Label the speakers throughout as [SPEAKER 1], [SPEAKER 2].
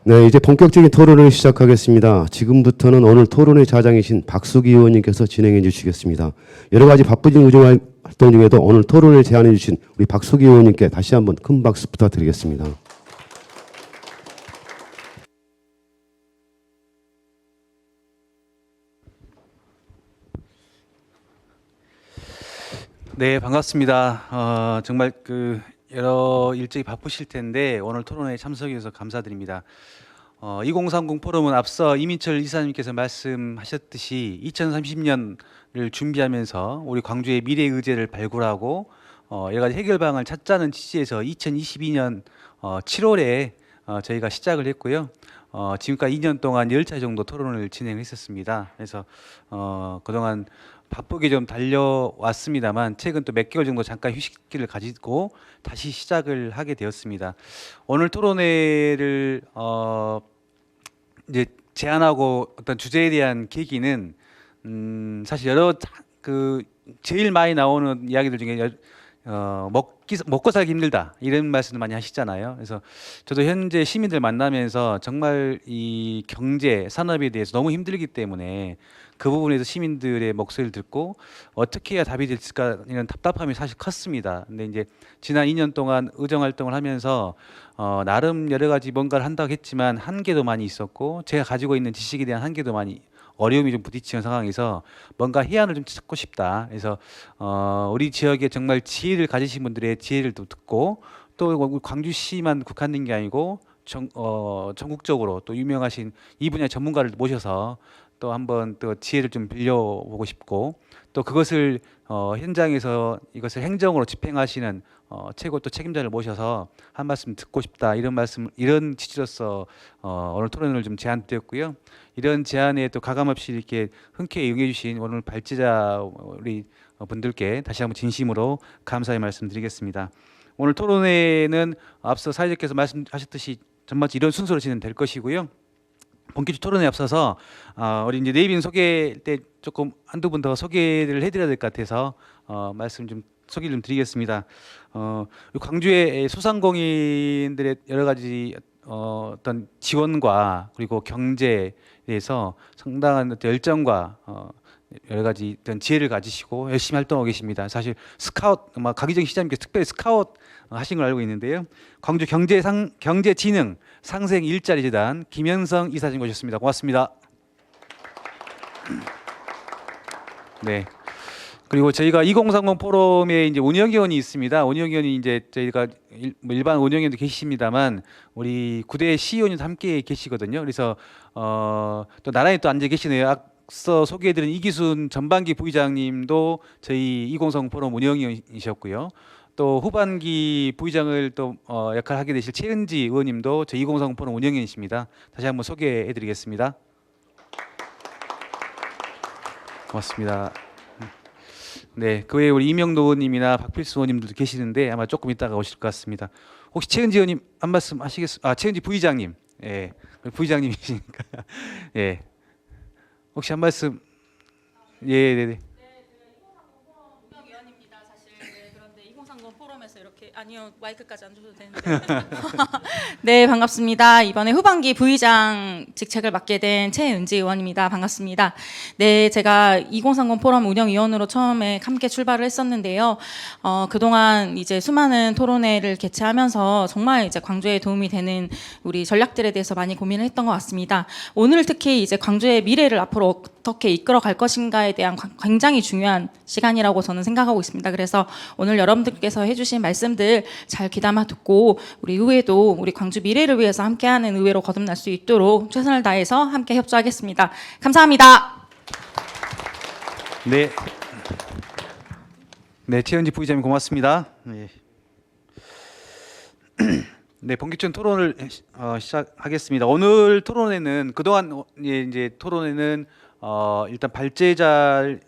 [SPEAKER 1] 네, 이제 본격적인 토론을 시작하겠습니다. 지금부터는 오늘 토론의 자장이신 박수기 의원님께서 진행해 주시겠습니다. 여러 가지 바쁘신 의정 활동 중에도 오늘 토론을 제안해 주신 우리 박수기 의원님께 다시 한번 큰 박수 부탁드리겠습니다.
[SPEAKER 2] 네, 반갑습니다. 정말 여러 일정이 바쁘실 텐데 오늘 토론회에 참석해 주셔서 감사드립니다. 2030 포럼은 앞서 이민철 이사님께서 말씀하셨듯이 2030년을 준비하면서 우리 광주의 미래 의제를 발굴하고 여러 가지 해결 방안을 찾자는 취지에서 2022년 7월에 저희가 시작을 했고요. 지금까지 2년 동안 10차 정도 토론을 진행했었습니다. 그래서 그동안 바쁘게 좀 달려왔습니다만 최근 또 몇 개월 정도 잠깐 휴식기를 가지고 다시 시작을 하게 되었습니다. 오늘 토론회를 이제 제안하고 어떤 주제에 대한 계기는 사실 여러 제일 많이 나오는 이야기들 중에 먹고 살기 힘들다 이런 말씀도 많이 하시잖아요. 그래서 저도 현재 시민들 만나면서 정말 이 경제 산업에 대해서 너무 힘들기 때문에 그 부분에서 시민들의 목소리를 듣고 어떻게 해야 답이 될까 이런 답답함이 사실 컸습니다. 근데 이제 지난 2년 동안 의정 활동을 하면서 나름 여러 가지 뭔가를 한다고 했지만 한계도 많이 있었고 제가 가지고 있는 지식에 대한 한계도 많이 어려움이 좀 부딪히는 상황에서 뭔가 해안을 좀 찾고 싶다. 그래서 우리 지역에 정말 지혜를 가지신 분들의 지혜를 또 듣고 또 광주시만 국한된 게 아니고 전국적으로 또 유명하신 이 분야 전문가를 모셔서 또 한번 또 지혜를 좀 빌려보고 싶고 또 그것을 현장에서 이것을 행정으로 집행하시는 최고 또 책임자를 모셔서 한 말씀 듣고 싶다 이런 취지로서 오늘 토론을 좀 제안드렸고요. 이런 제안에 또 가감없이 이렇게 흔쾌히 응해주신 오늘 발제자 우리 분들께 다시 한번 진심으로 감사의 말씀드리겠습니다. 오늘 토론회는 앞서 사회자께서 말씀하셨듯이 전반적으로 이런 순서로 진행될 것이고요. 본격적 토론에 앞서서 우리 이제 네이빙 소개 때 조금 한두 분 더 소개를 해드려야 될 것 같아서 소개를 좀 드리겠습니다. 광주의 소상공인들의 여러 가지 어떤 지원과 그리고 경제에 대해서 상당한 어떤 열정과 여러 가지 어떤 지혜를 가지시고 열심히 활동하고 계십니다. 사실 스카웃, 강희정 시장님께서 특별히 스카웃 하신 걸 알고 있는데요. 광주 경제진흥 상생 일자리 재단 김현성 이사님 오셨습니다. 고맙습니다. 네. 그리고 저희가 2030 포럼에 이제 운영위원이 있습니다. 운영위원이 이제 저희가 일반 운영위원도 계십니다만 우리 9대 시의원님도 함께 계시거든요. 그래서 또 나란히 또 앉아 계시네요. 앞서 소개해드린 이기순 전반기 부의장님도 저희 2030 포럼 운영위원이셨고요. 또 후반기 부의장을 또 역할을 하게 되실 최은지 의원님도 저희 2030 포럼 운영위원이십니다. 다시 한번 소개해드리겠습니다. 고맙습니다. 네, 그 외에 우리 이명도 의원님이나 박필수 의원님들도 계시는데 아마 조금 이따가 오실 것 같습니다. 혹시 최은지 의원님 한 말씀 하시겠습니까? 최은지 부의장님, 예, 부의장님이시니까, 예, 혹시 한 말씀, 예, 네, 네.
[SPEAKER 3] 운영위원입니다. 사실 그런데 2030 포럼에서 이렇게 아니요 마이크까지 안 줘도 되는데 네 반갑습니다. 이번에 후반기 부의장 직책을 맡게 된 최은지 의원입니다. 반갑습니다. 네 제가 2030 포럼 운영위원으로 처음에 함께 출발을 했었는데요. 그동안 이제 수많은 토론회를 개최하면서 정말 이제 광주에 도움이 되는 우리 전략들에 대해서 많이 고민을 했던 것 같습니다. 오늘 특히 이제 광주의 미래를 앞으로 어떻게 이끌어 갈 것인가에 대한 굉장히 중요한 시간이라고 저는 생각하고 있습니다. 그래서 오늘 여러분들께서 해주신 말씀들 잘 귀담아 듣고 우리 의회도 우리 광주 미래를 위해서 함께하는 의회로 거듭날 수 있도록 최선을 다해서 함께 협조하겠습니다. 감사합니다.
[SPEAKER 2] 네, 네 최은지 부의장님 고맙습니다. 네. 네, 본격적인 토론을 시작하겠습니다. 오늘 토론회는 그동안 이제 토론회는 일단 발제자의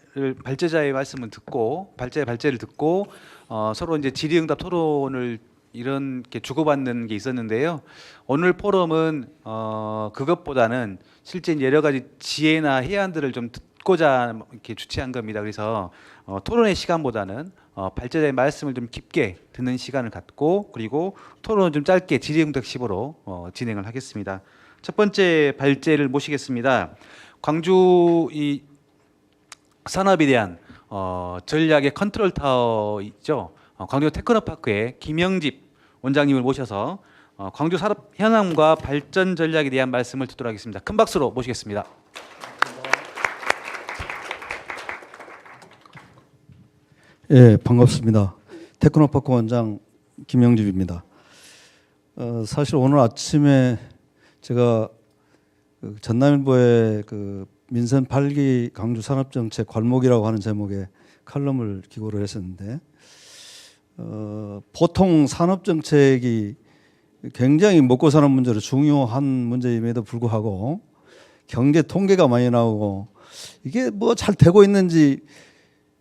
[SPEAKER 2] 말씀을 듣고 발제를 듣고 서로 이제 질의응답 토론을 이렇게 주고받는 게 있었는데요. 오늘 포럼은 그것보다는 실제 이제 여러 가지 지혜나 해안들을 좀 듣고자 이렇게 주최한 겁니다. 그래서 토론의 시간보다는 발제자의 말씀을 좀 깊게 듣는 시간을 갖고 그리고 토론은 좀 짧게 질의응답식으로 진행을 하겠습니다. 첫 번째 발제를 모시겠습니다. 광주 이 산업에 대한 전략의 컨트롤 타워 있죠. 광주 테크노파크의 김영집 원장님을 모셔서 광주 산업 현황과 발전 전략에 대한 말씀을 듣도록 하겠습니다. 큰 박수로 모시겠습니다.
[SPEAKER 4] 예, 반갑습니다. 테크노파크 원장 김영집입니다. 사실 오늘 아침에 제가 그 전남일보의 그 민선 8기 광주 산업정책 괄목이라고 하는 제목의 칼럼을 기고를 했었는데 보통 산업정책이 굉장히 먹고 사는 문제로 중요한 문제임에도 불구하고 경제 통계가 많이 나오고 이게 뭐 잘 되고 있는지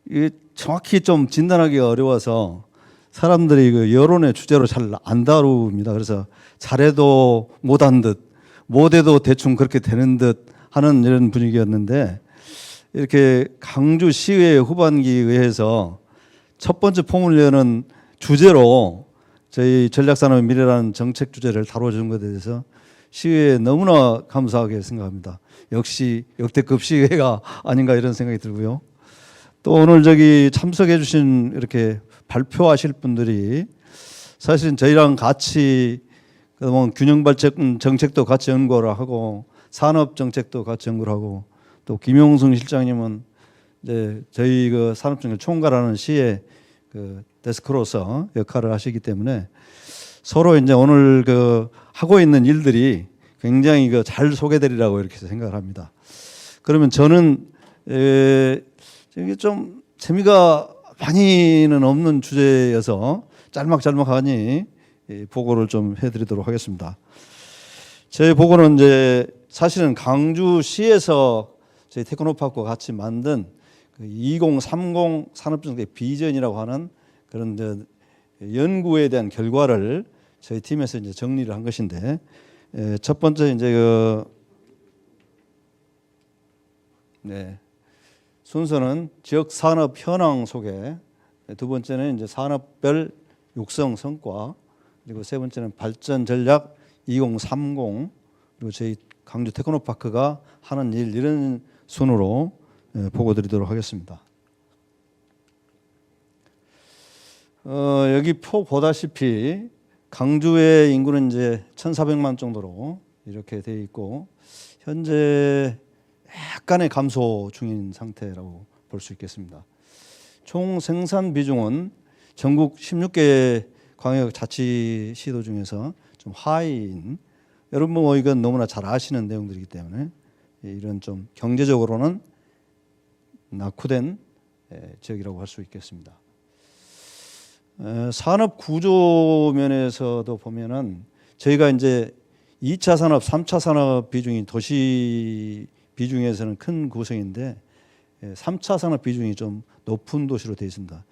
[SPEAKER 4] 이게 정확히 좀 진단하기가 어려워서 사람들이 그 여론의 주제로 잘 안 다룹니다. 그래서 잘해도 못한 듯, 못해도 대충 그렇게 되는 듯 하는 이런 분위기였는데 이렇게 강주시의회 후반기에 의해서 첫 번째 포문을 여는 주제로 저희 전략산업의 미래라는 정책 주제를 다뤄주는 것에 대해서 시의회에 너무나 감사하게 생각합니다. 역시 역대급 시의회가 아닌가 이런 생각이 들고요. 또 오늘 저기 참석해 주신 이렇게 발표하실 분들이 사실 저희랑 같이 균형 발전 정책도 같이 연구를 하고 산업 정책도 같이 연구를 하고 또 김용승 실장님은 이제 저희 그 산업정책 총괄하는 시의 그 데스크로서 역할을 하시기 때문에 서로 이제 오늘 그 하고 있는 일들이 굉장히 그 잘 소개되리라고 이렇게 생각을 합니다. 그러면 저는 이게 좀 재미가 많이는 없는 주제여서 짤막하니 보고를 좀 해드리도록 하겠습니다. 제 보고는 이제 사실은 강주시에서 저희 테크노파크와 같이 만든 그 2030 산업정책 비전이라고 하는 그런 이제 연구에 대한 결과를 저희 팀에서 이제 정리를 한 것인데 첫 번째 이제 순서는 지역 산업 현황 소개, 두 번째는 이제 산업별 육성 성과, 그리고 세 번째는 발전 전략 2030, 그리고 저희 강주 테크노파크가 하는 일 이런 순으로 보고 드리도록 하겠습니다. 여기 표 보다시피 강주의 인구는 이제 1,400만 정도로 이렇게 돼 있고 현재 약간의 감소 중인 상태라고 볼 수 있겠습니다. 총 생산 비중은 전국 16개 광역 자치시도 중에서 좀 하위인, 여러분 뭐 이건 너무나 잘 아시는 내용들이기 때문에 이런 좀 경제적으로는 낙후된 지역이라고 할 수 있겠습니다. 산업 구조 면에서도 보면은 저희가 이제 2차 산업, 3차 산업 비중이 도시 비중에서는 큰 구성인데 3차 산업 비중이 좀 높은 도시로 되어 있습니다.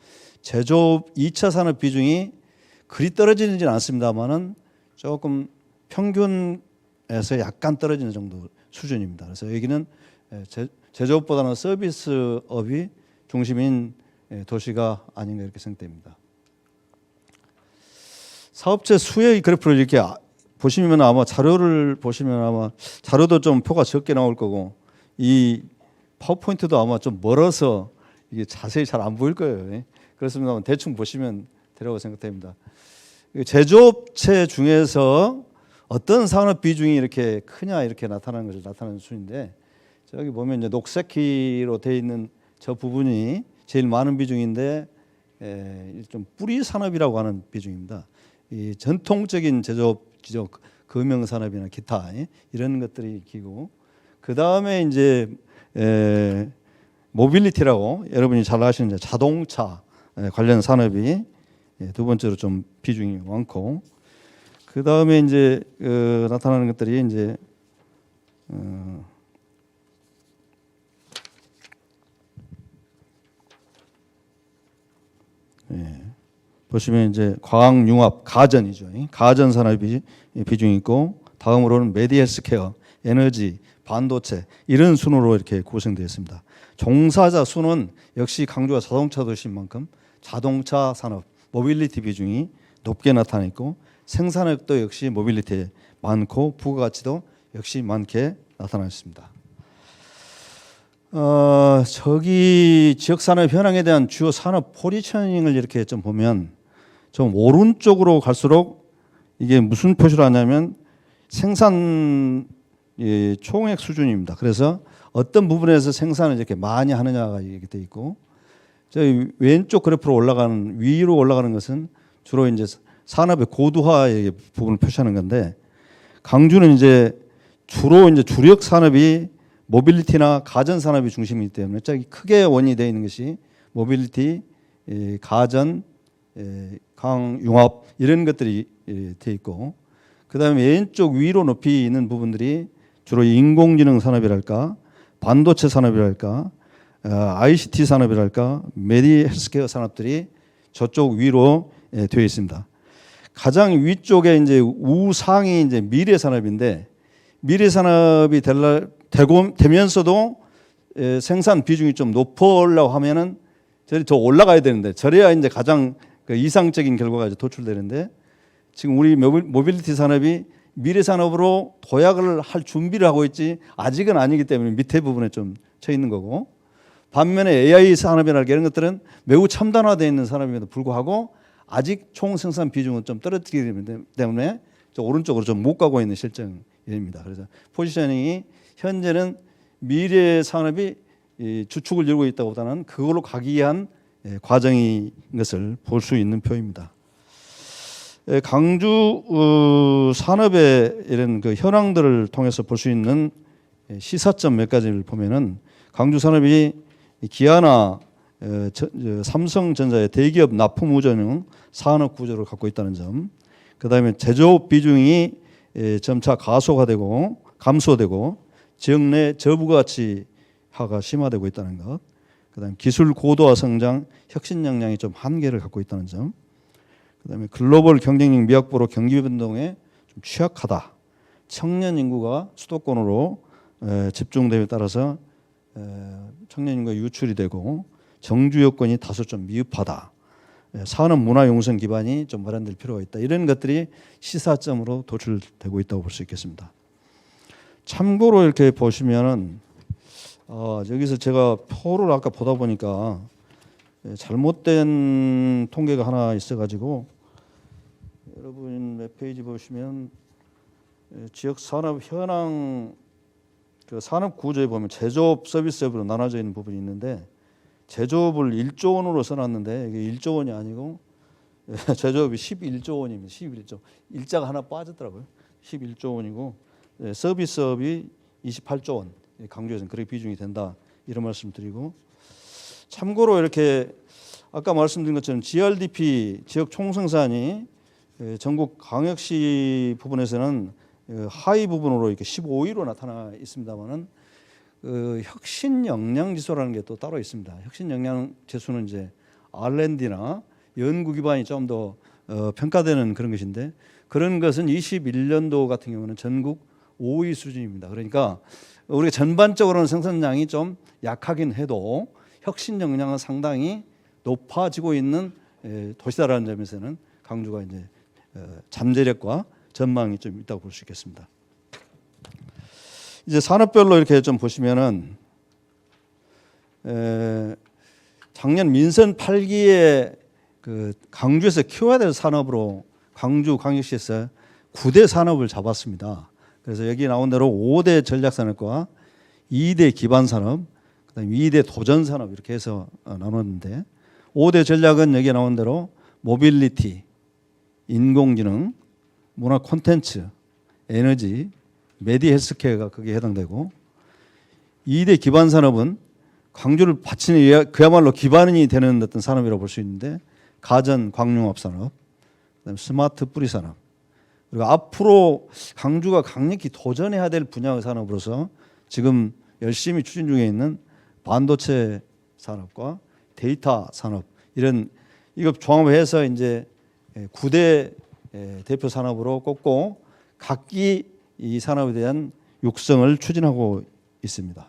[SPEAKER 4] 제조업 2차 산업 비중이 그리 떨어지지는 않습니다만은 조금 평균에서 약간 떨어지는 정도 수준입니다. 그래서 여기는 제조업보다는 서비스업이 중심인 도시가 아닌가 이렇게 생각됩니다. 사업체 수의 그래프를 이렇게 보시면 아마 자료를 보시면 아마 자료도 좀 표가 적게 나올 거고 이 파워포인트도 아마 좀 멀어서 이게 자세히 잘 안 보일 거예요. 그렇습니다만 대충 보시면 되라고 생각됩니다. 제조업체 중에서 어떤 산업 비중이 이렇게 크냐 이렇게 나타나는 것을 나타내는 순인데 저기 보면 이제 녹색기로 되어 있는 저 부분이 제일 많은 비중인데 좀 뿌리 산업이라고 하는 비중입니다. 이 전통적인 제조업 기존 금형 산업이나 기타 이런 것들이 있고 그 다음에 이제 모빌리티라고 여러분이 잘 아시는 자동차 관련 산업이 두 번째로 좀 비중이 많고 그 다음에 이제 나타나는 것들이 이제 보시면 이제 과학 융합 가전이죠. 가전 산업이 비중이 있고 다음으로는 메디헬스케어, 에너지, 반도체 이런 순으로 이렇게 구성되어 있습니다. 종사자 수는 역시 강주가 자동차 도시인 만큼 자동차 산업, 모빌리티 비중이 높게 나타나 있고 생산력도 역시 모빌리티에 많고 부가가치도 역시 많게 나타나 있습니다. 저기 지역 산업 현황에 대한 주요 산업 포지셔닝을 이렇게 좀 보면 좀 오른쪽으로 갈수록 이게 무슨 표시를 하냐면 생산 총액 수준입니다. 그래서 어떤 부분에서 생산을 이렇게 많이 하느냐가 이렇게 돼 있고, 저희 왼쪽 그래프로 올라가는 위로 올라가는 것은 주로 이제 산업의 고도화의 부분을 표시하는 건데, 강주는 이제 주로 이제 주력 산업이 모빌리티나 가전 산업이 중심이기 때문에 저기 크게 원이 되어 있는 것이 모빌리티, 가전, 강융합 이런 것들이 되어 있고, 그다음에 왼쪽 위로 높이 있는 부분들이 주로 인공지능 산업이랄까, 반도체 산업이랄까, ICT 산업이랄까, 메디 헬스케어 산업들이 저쪽 위로 되어 있습니다. 가장 위쪽에 이제 우상이 이제 미래 산업인데, 미래 산업이 되면서도 생산 비중이 좀 높으려고 하면은 저리 더 올라가야 되는데, 저래야 이제 가장 그 이상적인 결과가 이제 도출되는데, 지금 우리 모빌리티 산업이 미래 산업으로 도약을 할 준비를 하고 있지 아직은 아니기 때문에 밑에 부분에 좀 쳐 있는 거고, 반면에 AI 산업이나 이런 것들은 매우 첨단화되어 있는 산업임에도 불구하고 아직 총 생산 비중은 좀 떨어지기 때문에 오른쪽으로 좀 못 가고 있는 실정입니다. 그래서 포지셔닝이 현재는 미래 산업이 주축을 이루고 있다보다는 그걸로 가기 위한 과정인 것을 볼 수 있는 표입니다. 강주 산업의 이런 그 현황들을 통해서 볼 수 있는 시사점 몇 가지를 보면은, 강주 산업이 기아나 삼성전자의 대기업 납품 우전형 산업 구조를 갖고 있다는 점, 그다음에 제조업 비중이 점차 감소되고 지역 내 저부가치화가 심화되고 있다는 것, 그다음에 기술 고도화 성장, 혁신 역량이 좀 한계를 갖고 있다는 점, 그다음에 글로벌 경쟁력 미확보로 경기 변동에 좀 취약하다. 청년 인구가 수도권으로 집중됨에 따라서 청년 인구가 유출이 되고 정주 여건이 다소 좀 미흡하다. 산업 문화 용성 기반이 좀 마련될 필요가 있다. 이런 것들이 시사점으로 도출되고 있다고 볼 수 있겠습니다. 참고로 이렇게 보시면은 여기서 제가 표를 아까 보다 보니까 잘못된 통계가 하나 있어가지고, 여러분 몇 페이지 보시면 지역 산업 현황 그 산업 구조에 보면 제조업, 서비스업으로 나눠져 있는 부분이 있는데, 제조업을 1조 원으로 써놨는데 이게 1조 원이 아니고 제조업이 11조 원입니다. 11조. 일자가 하나 빠졌더라고요. 11조 원이고 서비스업이 28조 원. 강주에서는 그렇게 비중이 된다. 이런 말씀 드리고, 참고로 이렇게 아까 말씀드린 것처럼 GRDP 지역 총생산이 전국 광역시 부분에서는 하위 부분으로 이렇게 15위로 나타나 있습니다만은 혁신 역량 지수라는 게 또 따로 있습니다. 혁신 역량 지수는 이제 R&D나 연구 기반이 좀 더 평가되는 그런 것인데, 그런 것은 21년도 같은 경우는 전국 5위 수준입니다. 그러니까 우리가 전반적으로는 생산량이 좀 약하긴 해도 혁신 역량은 상당히 높아지고 있는 도시다라는 점에서는 강주가 이제 잠재력과 전망이 좀 있다고 볼 수 있겠습니다. 이제 산업별로 이렇게 좀 보시면은 작년 민선 8기에 그 강주에서 키워야 될 산업으로 강주 광역시에서 9대 산업을 잡았습니다. 그래서 여기 나온 대로 5대 전략 산업과 2대 기반 산업, 그다음에 2대 도전 산업 이렇게 해서 나눴는데, 5대 전략은 여기 나온 대로 모빌리티, 인공지능, 문화 콘텐츠, 에너지, 메디 헬스케어가 거기에 해당되고, 2대 기반 산업은 강주를 받치는 그야말로 기반이 되는 어떤 산업이라고 볼 수 있는데, 가전 광융합 산업, 그다음에 스마트 뿌리 산업, 그리고 앞으로 강주가 강력히 도전해야 될 분야의 산업으로서 지금 열심히 추진 중에 있는 반도체 산업과 데이터 산업, 이거 종합해서 이제 9대 대표 산업으로 꼽고 각기 이 산업에 대한 육성을 추진하고 있습니다.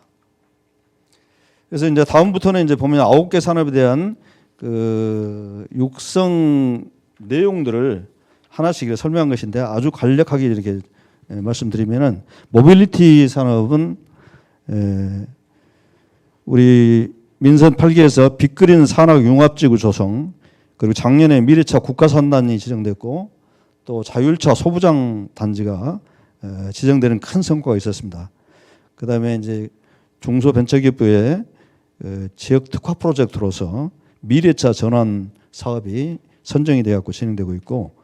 [SPEAKER 4] 그래서 이제 다음부터는 이제 보면 9개 산업에 대한 그 육성 내용들을 하나씩 설명한 것인데 아주 간략하게 이렇게 말씀드리면은 모빌리티 산업은 우리 민선 8기에서 빅그린 산학 융합지구 조성, 그리고 작년에 미래차 국가산단이 지정됐고 또 자율차 소부장 단지가 지정되는 큰 성과가 있었습니다. 그다음에 이제 중소벤처기업부의 지역 특화 프로젝트로서 미래차 전환 사업이 선정이 되어 진행되고 있고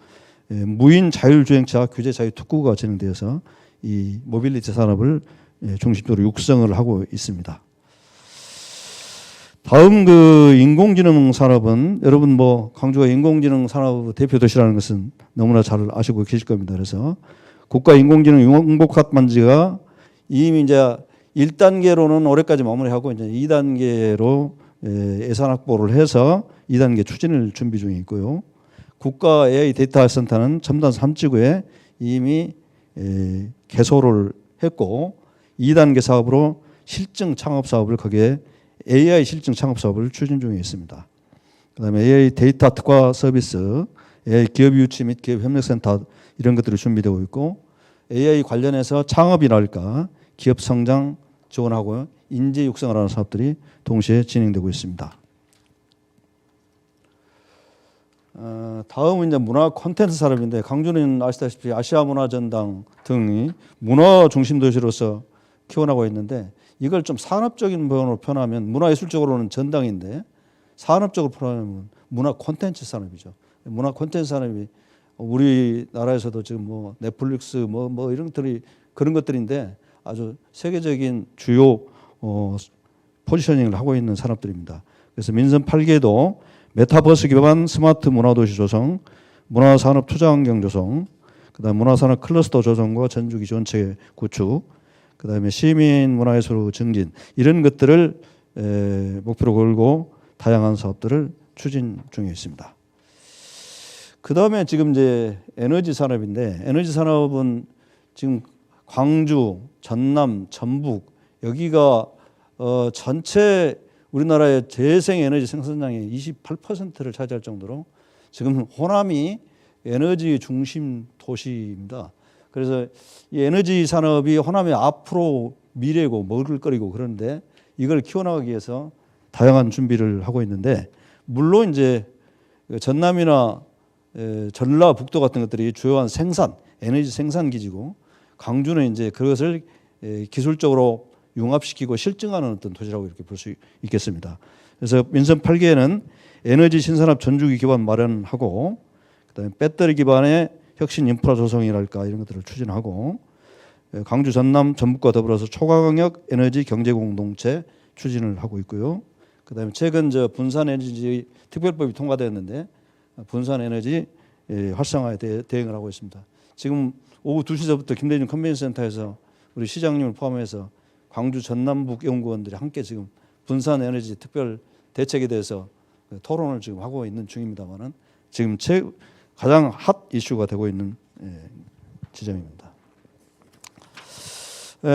[SPEAKER 4] 무인 자율주행차 규제 자유 특구가 진행되어서 이 모빌리티 산업을 중심적으로 육성을 하고 있습니다. 다음 그 인공지능 산업은 여러분 뭐 광주가 인공지능 산업 대표 도시라는 것은 너무나 잘 아시고 계실 겁니다. 그래서 국가 인공지능 융복합 반지가 이미 이제 1단계로는 올해까지 마무리하고 이제 2단계로 예산 확보를 해서 2단계 추진을 준비 중에 있고요. 국가 AI 데이터 센터는 첨단 3지구에 이미 개소를 했고 2단계 사업으로 실증 창업 사업을 거기에 AI 실증 창업 사업을 추진 중에 있습니다. 그다음에 AI 데이터 특화 서비스, AI 기업 유치 및 기업 협력센터 이런 것들이 준비되고 있고 AI 관련해서 창업이랄까 기업 성장 지원하고 인재 육성을 하는 사업들이 동시에 진행되고 있습니다. 다음은 이제 문화 콘텐츠 산업인데 광주는 아시다시피 아시아 문화전당 등이 문화 중심 도시로서 키워나가고 있는데 이걸 좀 산업적인 표현으로 표현하면 문화예술적으로는 전당인데 산업적으로 표현하면 문화 콘텐츠 산업이죠. 문화 콘텐츠 산업이 우리나라에서도 지금 뭐 넷플릭스 뭐 이런 것들이 그런 것들인데 아주 세계적인 주요 포지셔닝을 하고 있는 산업들입니다. 그래서 민선 8개도 메타버스 기반 스마트 문화도시 조성, 문화산업 투자환경 조성, 그다음 문화산업 클러스터 조성과 전주기 지원체계 구축, 그다음에 시민 문화예술 증진 이런 것들을 목표로 걸고 다양한 사업들을 추진 중에 있습니다. 그다음에 지금 이제 에너지 산업인데 에너지 산업은 지금 광주, 전남, 전북 여기가 전체 우리나라의 재생 에너지 생산량의 28%를 차지할 정도로 지금 호남이 에너지 중심 도시입니다. 그래서 이 에너지 산업이 호남의 앞으로 미래고 먹을거리고 그런데 이걸 키워나가기 위해서 다양한 준비를 하고 있는데 물론 이제 전남이나 전라북도 같은 것들이 주요한 생산, 에너지 생산 기지고 광주는 이제 그것을 기술적으로 융합시키고 실증하는 어떤 도시라고 이렇게 볼 수 있겠습니다. 그래서 민선 8개에는 에너지 신산업 전주기 기반 마련하고 그다음에 배터리 기반의 혁신 인프라 조성이랄까 이런 것들을 추진하고 광주, 전남, 전북과 더불어서 초강력 에너지 경제 공동체 추진을 하고 있고요. 그다음에 최근 분산 에너지 특별법이 통과되었는데 분산 에너지 활성화에 대응을 하고 있습니다. 지금 오후 2시서부터 김대중 컨벤션 센터에서 우리 시장님을 포함해서 광주 전남북 연구원들이 함께 지금 분산 에너지 특별 대책에 대해서 토론을 지금 하고 있는 중입니다만은 지금 가장 핫 이슈가 되고 있는 지점입니다.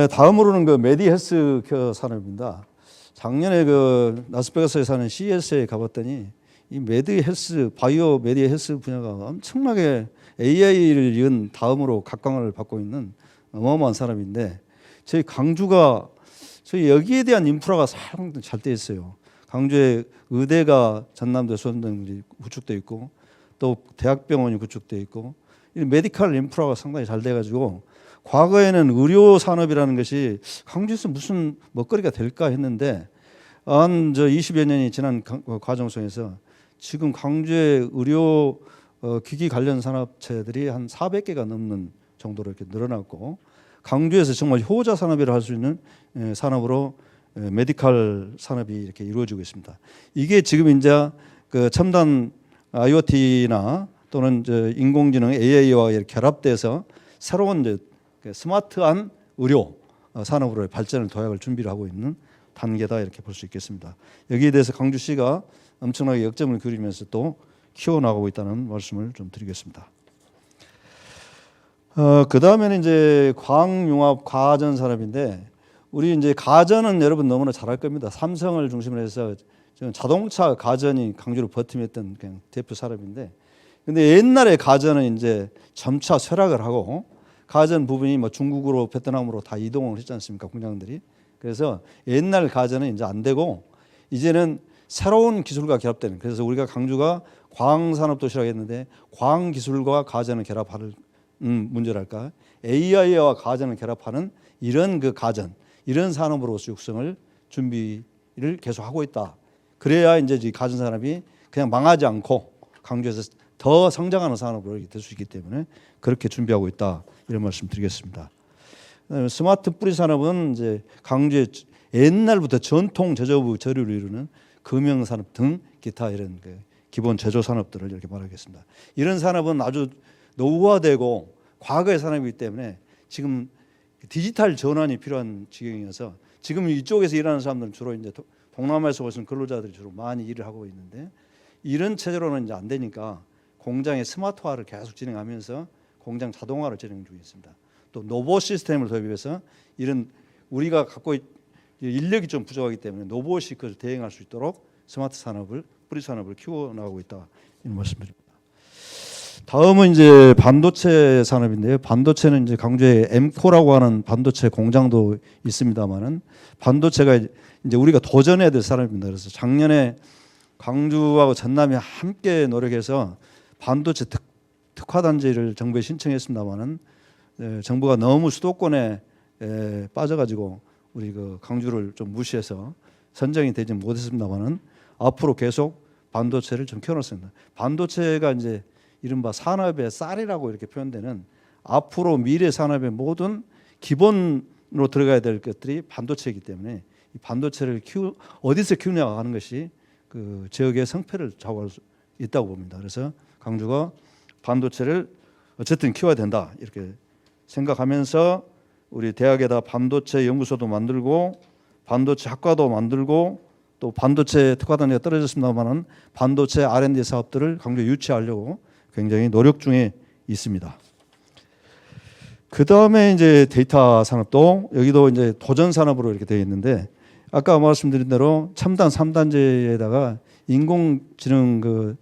[SPEAKER 4] 다음으로는 그 메디헬스 케어 산업입니다. 작년에 그 라스베가스에 사는 CES에 가봤더니 이 메디헬스 바이오 메디헬스 분야가 엄청나게 AI를 이은 다음으로 각광을 받고 있는 어마어마한 산업인데 저희 광주가 저희 여기에 대한 인프라가 상당히 잘 돼 있어요. 광주에 의대가 전남도 수원동이 구축돼 있고 또 대학병원이 구축돼 있고 이 메디컬 인프라가 상당히 잘 돼가지고 과거에는 의료 산업이라는 것이 광주에서 무슨 먹거리가 될까 했는데 한 20여 년이 지난 과정 속에서 지금 광주의 의료 기기 관련 산업체들이 한 400개가 넘는 정도로 이렇게 늘어났고 광주에서 정말 효자 산업이라 할 수 있는 산업으로 메디컬 산업이 이렇게 이루어지고 있습니다. 이게 지금 이제 그 첨단 IoT나 또는 인공지능 AI와 이렇게 결합돼서 새로운 이제 스마트한 의료 산업으로 발전을 도약을 준비를 하고 있는 단계다 이렇게 볼 수 있겠습니다. 여기에 대해서 광주시가 엄청나게 역점을 그리면서 또 키워나가고 있다는 말씀을 좀 드리겠습니다. 그 다음에는 이제 광융합 가전 산업인데 우리 이제 가전은 여러분 너무나 잘 알 겁니다. 삼성을 중심으로 해서 저는 자동차 가전이 강주를 버팀했던 그냥 대표 산업인데, 근데 옛날에 가전은 이제 점차 쇠락을 하고 가전 부분이 뭐 중국으로 베트남으로 다 이동을 했지 않습니까, 공장들이. 그래서 옛날 가전은 이제 안 되고 이제는 새로운 기술과 결합되는, 그래서 우리가 강주가 광산업 도시라고 했는데 광 기술과 가전을 결합하는 문제랄까, AI와 가전을 결합하는 이런 그 가전, 이런 산업으로서 육성을 준비를 계속 하고 있다. 그래야 이제 이 가전 산업이 그냥 망하지 않고 강주에서 더 성장하는 산업으로 될 수 있기 때문에 그렇게 준비하고 있다, 이런 말씀 드리겠습니다. 스마트 뿌리 산업은 이제 강주의 옛날부터 전통 제조업 저류를 이루는 금형 산업 등 기타 이런 그 기본 제조 산업들을 이렇게 말하겠습니다. 이런 산업은 아주 노후화되고 과거의 산업이기 때문에 지금 디지털 전환이 필요한 지경이어서 지금 이쪽에서 일하는 사람들은 주로 이제 동남아에서 오신 근로자들이 주로 많이 일을 하고 있는데, 이런 체제로는 이제 안 되니까 공장의 스마트화를 계속 진행하면서 공장 자동화를 진행 중에 있습니다. 또 로봇 시스템을 도입해서 이런 우리가 갖고 인력이 좀 부족하기 때문에 로봇이 그걸 대행할 수 있도록 스마트 산업을, 뿌리 산업을 키워나가고 있다, 이런 말씀드립니다. 다음은 이제 반도체 산업인데요. 반도체는 이제 강주에 엠코라고 하는 반도체 공장도 있습니다만은, 반도체가 이제 우리가 도전해야 될 산업입니다. 그래서 작년에 강주하고 전남이 함께 노력해서 반도체 특화단지를 정부에 신청했습니다만은 정부가 너무 수도권에 빠져가지고 우리 그 강주를 좀 무시해서 선정이 되지 못했습니다만은, 앞으로 계속 반도체를 좀 키워놨습니다. 반도체가 이제 이른바 산업의 쌀이라고 이렇게 표현되는, 앞으로 미래 산업의 모든 기본으로 들어가야 될 것들이 반도체이기 때문에 이 반도체를 어디서 키우냐 하는 것이 그 지역의 성패를 좌우할 수 있다고 봅니다. 그래서 강주가 반도체를 어쨌든 키워야 된다, 이렇게 생각하면서 우리 대학에다 반도체 연구소도 만들고 반도체 학과도 만들고 또 반도체 특화단지가 떨어졌습니다만은 반도체 R&D 사업들을 강주에 유치하려고 굉장히 노력 중에 있습니다. 그 다음에 이제 데이터 산업도 여기도 이제 도전 산업으로 이렇게 되어 있는데, 아까 말씀드린 대로 첨단 3단지에다가 인공지능 그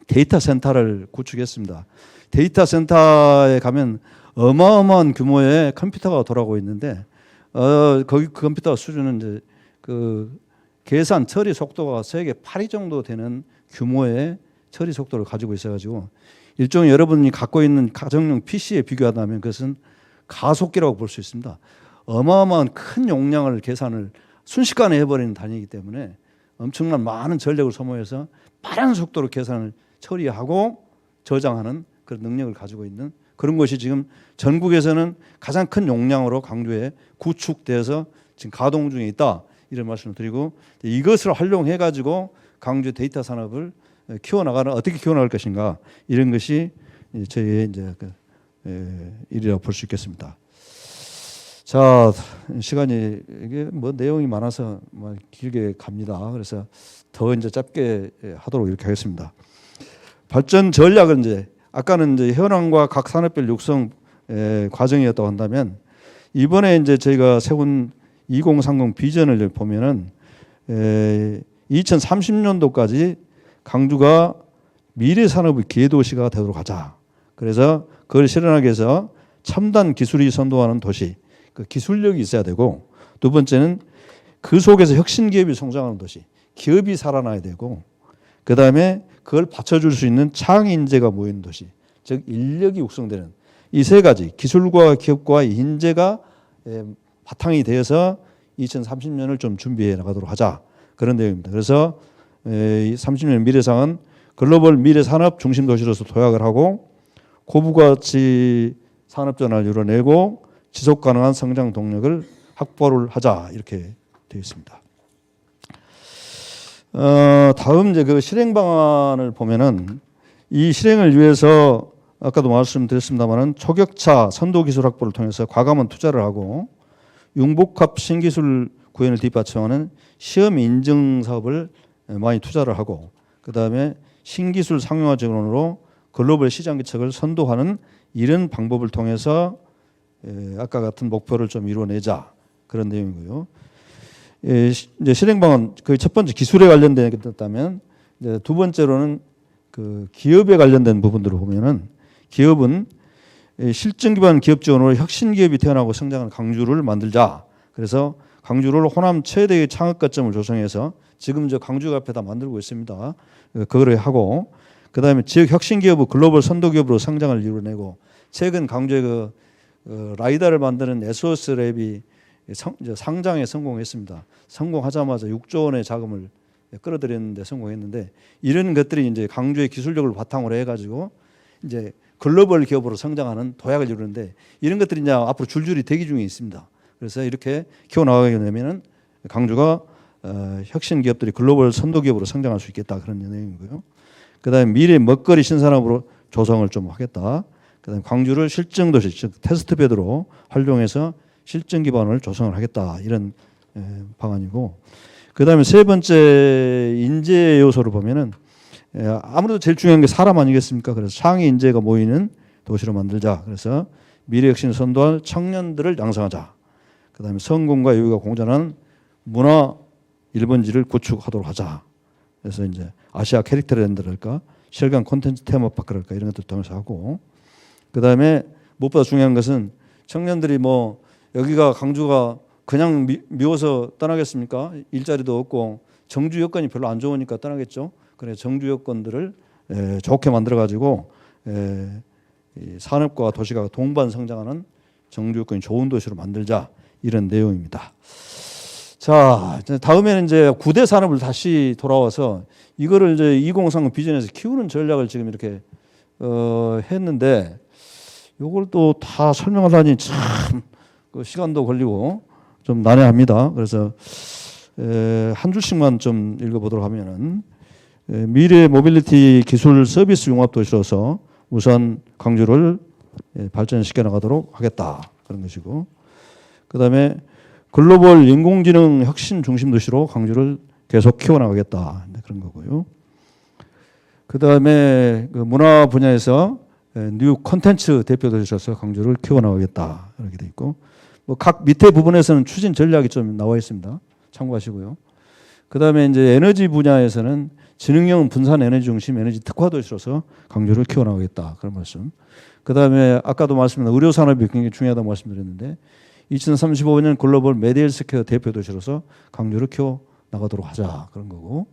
[SPEAKER 4] 데이터 센터를 구축했습니다. 데이터 센터에 가면 어마어마한 규모의 컴퓨터가 돌아가고 있는데, 거기 그 컴퓨터 수준은 이제 그 계산 처리 속도가 세계 8위 정도 되는 규모의 처리 속도를 가지고 있어가지고 일종의 여러분이 갖고 있는 가정용 PC에 비교하다면 그것은 가속기라고 볼 수 있습니다. 어마어마한 큰 용량을 계산을 순식간에 해버리는 단위이기 때문에 엄청난 많은 전력을 소모해서 빠른 속도로 계산을 처리하고 저장하는 그런 능력을 가지고 있는 그런 것이 지금 전국에서는 가장 큰 용량으로 강주에 구축돼서 지금 가동 중에 있다, 이런 말씀을 드리고, 이것을 활용해 가지고 강주 데이터 산업을 어떻게 키워나갈 것인가, 이런 것이 저희의 이제 일이라고 볼 수 있겠습니다. 자, 시간이 이게 뭐 내용이 많아서 뭐 길게 갑니다. 그래서 더 이제 짧게 하도록 이렇게 하겠습니다. 발전 전략은 이제 아까는 이제 현황과 각 산업별 육성 과정이었다고 한다면, 이번에 이제 저희가 세운 2030 비전을 보면은 2030년도까지 강주가 미래 산업의 기회도시가 되도록 하자. 그래서 그걸 실현하기 위해서 첨단 기술이 선도하는 도시, 그 기술력이 있어야 되고, 두 번째는 그 속에서 혁신 기업이 성장하는 도시, 기업이 살아나야 되고, 그 다음에 그걸 받쳐줄 수 있는 창의 인재가 모이는 도시, 즉 인력이 육성되는 이 세 가지, 기술과 기업과 인재가 바탕이 되어서 2030년을 좀 준비해 나가도록 하자, 그런 내용입니다. 그래서 30년 미래상은 글로벌 미래 산업 중심 도시로서 도약을 하고 고부가치 산업 전환을 이뤄내고 지속 가능한 성장 동력을 확보를 하자, 이렇게 되어 있습니다. 다음 이제 그 실행 방안을 보면은, 이 실행을 위해서 아까도 말씀드렸습니다만은 초격차 선도 기술 확보를 통해서 과감한 투자를 하고 융복합 신기술 구현을 뒷받침하는 시험 인증 사업을 많이 투자를 하고, 그 다음에 신기술 상용화 지원으로 글로벌 시장 개척을 선도하는 이런 방법을 통해서 아까 같은 목표를 좀 이루어내자, 그런 내용이고요. 이제 실행 방안 그 첫 번째 기술에 관련됐다면 이제 두 번째로는 그 기업에 관련된 부분들을 보면은 기업은 실증 기반 기업 지원으로 혁신 기업이 태어나고 성장하는 광주를 만들자. 그래서 광주를 호남 최대의 창업 거점을 조성해서 지금 저 광주 앞에다 만들고 있습니다. 그거를 하고 그다음에 지역 혁신 기업의 글로벌 선도 기업으로 성장을 이루어내고 최근 광주의 라이다를 만드는 에소스랩이 상장에 성공했습니다. 성공하자마자 6조 원의 자금을 끌어들였는데 성공했는데 이런 것들이 이제 광주의 기술력을 바탕으로 해가지고 이제 글로벌 기업으로 성장하는 도약을 이루는데 이런 것들이 이제 앞으로 줄줄이 대기 중에 있습니다. 그래서 이렇게 키워나가게 되면은 광주가 혁신 기업들이 글로벌 선도 기업으로 성장할 수 있겠다 그런 내용이고요. 그다음에 미래 먹거리 신산업으로 조성을 좀 하겠다. 그다음에 광주를 실증 도시, 즉 테스트 베드로 활용해서 실증 기반을 조성을 하겠다 이런 방안이고. 그다음에 세 번째 인재 요소를 보면은 아무래도 제일 중요한 게 사람 아니겠습니까? 그래서 창의 인재가 모이는 도시로 만들자. 그래서 미래 혁신을 선도할 청년들을 양성하자. 그다음에 성공과 여유가 공존하는 문화 1번지를 구축하도록 하자. 그래서 이제 아시아 캐릭터랜드랄까, 실감 콘텐츠 테마파크랄까 이런 것들 통해서 하고, 그다음에 무엇보다 중요한 것은 청년들이 뭐 여기가 광주가 그냥 미워서 떠나겠습니까? 일자리도 없고 정주 여건이 별로 안 좋으니까 떠나겠죠. 그래 정주 여건들을 좋게 만들어 가지고 산업과 도시가 동반 성장하는 정주 여건이 좋은 도시로 만들자 이런 내용입니다. 자, 다음에는 이제 9대 산업을 다시 돌아와서 이거를 이제 2030 비전에서 키우는 전략을 지금 이렇게 했는데 요걸 또 다 설명하려니 참 그 시간도 걸리고 좀 난해합니다. 그래서 한 줄씩만 좀 읽어보도록 하면은 미래 모빌리티 기술 서비스 융합 도시로서 우선 광주를 발전시켜 나가도록 하겠다 그런 것이고, 그다음에 글로벌 인공지능 혁신 중심 도시로 광주를 계속 키워나가겠다 그런 거고요. 그다음에 그 문화 분야에서 뉴 콘텐츠 대표 도시로서 광주를 키워나가겠다 이렇게 돼 있고, 뭐 각 밑에 부분에서는 추진 전략이 좀 나와 있습니다. 참고하시고요. 그다음에 이제 에너지 분야에서는 지능형 분산 에너지 중심 에너지 특화 도시로서 광주를 키워나가겠다 그런 말씀. 그다음에 아까도 말씀드린 의료 산업이 굉장히 중요하다고 말씀드렸는데 2035년 글로벌 메디헬스케어 대표 도시로서 광주를 키워 나가도록 하자 그런 거고,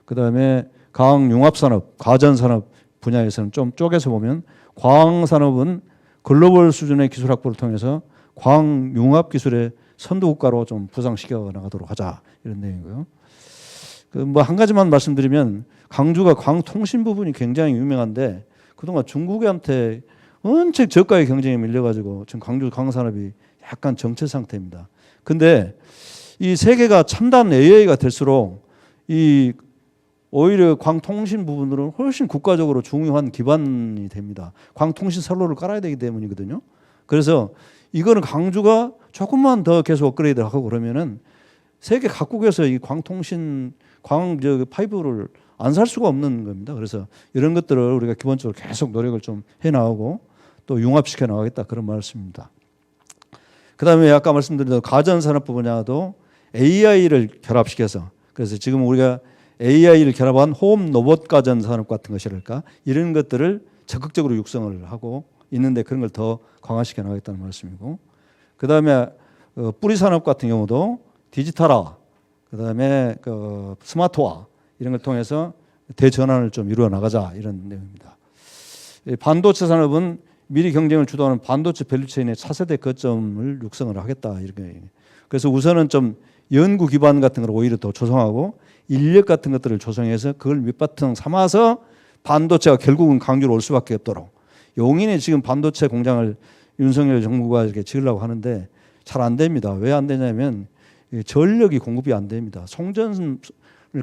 [SPEAKER 4] 그다음에 과학 융합 산업, 가전 산업 분야에서는 좀 쪼개서 보면 과학 산업은 글로벌 수준의 기술 확보를 통해서 과학 융합 기술의 선도 국가로 좀 부상시켜 나가도록 하자 이런 내용이고요. 그 뭐 한 가지만 말씀드리면 광주가 광통신 부분이 굉장히 유명한데 그동안 중국한테 엄청 저가의 경쟁에 밀려가지고 지금 광주 광산업이 약간 정체 상태입니다. 근데 이 세계가 첨단 AI가 될수록 이 오히려 광통신 부분으로는 훨씬 국가적으로 중요한 기반이 됩니다. 광통신 선로를 깔아야 되기 때문이거든요. 그래서 이거는 광주가 조금만 더 계속 업그레이드를 하고 그러면은 세계 각국에서 이 광통신 파이브를 안 살 수가 없는 겁니다. 그래서 이런 것들을 우리가 기본적으로 계속 노력을 좀 해나가고 또 융합시켜 나가겠다 그런 말씀입니다. 그다음에 아까 말씀드린 가전산업 분야도 AI를 결합시켜서, 그래서 지금 우리가 AI를 결합한 홈 로봇 가전 산업 같은 것이랄까 이런 것들을 적극적으로 육성을 하고 있는데 그런 걸 더 강화시켜 나가겠다는 말씀이고, 그다음에 뿌리 산업 같은 경우도 디지털화, 그다음에 스마트화 이런 걸 통해서 대전환을 좀 이루어 나가자 이런 내용입니다. 반도체 산업은 미래 경쟁을 주도하는 반도체 밸류체인의 차세대 거점을 육성을 하겠다 이렇게. 그래서 우선은 좀 연구 기반 같은 걸 오히려 더 조성하고 인력 같은 것들을 조성해서 그걸 밑바탕 삼아서 반도체가 결국은 광주로 올 수밖에 없도록. 용인에 지금 반도체 공장을 윤석열 정부가 이렇게 지으려고 하는데 잘 안 됩니다. 왜 안 되냐면 전력이 공급이 안 됩니다. 송전을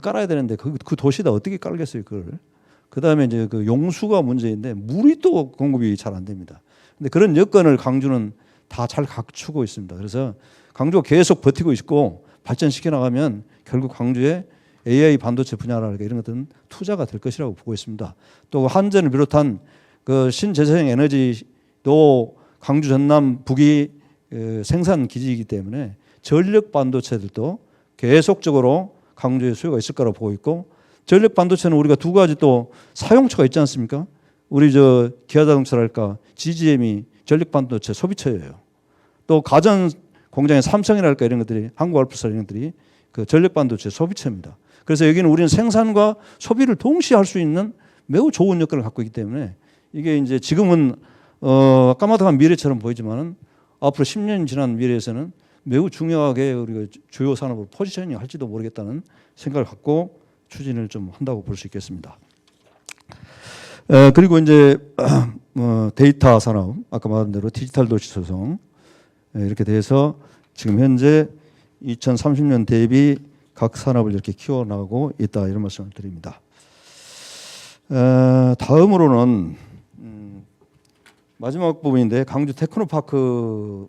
[SPEAKER 4] 깔아야 되는데 그 도시다 어떻게 깔겠어요 그걸. 그다음에 이제 그 용수가 문제인데 물이 또 공급이 잘 안 됩니다. 근데 그런 여건을 광주는 다 잘 갖추고 있습니다. 그래서 광주가 계속 버티고 있고 발전시켜 나가면 결국 광주의 AI 반도체 분야랄까 이런 것들은 투자가 될 것이라고 보고 있습니다. 또 한전을 비롯한 그 신재생 에너지도 광주 전남 북이 생산 기지이기 때문에 전력 반도체들도 계속적으로 강조의 수요가 있을 거라고 보고 있고, 전력 반도체는 우리가 두 가지 또 사용처가 있지 않습니까? 우리 저 기아자동차랄까 GGM이 전력 반도체 소비처예요. 또 가전 공장의 삼성이랄까 이런 것들이, 한국알프사 이런 것들이 그 전력 반도체 소비처입니다. 그래서 여기는 우리는 생산과 소비를 동시에 할 수 있는 매우 좋은 여건을 갖고 있기 때문에 이게 이제 지금은 까마득한 미래처럼 보이지만은 앞으로 10년 지난 미래에서는 매우 중요하게 우리가 주요 산업으로 포지셔닝 할지도 모르겠다는 생각을 갖고 추진을 좀 한다고 볼 수 있겠습니다. 그리고 이제 데이터 산업, 아까 말한 대로 디지털 도시 조성 이렇게 돼서 지금 현재 2030년 대비 각 산업을 이렇게 키워나가고 있다, 이런 말씀을 드립니다. 다음으로는 마지막 부분인데 강주 테크노파크에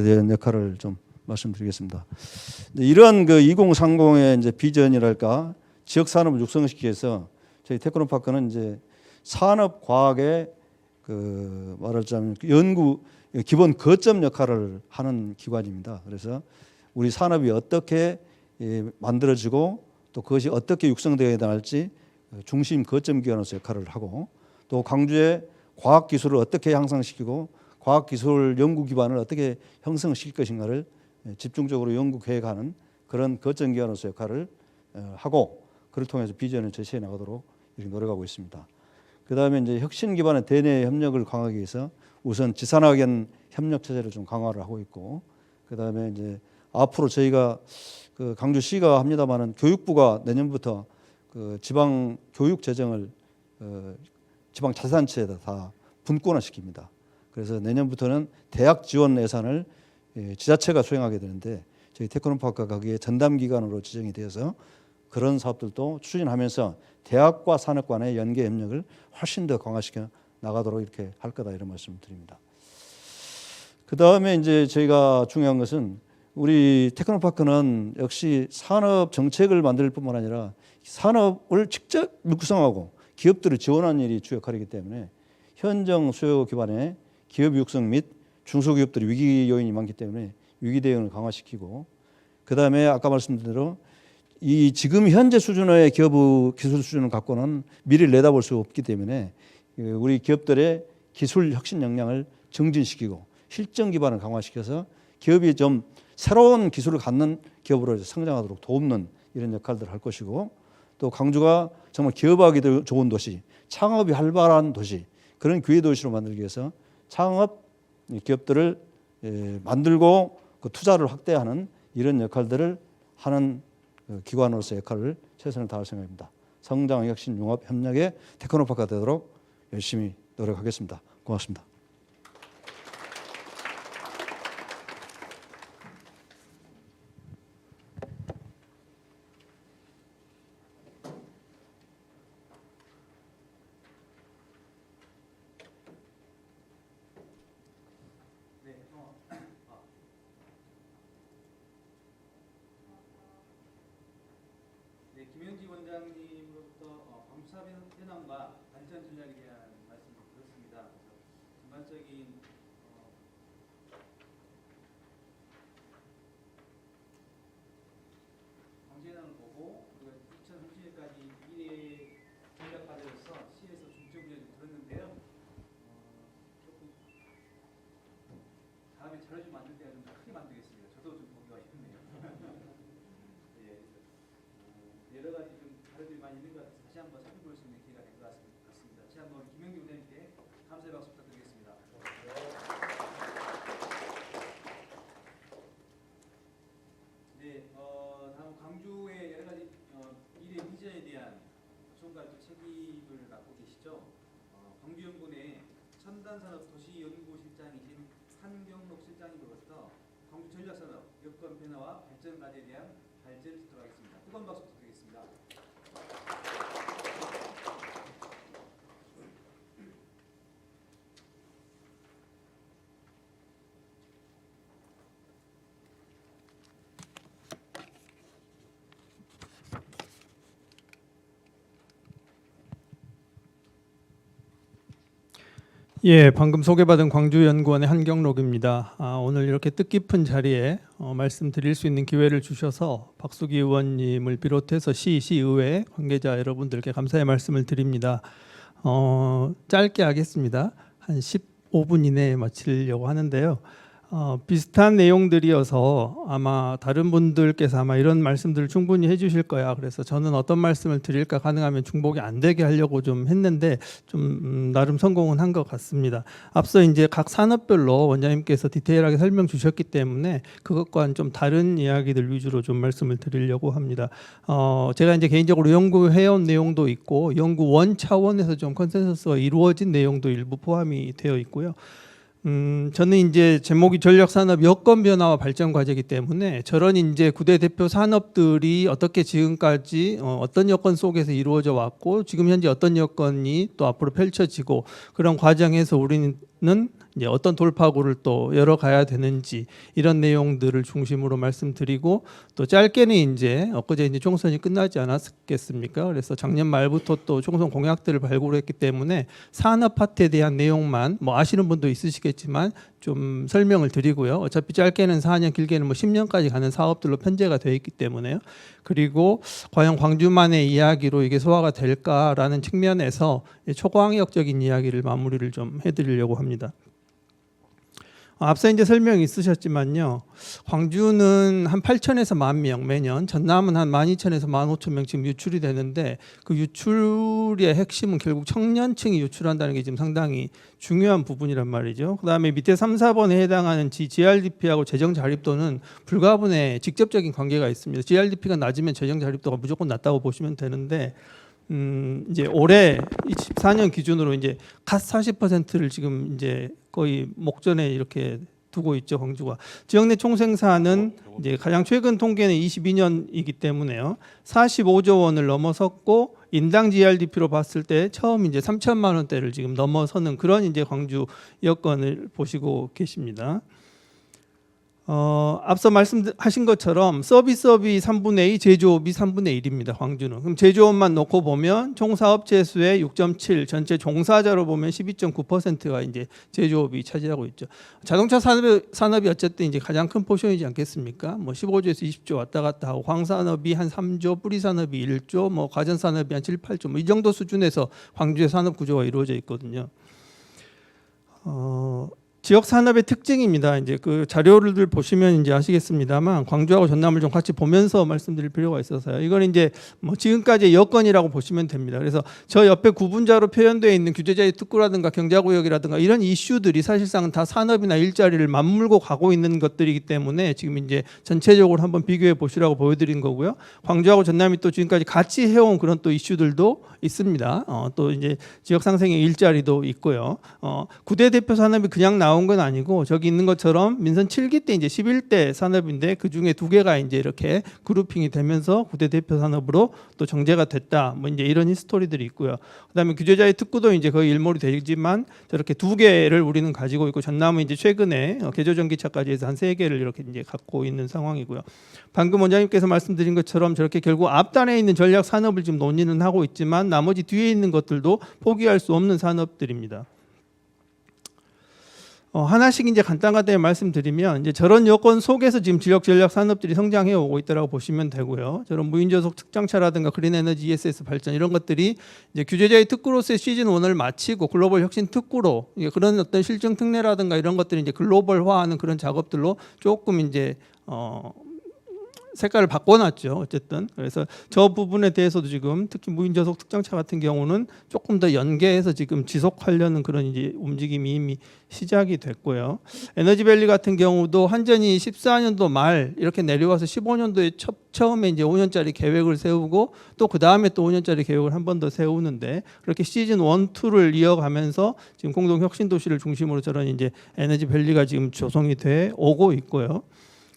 [SPEAKER 4] 대한 역할을 좀 말씀드리겠습니다. 이러한 그 2030의 이제 비전이랄까 지역 산업을 육성시키기 위해서 저희 테크노파크는 이제 산업 과학의 그 말하자면 연구 기본 거점 역할을 하는 기관입니다. 그래서 우리 산업이 어떻게 만들어지고 또 그것이 어떻게 육성되어야 할지 중심 거점 기관으로서 역할을 하고, 또 광주의 과학 기술을 어떻게 향상시키고 과학 기술 연구 기반을 어떻게 형성시킬 것인가를 집중적으로 연구 계획하는 그런 거점 기관으로서 역할을 하고, 그를 통해서 비전을 제시해 나가도록 이렇게 노력하고 있습니다. 그 다음에 이제 혁신 기반의 대내 협력을 강화하기 위해서 우선 지산학연 협력 체제를 좀 강화를 하고 있고, 그 다음에 이제 앞으로 저희가 그 강주시가 합니다만은 교육부가 내년부터 그 지방 교육 재정을 지방 자치단체에다 다 분권화 시킵니다. 그래서 내년부터는 대학 지원 예산을 지자체가 수행하게 되는데 저희 테크노파크가 거기에 전담 기관으로 지정이 되어서 그런 사업들도 추진하면서 대학과 산업 간의 연계 협력을 훨씬 더 강화시켜 나가도록 이렇게 할 거다, 이런 말씀을 드립니다. 그 다음에 이제 저희가 중요한 것은 우리 테크노파크는 역시 산업 정책을 만들 뿐만 아니라 산업을 직접 육성하고 기업들을 지원하는 일이 주 역할이기 때문에 현장 수요 기반의 기업 육성 및 중소기업들이 위기 요인이 많기 때문에 위기 대응을 강화시키고, 그 다음에 아까 말씀드린 대로 이 지금 현재 수준의 기업 기술 수준을 갖고는 미래를 내다볼 수 없기 때문에 우리 기업들의 기술 혁신 역량을 증진시키고 실전 기반을 강화시켜서 기업이 좀 새로운 기술을 갖는 기업으로 성장하도록 돕는 이런 역할들을 할 것이고, 또 강주가 정말 기업하기도 좋은 도시, 창업이 활발한 도시, 그런 기회 도시로 만들기 위해서 창업 기업들을 만들고 그 투자를 확대하는 이런 역할들을 하는 기관으로서 역할을 최선을 다할 생각입니다. 성장, 혁신, 융합, 협력의 테크노파크가 되도록 열심히 노력하겠습니다. 고맙습니다.
[SPEAKER 2] 네, 김현지 원장님으로부터 방수사 현황과 발전 전략에 대한 말씀을 들었습니다. 그래서 전반적인 방수 현황을 보고 우리가 2030년까지 미래 전략 과제로서 시에서 중점 부여를 들었는데요. 조금 다음에 자료 좀 만들 때가 좀 크게 만들겠습니다. 저도 좀 보기가 힘드네요. 여러 가지 좀 자료들이 많이 있는 것 같아서 다시 한번 살펴볼 수 있는 기회가 된 것 같습니다. 다시 한번 김영기 원장님께 감사의 박수 부탁드리겠습니다. 네, 다음 광주의 여러 가지 미래 비전에 대한 총괄 책임을 맡고 계시죠. 광주연구원의 첨단산업 도시연구실장이신 한경록 실장님으로부터 광주 전략산업 여건 변화와 발전 과제에 대한 발제를 듣도록 하겠습니다. 뜨거운 박수 부탁드리겠습니다.
[SPEAKER 5] 예, 방금 소개받은 광주연구원의 한경록입니다. 오늘 이렇게 뜻깊은 자리에 말씀드릴 수 있는 기회를 주셔서 박수기 의원님을 비롯해서 시의회 관계자 여러분들께 감사의 말씀을 드립니다. 짧게 하겠습니다. 한 15분 이내에 마치려고 하는데요. 비슷한 내용들이어서 아마 다른 분들께서 아마 이런 말씀들을 충분히 해주실 거야. 그래서 저는 어떤 말씀을 드릴까 가능하면 중복이 안 되게 하려고 좀 했는데 좀 나름 성공은 한 것 같습니다. 앞서 이제 각 산업별로 원장님께서 디테일하게 설명 주셨기 때문에 그것과는 좀 다른 이야기들 위주로 좀 말씀을 드리려고 합니다. 제가 이제 개인적으로 연구해온 내용도 있고 연구원 차원에서 좀 컨센서스가 이루어진 내용도 일부 포함이 되어 있고요. 저는 이제 제목이 전략산업 여건 변화와 발전 과제이기 때문에 저런 이제 9대 대표 산업들이 어떻게 지금까지 어떤 여건 속에서 이루어져 왔고 지금 현재 어떤 여건이 또 앞으로 펼쳐지고 그런 과정에서 우리는 이제 어떤 돌파구를 또 열어가야 되는지 이런 내용들을 중심으로 말씀드리고 또 짧게는 이제 엊그제 이제 총선이 끝나지 않았겠습니까? 그래서 작년 말부터 또 총선 공약들을 발굴했기 때문에 산업 파트에 대한 내용만 뭐 아시는 분도 있으시겠지만 좀 설명을 드리고요. 어차피 짧게는 4년, 길게는 뭐 10년까지 가는 사업들로 편제가 되어 있기 때문에요. 그리고 과연 광주만의 이야기로 이게 소화가 될까라는 측면에서 초광역적인 이야기를 마무리를 좀 해드리려고 합니다. 앞서 이제 설명이 있으셨지만요. 광주는 한 8천에서 10,000명 매년, 전남은 한 12,000에서 15,000명 지금 유출이 되는데 그 유출의 핵심은 결국 청년층이 유출한다는 게 지금 상당히 중요한 부분이란 말이죠. 그다음에 밑에 3, 4번에 해당하는 GRDP하고 재정 자립도는 불가분의 직접적인 관계가 있습니다. GRDP가 낮으면 재정 자립도가 무조건 낮다고 보시면 되는데 이제 올해 24년 기준으로 이제 갓 40%를 지금 이제 거의 목전에 이렇게 두고 있죠. 광주가 지역 내 총생산은 이제 가장 최근 통계는 22년이기 때문에요. 45조 원을 넘어섰고 인당 GRDP로 봤을 때 처음 이제 3천만 원대를 지금 넘어서는 그런 이제 광주 여건을 보시고 계십니다. 앞서 말씀하신 것처럼 서비스업이 3분의 2, 제조업이 3분의 1입니다. 광주는. 그럼 제조업만 놓고 보면 총 사업체 수의 6.7, 전체 종사자로 보면 12.9%가 이제 제조업이 차지하고 있죠. 자동차 산업이 어쨌든 이제 가장 큰 포션이지 않겠습니까? 뭐 15조에서 20조 왔다 갔다 하고 광산업이 한 3조, 뿌리산업이 1조, 뭐 가전산업이 한 7, 8조, 뭐 이 정도 수준에서 광주의 산업 구조가 이루어져 있거든요. 지역 산업의 특징입니다. 이제 그 자료를 보시면 이제 아시겠습니다만 광주하고 전남을 좀 같이 보면서 말씀드릴 필요가 있어서요. 이건 이제 뭐 지금까지의 여건이라고 보시면 됩니다. 그래서 저 옆에 구분자로 표현되어 있는 규제자의 특구라든가 경자구역이라든가 이런 이슈들이 사실상은 다 산업이나 일자리를 맞물고 가고 있는 것들이기 때문에 지금 이제 전체적으로 한번 비교해 보시라고 보여드린 거고요. 광주하고 전남이 또 지금까지 같이 해온 그런 또 이슈들도 있습니다. 또 이제 지역 상생의 일자리도 있고요. 9대 대표 산업이 그냥 나온 건 아니고 저기 있는 것처럼 민선 7기 때 이제 11대 산업인데 그 중에 2개가 이제 이렇게 그룹핑이 되면서 9대 대표 산업으로 또 정제가 됐다. 뭐 이제 이런 히스토리들이 있고요. 그다음에 규제자의 특구도 이제 거의 일몰이 되지만 저렇게 2개를 우리는 가지고 있고 전남은 이제 최근에 개조전기차까지 해서 한 3개를 이렇게 이제 갖고 있는 상황이고요. 방금 원장님께서 말씀드린 것처럼 저렇게 결국 앞단에 있는 전략 산업을 지금 논의는 하고 있지만 나머지 뒤에 있는 것들도 포기할 수 없는 산업들입니다. 하나씩 이제 간단하게 말씀드리면 이제 저런 여건 속에서 지금 지역 전략 산업들이 성장해 오고 있다고 보시면 되고요. 저런 무인저속 특장차라든가 그린에너지 ESS 발전 이런 것들이 이제 규제자의 특구로서의 시즌 1을 마치고 글로벌 혁신 특구로 그런 어떤 실증 특례라든가 이런 것들이 이제 글로벌화하는 그런 작업들로 조금 이제 색깔을 바꿔놨죠. 어쨌든 그래서 저 부분에 대해서도 지금 특히 무인저속 특장차 같은 경우는 조금 더 연계해서 지금 지속하려는 그런 이제 움직임이 이미 시작이 됐고요. 에너지밸리 같은 경우도 한전이 14년도 말 이렇게 내려와서 15년도에 처음에 이제 5년짜리 계획을 세우고 또 그 다음에 또 5년짜리 계획을 한 번 더 세우는데 그렇게 시즌 1, 2를 이어가면서 지금 공동 혁신 도시를 중심으로 저런 이제 에너지밸리가 지금 조성이 돼 오고 있고요.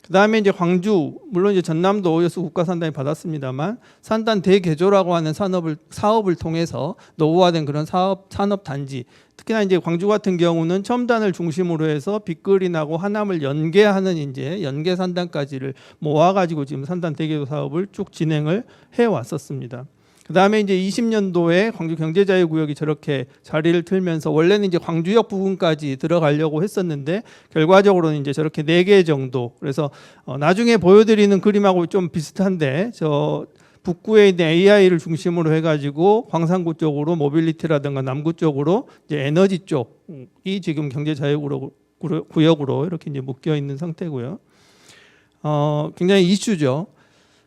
[SPEAKER 5] 그다음에 이제 광주 물론 이제 전남도 오여수 국가산단이 받았습니다만 산단 대개조라고 하는 사업을 통해서 노후화된 그런 산업 단지 특히나 이제 광주 같은 경우는 첨단을 중심으로 해서 빅그린하고 하남을 연계하는 이제 연계 산단까지를 모아가지고 지금 산단 대개조 사업을 쭉 진행을 해 왔었습니다. 그다음에 이제 20년도에 광주 경제자유구역이 저렇게 자리를 틀면서 원래는 이제 광주역 부근까지 들어가려고 했었는데 결과적으로는 이제 저렇게 4개 정도. 그래서 나중에 보여드리는 그림하고 좀 비슷한데 저 북구에 있는 AI를 중심으로 해가지고 광산구 쪽으로 모빌리티라든가 남구 쪽으로 이제 에너지 쪽이 지금 경제자유구역으로 이렇게 이제 묶여 있는 상태고요. 굉장히 이슈죠.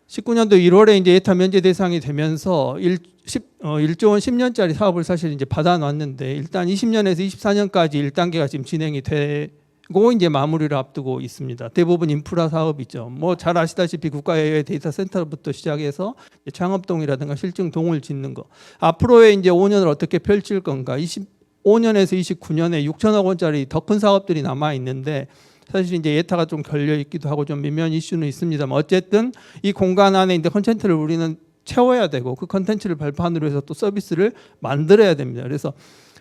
[SPEAKER 5] 19년도 1월에 이제 예타 면제 대상이 되면서 1조 원 10년짜리 사업을 사실 이제 받아놨는데 일단 20년에서 24년까지 1단계가 지금 진행이 되고 이제 마무리를 앞두고 있습니다. 대부분 인프라 사업이죠. 뭐 잘 아시다시피 국가의 데이터 센터부터 시작해서 창업동이라든가 실증동을 짓는 거. 앞으로의 이제 5년을 어떻게 펼칠 건가? 25년에서 29년에 6천억 원짜리 더 큰 사업들이 남아 있는데. 사실 이제 예타가 좀 걸려 있기도 하고 좀 미묘한 이슈는 있습니다만 어쨌든 이 공간 안에 이제 컨텐츠를 우리는 채워야 되고 그 컨텐츠를 발판으로 해서 또 서비스를 만들어야 됩니다. 그래서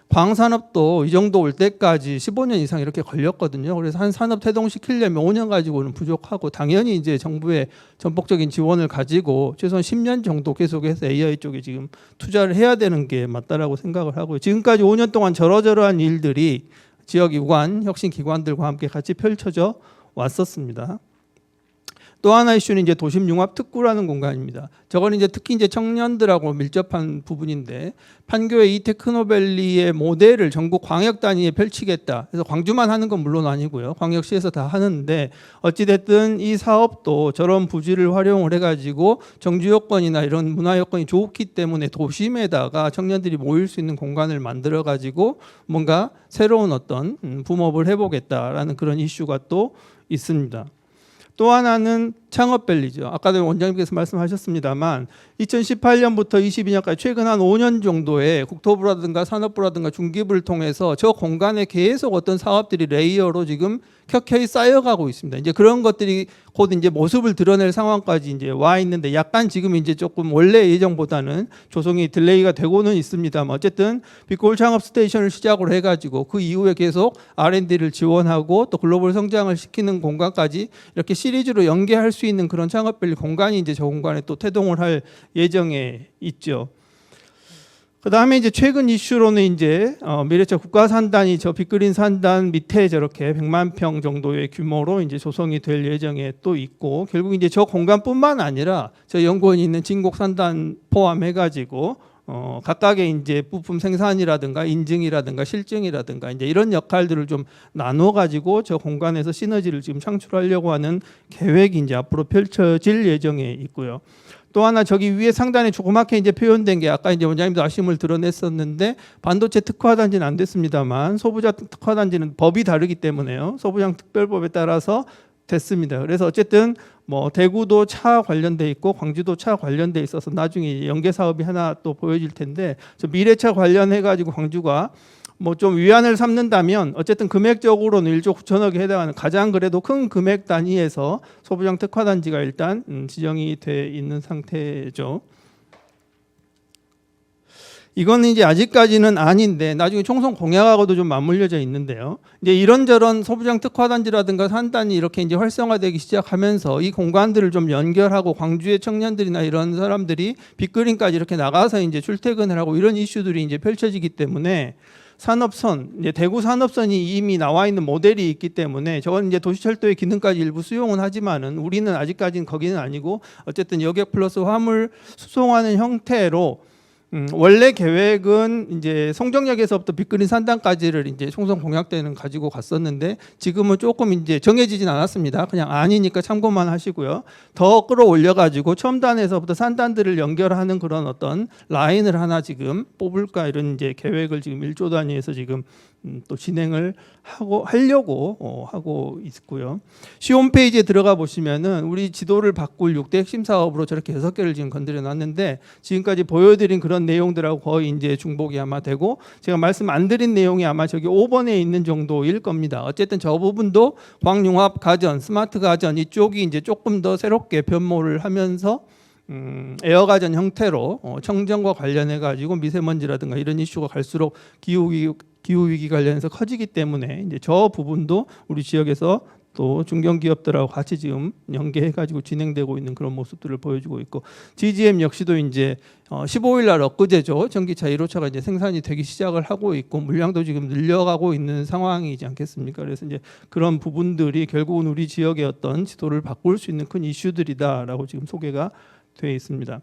[SPEAKER 5] 광산업도 이 정도 올 때까지 15년 이상 이렇게 걸렸거든요. 그래서 한 산업 태동시키려면 5년 가지고는 부족하고 당연히 이제 정부의 전폭적인 지원을 가지고 최소한 10년 정도 계속해서 AI 쪽에 지금 투자를 해야 되는 게 맞다라고 생각을 하고요. 지금까지 5년 동안 저러저러한 일들이 지역 유관, 혁신 기관들과 함께 같이 펼쳐져 왔었습니다. 또 하나 이슈는 이제 도심 융합 특구라는 공간입니다. 저건 이제 특히 이제 청년들하고 밀접한 부분인데 판교의 이 테크노밸리의 모델을 전국 광역 단위에 펼치겠다. 그래서 광주만 하는 건 물론 아니고요. 광역시에서 다 하는데 어찌 됐든 이 사업도 저런 부지를 활용을 해가지고 정주 여건이나 이런 문화 여건이 좋기 때문에 도심에다가 청년들이 모일 수 있는 공간을 만들어가지고 뭔가 새로운 어떤 붐업을 해보겠다라는 그런 이슈가 또 있습니다. 또 하나는 창업밸리죠. 아까도 원장님께서 말씀하셨습니다만 2018년부터 22년까지 최근 한 5년 정도에 국토부라든가 산업부라든가 중기부를 통해서 저 공간에 계속 어떤 사업들이 레이어로 지금 켜켜이 쌓여가고 있습니다. 이제 그런 것들이 곧 이제 모습을 드러낼 상황까지 이제 와 있는데 약간 지금 이제 조금 원래 예정보다는 조성이 딜레이가 되고는 있습니다만 어쨌든 빅골 창업 스테이션을 시작으로 해가지고 그 이후에 계속 R&D를 지원하고 또 글로벌 성장을 시키는 공간까지 이렇게 시리즈로 연계할 수 있는 그런 창업밸리 공간이 이제 저 공간에 또 태동을 할 예정에 있죠. 그 다음에 이제 최근 이슈로는 이제 미래차 국가산단이 저 빅그린 산단 밑에 저렇게 100만 평 정도의 규모로 이제 조성이 될 예정에 또 있고 결국 이제 저 공간뿐만 아니라 저 연구원이 있는 진곡산단 포함해가지고 각각의 이제 부품 생산이라든가 인증이라든가 실증이라든가 이제 이런 역할들을 좀 나눠 가지고 저 공간에서 시너지를 지금 창출하려고 하는 계획이 이제 앞으로 펼쳐질 예정에 있고요. 또 하나 저기 위에 상단에 조그맣게 이제 표현된 게 아까 이제 원장님도 아쉬움을 드러냈었는데 반도체 특화단지는 안 됐습니다만 소부장 특화단지는 법이 다르기 때문에요. 소부장 특별법에 따라서 됐습니다. 그래서 어쨌든 뭐 대구도 차 관련돼 있고 광주도 차 관련돼 있어서 나중에 연계 사업이 하나 또 보여질 텐데 저 미래차 관련해 가지고 광주가 뭐 좀 위안을 삼는다면 어쨌든 금액적으로는 1조 9천억에 해당하는 가장 그래도 큰 금액 단위에서 소부장 특화단지가 일단 지정이 돼 있는 상태죠. 이거는 이제 아직까지는 아닌데 나중에 총선 공약하고도 좀 맞물려져 있는데요. 이제 이런저런 소부장 특화단지라든가 산단이 이렇게 이제 활성화되기 시작하면서 이 공간들을 좀 연결하고 광주의 청년들이나 이런 사람들이 빅그린까지 이렇게 나가서 이제 출퇴근을 하고 이런 이슈들이 이제 펼쳐지기 때문에 산업선, 이제 대구 산업선이 이미 나와 있는 모델이 있기 때문에 저건 이제 도시철도의 기능까지 일부 수용은 하지만은 우리는 아직까지는 거기는 아니고 어쨌든 여객 플러스 화물 수송하는 형태로 원래 계획은 이제 송정역에서부터 빅그린 산단까지를 이제 총선 공약 때는 가지고 갔었는데 지금은 조금 이제 정해지진 않았습니다. 그냥 아니니까 참고만 하시고요. 더 끌어올려 가지고 첨단에서부터 산단들을 연결하는 그런 어떤 라인을 하나 지금 뽑을까 이런 이제 계획을 지금 1조 단위에서 지금 또 진행을 하고 있고요. 시 홈페이지에 들어가 보시면은 우리 지도를 바꿀 6대 핵심 사업으로 저렇게 6개를 지금 건드려 놨는데 지금까지 보여드린 그런 내용들하고 거의 이제 중복이 아마 되고 제가 말씀 안 드린 내용이 아마 저기 5번에 있는 정도일 겁니다. 어쨌든 저 부분도 광융합 가전, 스마트 가전 이쪽이 이제 조금 더 새롭게 변모를 하면서 에어 가전 형태로 청정과 관련해 가지고 미세먼지라든가 이런 이슈가 갈수록 기후 위기 관련해서 커지기 때문에 이제 저 부분도 우리 지역에서 또 중견기업들하고 같이 지금 연계해가지고 진행되고 있는 그런 모습들을 보여주고 있고, GGM 역시도 이제 15일 날 엊그제죠. 전기차 1호차가 이제 생산이 되기 시작을 하고 있고 물량도 지금 늘려가고 있는 상황이지 않겠습니까? 그래서 이제 그런 부분들이 결국은 우리 지역의 어떤 지도를 바꿀 수 있는 큰 이슈들이다라고 지금 소개가 되어 있습니다.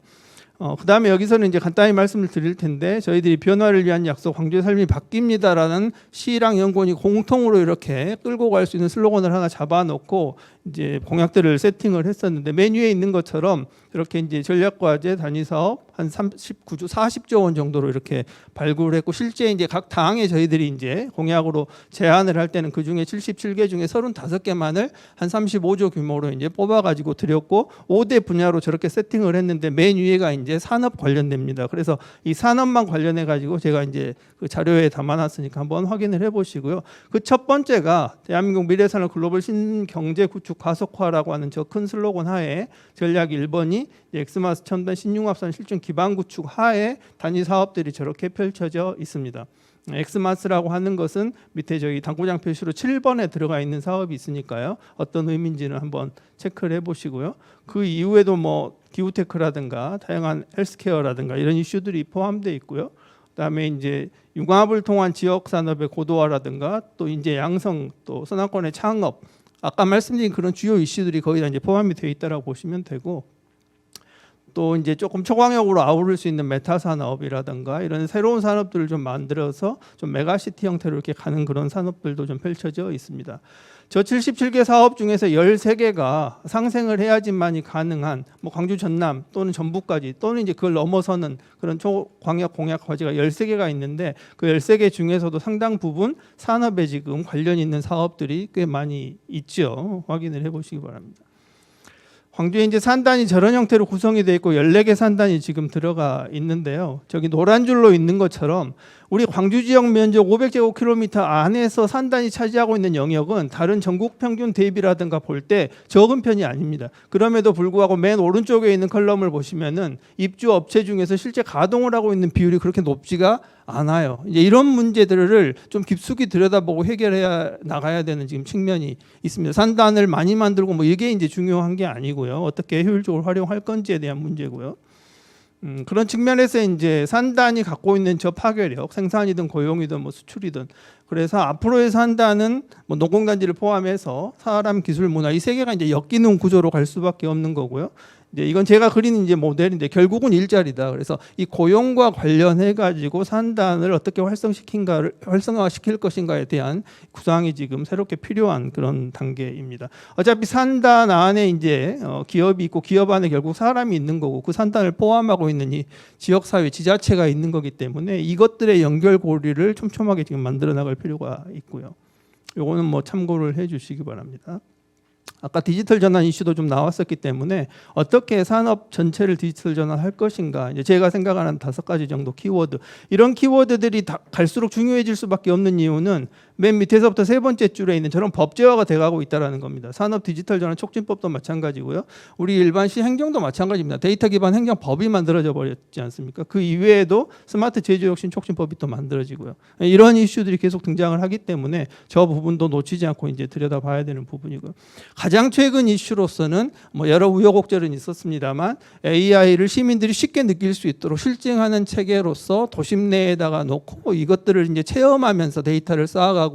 [SPEAKER 5] 그다음에 여기서는 이제 간단히 말씀을 드릴 텐데, 저희들이 변화를 위한 약속, 광주의 삶이 바뀝니다라는 시랑 연구원이 공통으로 이렇게 끌고 갈 수 있는 슬로건을 하나 잡아놓고 이제 공약들을 세팅을 했었는데, 맨 위에 있는 것처럼 이렇게 이제 전략과제 단위 사업 한 39조 40조 원 정도로 이렇게 발굴했고, 실제 이제 각 당에 저희들이 이제 공약으로 제안을 할 때는 그 중에 77개 중에 35개만을 한 35조 규모로 이제 뽑아가지고 드렸고, 5대 분야로 저렇게 세팅을 했는데 맨 위에가 이제 산업 관련됩니다. 그래서 이 산업만 관련해 가지고 제가 이제 그 자료에 담아놨으니까 한번 확인을 해보시고요. 그 첫 번째가 대한민국 미래산업 글로벌 신경제 구축 가속화라고 하는 저 큰 슬로건 하에 전략 1번이 엑스마스 첨단 신융합산 실증 기반 구축 하에 단위 사업들이 저렇게 펼쳐져 있습니다. 엑스마스라고 하는 것은 밑에 저기 당구장 표시로 7번에 들어가 있는 사업이 있으니까요. 어떤 의미인지는 한번 체크를 해보시고요. 그 이후에도 뭐 기후테크라든가 다양한 헬스케어라든가 이런 이슈들이 포함되어 있고요. 그다음에 이제 융합을 통한 지역 산업의 고도화라든가 또 인재 양성, 또 선화권의 창업, 아까 말씀드린 그런 주요 이슈들이 거의 다 이제 포함이 되어 있다라고 보시면 되고, 또 이제 조금 초광역으로 아우를 수 있는 메타 산업이라든가 이런 새로운 산업들을 좀 만들어서 좀 메가시티 형태로 이렇게 가는 그런 산업들도 좀 펼쳐져 있습니다. 저 77개 사업 중에서 13개가 상생을 해야지만이 가능한 뭐 광주 전남 또는 전북까지 또는 이제 그걸 넘어서는 그런 초광역 공약 과제가 13개가 있는데, 그 13개 중에서도 상당 부분 산업에 지금 관련 있는 사업들이 꽤 많이 있죠. 확인을 해보시기 바랍니다. 광주에 이제 산단이 저런 형태로 구성이 되어 있고 14개 산단이 지금 들어가 있는데요. 저기 노란 줄로 있는 것처럼 우리 광주 지역 면적 500제곱킬로미터 안에서 산단이 차지하고 있는 영역은 다른 전국 평균 대비라든가 볼 때 적은 편이 아닙니다. 그럼에도 불구하고 맨 오른쪽에 있는 컬럼을 보시면은 입주 업체 중에서 실제 가동을 하고 있는 비율이 그렇게 높지가 않아요. 이제 이런 문제들을 좀 깊숙이 들여다보고 해결해야 나가야 되는 지금 측면이 있습니다. 산단을 많이 만들고 뭐 이게 이제 중요한 게 아니고요. 어떻게 효율적으로 활용할 건지에 대한 문제고요. 그런 측면에서 이제 산단이 갖고 있는 저 파괴력, 생산이든 고용이든 뭐 수출이든, 그래서 앞으로의 산단은 뭐 농공단지를 포함해서 사람, 기술, 문화 이 세 개가 이제 엮이는 구조로 갈 수밖에 없는 거고요. 이제 이건 제가 그리는 이제 모델인데 결국은 일자리다. 그래서 이 고용과 관련해 가지고 산단을 어떻게 활성화시킬 것인가에 대한 구상이 지금 새롭게 필요한 그런 단계입니다. 어차피 산단 안에 이제 기업이 있고 기업 안에 결국 사람이 있는 거고 그 산단을 포함하고 있는 이 지역 사회 지자체가 있는 거기 때문에 이것들의 연결고리를 촘촘하게 지금 만들어 나갈 필요가 있고요. 요거는 뭐 참고를 해 주시기 바랍니다. 아까 디지털 전환 이슈도 좀 나왔었기 때문에 어떻게 산업 전체를 디지털 전환할 것인가, 이제 제가 생각하는 5가지 정도 키워드, 이런 키워드들이 갈수록 중요해질 수밖에 없는 이유는 맨 밑에서부터 세 번째 줄에 있는 저런 법제화가 돼가고 있다는 겁니다. 산업 디지털 전환 촉진법도 마찬가지고요. 우리 일반 시 행정도 마찬가지입니다. 데이터 기반 행정법이 만들어져 버렸지 않습니까? 그 이외에도 스마트 제조혁신 촉진법이 또 만들어지고요. 이런 이슈들이 계속 등장을 하기 때문에 저 부분도 놓치지 않고 이제 들여다봐야 되는 부분이고요. 가장 최근 이슈로서는 뭐 여러 우여곡절은 있었습니다만 AI를 시민들이 쉽게 느낄 수 있도록 실증하는 체계로서 도심 내에다가 놓고 이것들을 이제 체험하면서 데이터를 쌓아가고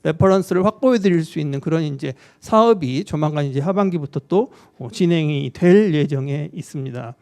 [SPEAKER 5] 레퍼런스를 확보해 드릴 수 있는 그런 이제 사업이 조만간 이제 하반기부터 또 진행이 될 예정에 있습니다.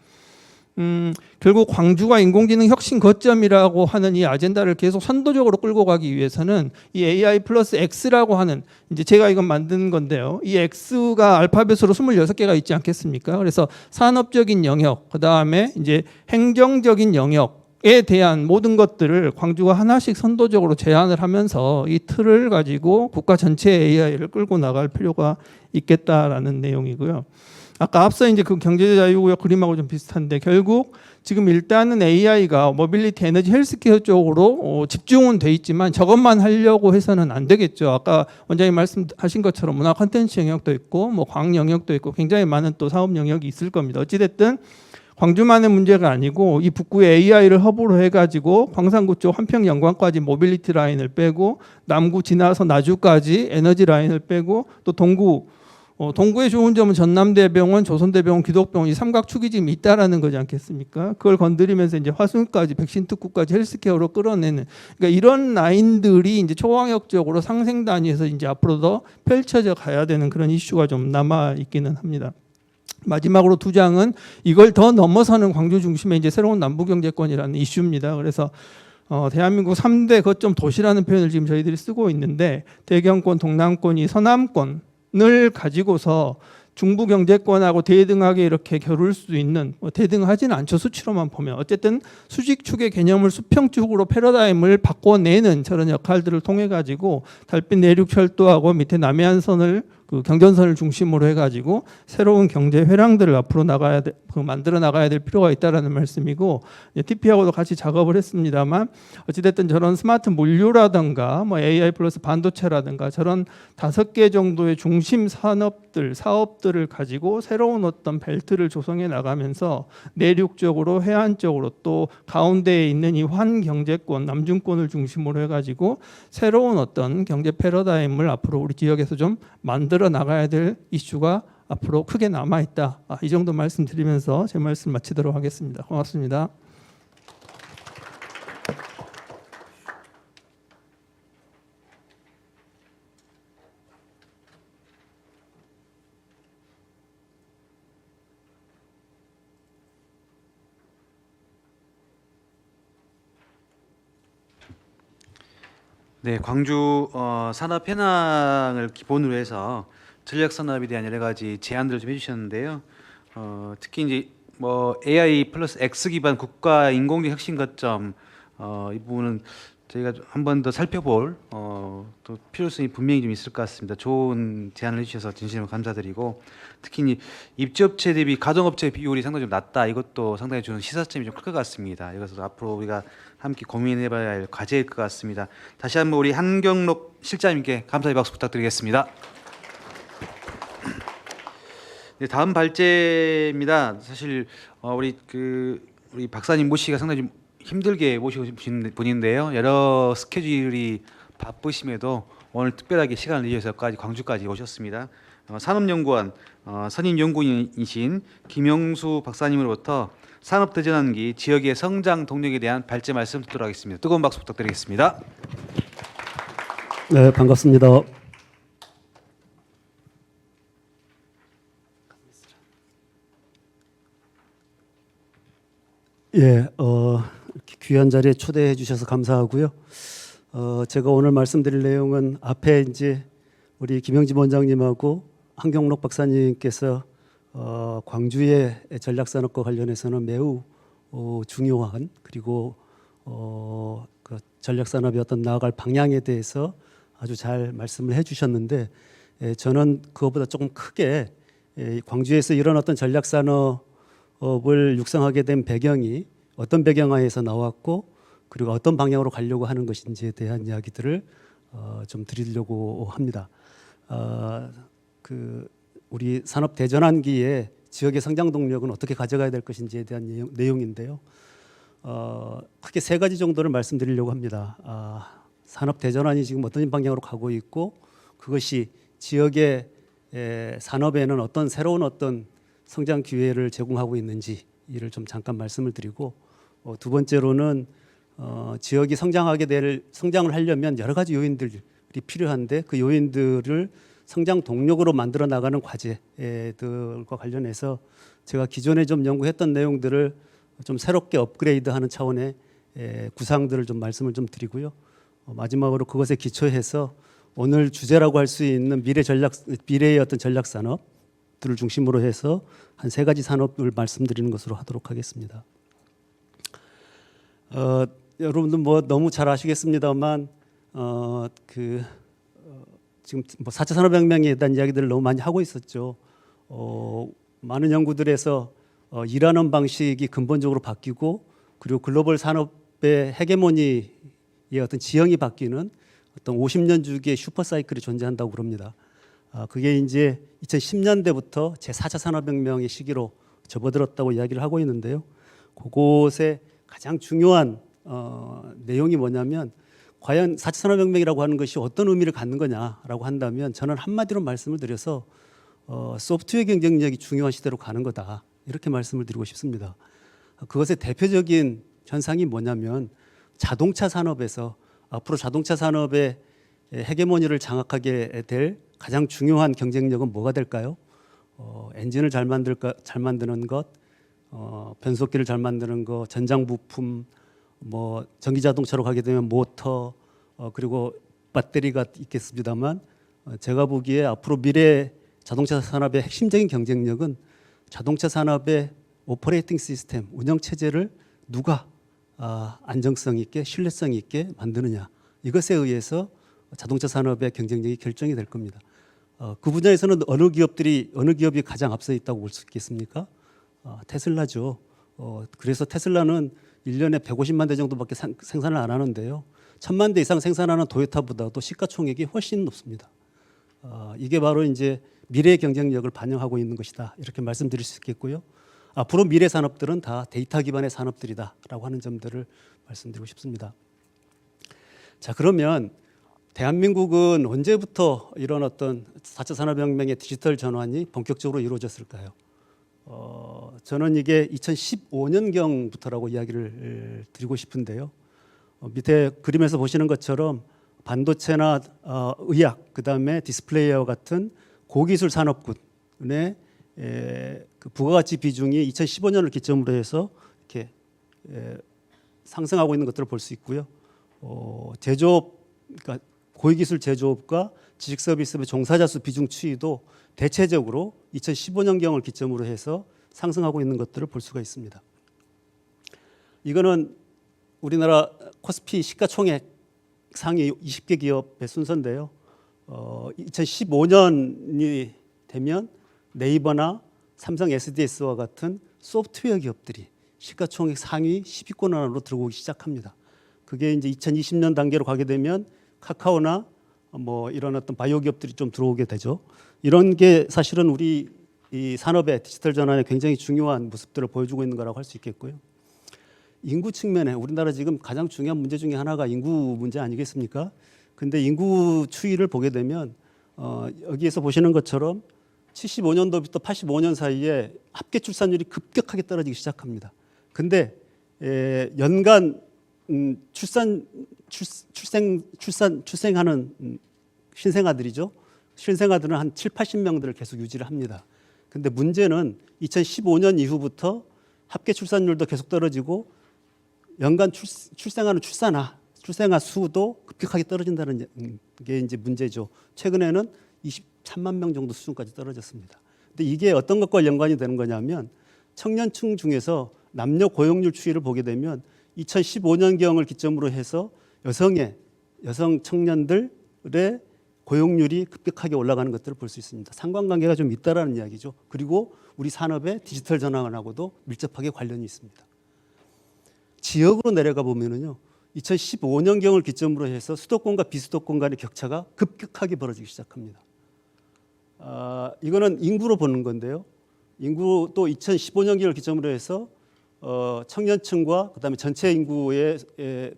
[SPEAKER 5] 결국 광주가 인공지능 혁신 거점이라고 하는 이 아젠다를 계속 선도적으로 끌고 가기 위해서는 이 AI 플러스 X라고 하는, 이제 제가 이건 만든 건데요. 이 X가 알파벳으로 26개가 있지 않겠습니까? 그래서 산업적인 영역, 그다음에 이제 행정적인 영역에 대한 모든 것들을 광주가 하나씩 선도적으로 제안을 하면서 이 틀을 가지고 국가 전체 AI를 끌고 나갈 필요가 있겠다라는 내용이고요. 아까 앞서 이제 그 경제자유구역 그림하고 좀 비슷한데, 결국 지금 일단은 AI가 모빌리티, 에너지, 헬스케어 쪽으로 집중은 돼 있지만 저것만 하려고 해서는 안 되겠죠. 아까 원장님 말씀하신 것처럼 문화 콘텐츠 영역도 있고 뭐 광 영역도 있고 굉장히 많은 또 사업 영역이 있을 겁니다. 어찌됐든 광주만의 문제가 아니고 이 북구에 AI를 허브로 해가지고 광산구 쪽 한평영광까지 모빌리티 라인을 빼고 남구 지나서 나주까지 에너지 라인을 빼고 또 동구의 좋은 점은 전남대병원, 조선대병원, 기독병원 이 삼각축이 지금 있다라는 거지 않겠습니까? 그걸 건드리면서 이제 화순까지 백신 특구까지 헬스케어로 끌어내는 그러니까 이런 라인들이 이제 초광역적으로 상생 단위에서 이제 앞으로 더 펼쳐져 가야 되는 그런 이슈가 좀 남아 있기는 합니다. 마지막으로 두 장은 이걸 더 넘어서는 광주 중심의 이제 새로운 남부경제권이라는 이슈입니다. 그래서 대한민국 3대 거점 도시라는 표현을 지금 저희들이 쓰고 있는데 대경권, 동남권이 서남권을 가지고서 중부 경제권하고 대등하게 이렇게 겨룰 수 있는 대등하지는 않죠. 수치로만 보면 어쨌든 수직축의 개념을 수평축으로 패러다임을 바꿔내는 저런 역할들을 통해 가지고 달빛 내륙 철도하고 밑에 남해안선을 그 경전선을 중심으로 해가지고 새로운 경제 회랑들을 앞으로 만들어 나가야 될 필요가 있다라는 말씀이고 TP하고도 같이 작업을 했습니다만 어찌됐든 저런 스마트 물류라든가 뭐 AI 플러스 반도체라든가 저런 5개 정도의 중심 사업들을 가지고 새로운 어떤 벨트를 조성해 나가면서 내륙 쪽으로 해안 쪽으로 또 가운데에 있는 이 환경제권 남중권을 중심으로 해가지고 새로운 어떤 경제 패러다임을 앞으로 우리 지역에서 좀 만들어 나가야 될 이슈가 앞으로 크게 남아 있다. 이 정도 말씀드리면서 제 말씀 마치도록 하겠습니다. 고맙습니다.
[SPEAKER 2] 네, 광주 산업 현황을 기본으로 해서 전략 산업에 대한 여러 가지 제안들을 좀 해주셨는데요. 특히 이제 뭐 AI 플러스 X 기반 국가 인공지능 혁신 거점 이 부분은 저희가 한 번 더 살펴볼 또 필요성이 분명히 좀 있을 것 같습니다. 좋은 제안을 해주셔서 진심으로 감사드리고 특히 이제 입주업체 대비 가동업체 비율이 상당히 좀 낮다. 이것도 상당히 주는 시사점이 좀 클 것 같습니다. 이것도 앞으로 우리가 함께 고민해봐야 할 과제일 것 같습니다. 다시 한번 우리 한경록 실장님께 감사의 박수 부탁드리겠습니다. 네, 다음 발제입니다. 사실 우리 박사님 모시기가 상당히 좀 힘들게 모시고 계신 분인데요. 여러 스케줄이 바쁘심에도 오늘 특별하게 시간을 내주셔서까지 광주까지 오셨습니다. 산업연구원 선임 연구인이신 김영수 박사님으로부터 산업대전환기 지역의 성장 동력에 대한 발제 말씀 듣도록 하겠습니다. 뜨거운 박수 부탁드리겠습니다.
[SPEAKER 6] 네, 반갑습니다. 예, 이렇게 귀한 자리에 초대해 주셔서 감사하고요. 제가 오늘 말씀드릴 내용은 앞에 이제 우리 김영진 원장님하고 한경록 박사님께서 광주의 전략산업과 관련해서는 매우 중요한 그리고 그 전략산업의 어떤 나아갈 방향에 대해서 아주 잘 말씀을 해주셨는데 저는 그것보다 조금 크게 광주에서 이런 어떤 전략산업을 육성하게 된 배경이 어떤 배경하에서 나왔고 그리고 어떤 방향으로 가려고 하는 것인지에 대한 이야기들을 좀 드리려고 합니다. 우리 산업 대전환기에 지역의 성장 동력은 어떻게 가져가야 될 것인지에 대한 내용인데요. 크게 3가지 정도를 말씀드리려고 합니다. 산업 대전환이 지금 어떤 방향으로 가고 있고 그것이 지역의 산업에는 어떤 새로운 어떤 성장 기회를 제공하고 있는지 이를 좀 잠깐 말씀을 드리고 두 번째로는 지역이 성장을 하려면 여러 가지 요인들이 필요한데 그 요인들을 성장 동력으로 만들어 나가는 과제들과 관련해서 제가 기존에 좀 연구했던 내용들을 좀 새롭게 업그레이드하는 차원의 구상들을 좀 말씀을 좀 드리고요. 마지막으로 그것에 기초해서 오늘 주제라고 할 수 있는 미래의 어떤 전략 산업들을 중심으로 해서 한 3가지 산업을 말씀드리는 것으로 하도록 하겠습니다. 여러분들 뭐 너무 잘 아시겠습니다만 지금 뭐 4차 산업혁명에 대한 이야기들을 너무 많이 하고 있었죠. 많은 연구들에서 일하는 방식이 근본적으로 바뀌고 그리고 글로벌 산업의 헤게모니의 어떤 지형이 바뀌는 어떤 50년 주기의 슈퍼 사이클이 존재한다고 그럽니다. 그게 이제 2010년대부터 제4차 산업혁명의 시기로 접어들었다고 이야기를 하고 있는데요. 그곳에 가장 중요한 내용이 뭐냐면 과연 4차 산업혁명이라고 하는 것이 어떤 의미를 갖는 거냐라고 한다면 저는 한마디로 말씀을 드려서 소프트웨어 경쟁력이 중요한 시대로 가는 거다 이렇게 말씀을 드리고 싶습니다. 그것의 대표적인 현상이 뭐냐면 자동차 산업에서 앞으로 자동차 산업의 헤게모니를 장악하게 될 가장 중요한 경쟁력은 뭐가 될까요? 엔진을 잘 만드는 것, 변속기를 잘 만드는 것, 전장 부품, 뭐 전기 자동차로 가게 되면 모터, 그리고 배터리가 있겠습니다만 제가 보기에 앞으로 미래 자동차 산업의 핵심적인 경쟁력은 자동차 산업의 오퍼레이팅 시스템, 운영 체제를 누가 안정성 있게 신뢰성 있게 만드느냐 이것에 의해서 자동차 산업의 경쟁력이 결정이 될 겁니다. 그 분야에서는 어느 기업이 가장 앞서 있다고 볼 수 있겠습니까? 테슬라죠. 그래서 테슬라는 1년에 150만 대 정도밖에 생산을 안 하는데요. 1000만 대 이상 생산하는 도요타보다도 시가총액이 훨씬 높습니다. 이게 바로 이제 미래의 경쟁력을 반영하고 있는 것이다. 이렇게 말씀드릴 수 있겠고요. 앞으로 미래 산업들은 다 데이터 기반의 산업들이다라고 하는 점들을 말씀드리고 싶습니다. 자, 그러면 대한민국은 언제부터 이런 어떤 4차 산업혁명의 디지털 전환이 본격적으로 이루어졌을까요? 저는 이게 2015년경부터라고 이야기를 드리고 싶은데요. 밑에 그림에서 보시는 것처럼 반도체나 의학, 그다음에 디스플레이와 같은 고기술 산업군의 그 부가가치 비중이 2015년을 기점으로 해서 이렇게 상승하고 있는 것들을 볼 수 있고요. 제조업, 그러니까 고위기술 제조업과 지식서비스의 종사자 수 비중 추이도 대체적으로 2015년경을 기점으로 해서 상승하고 있는 것들을 볼 수가 있습니다. 이거는 우리나라 코스피 시가총액 상위 20개 기업의 순서인데요. 2015년이 되면 네이버나 삼성 SDS와 같은 소프트웨어 기업들이 시가총액 상위 10위권 안으로 들어오기 시작합니다. 그게 이제 2020년 단계로 가게 되면 카카오나 뭐 이런 어떤 바이오 기업들이 좀 들어오게 되죠. 이런 게 사실은 우리 이 산업의 디지털 전환에 굉장히 중요한 모습들을 보여주고 있는 거라고 할 수 있겠고요. 인구 측면에 우리나라 지금 가장 중요한 문제 중에 하나가 인구 문제 아니겠습니까? 근데 인구 추이를 보게 되면 여기에서 보시는 것처럼 75년도부터 85년 사이에 합계 출산율이 급격하게 떨어지기 시작합니다. 근데 연간 출생하는 신생아들이죠. 신생아들은 한 7, 80명들을 계속 유지를 합니다. 근데 문제는 2015년 이후부터 합계 출산율도 계속 떨어지고 연간 출생하는 출생아 수도 급격하게 떨어진다는 게 이제 문제죠. 최근에는 23만 명 정도 수준까지 떨어졌습니다. 근데 이게 어떤 것과 연관이 되는 거냐면 청년층 중에서 남녀 고용률 추이를 보게 되면 2015년경을 기점으로 해서 여성 청년들의 고용률이 급격하게 올라가는 것들을 볼 수 있습니다. 상관관계가 좀 있다라는 이야기죠. 그리고 우리 산업의 디지털 전환하고도 밀접하게 관련이 있습니다. 지역으로 내려가 보면은요, 2015년경을 기점으로 해서 수도권과 비수도권 간의 격차가 급격하게 벌어지기 시작합니다. 이거는 인구로 보는 건데요. 인구 또 2015년경을 기점으로 해서 청년층과 그다음에 전체 인구의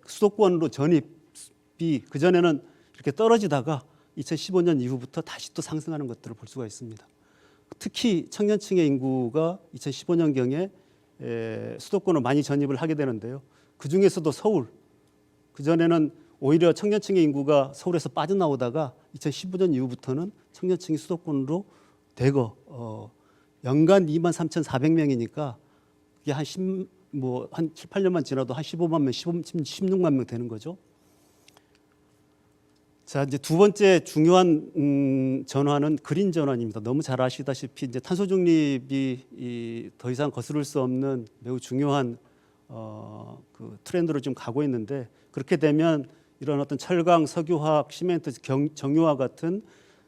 [SPEAKER 6] 수도권으로 전입이 그 전에는 이렇게 떨어지다가 2015년 이후부터 다시 또 상승하는 것들을 볼 수가 있습니다. 특히 청년층의 인구가 2015년경에 수도권으로 많이 전입을 하게 되는데요. 그 중에서도 서울, 그 전에는 오히려 청년층의 인구가 서울에서 빠져나오다가 2015년 이후부터는 청년층이 수도권으로 대거 연간 23,400명이니까 이게 한 7, 8년만 지나도 한 15만 명, 16만 명 되는 거죠. 자, 이제 두 번째 중요한 전환은 그린 전환입니다. 너무 잘 아시다시피 이제 탄소 중립이 더 이상 거스를 수 없는 매우 중요한 그 트렌드로 좀 가고 있는데, 그렇게 되면 이런 어떤 철강, 석유화학, 시멘트, 정유화 같은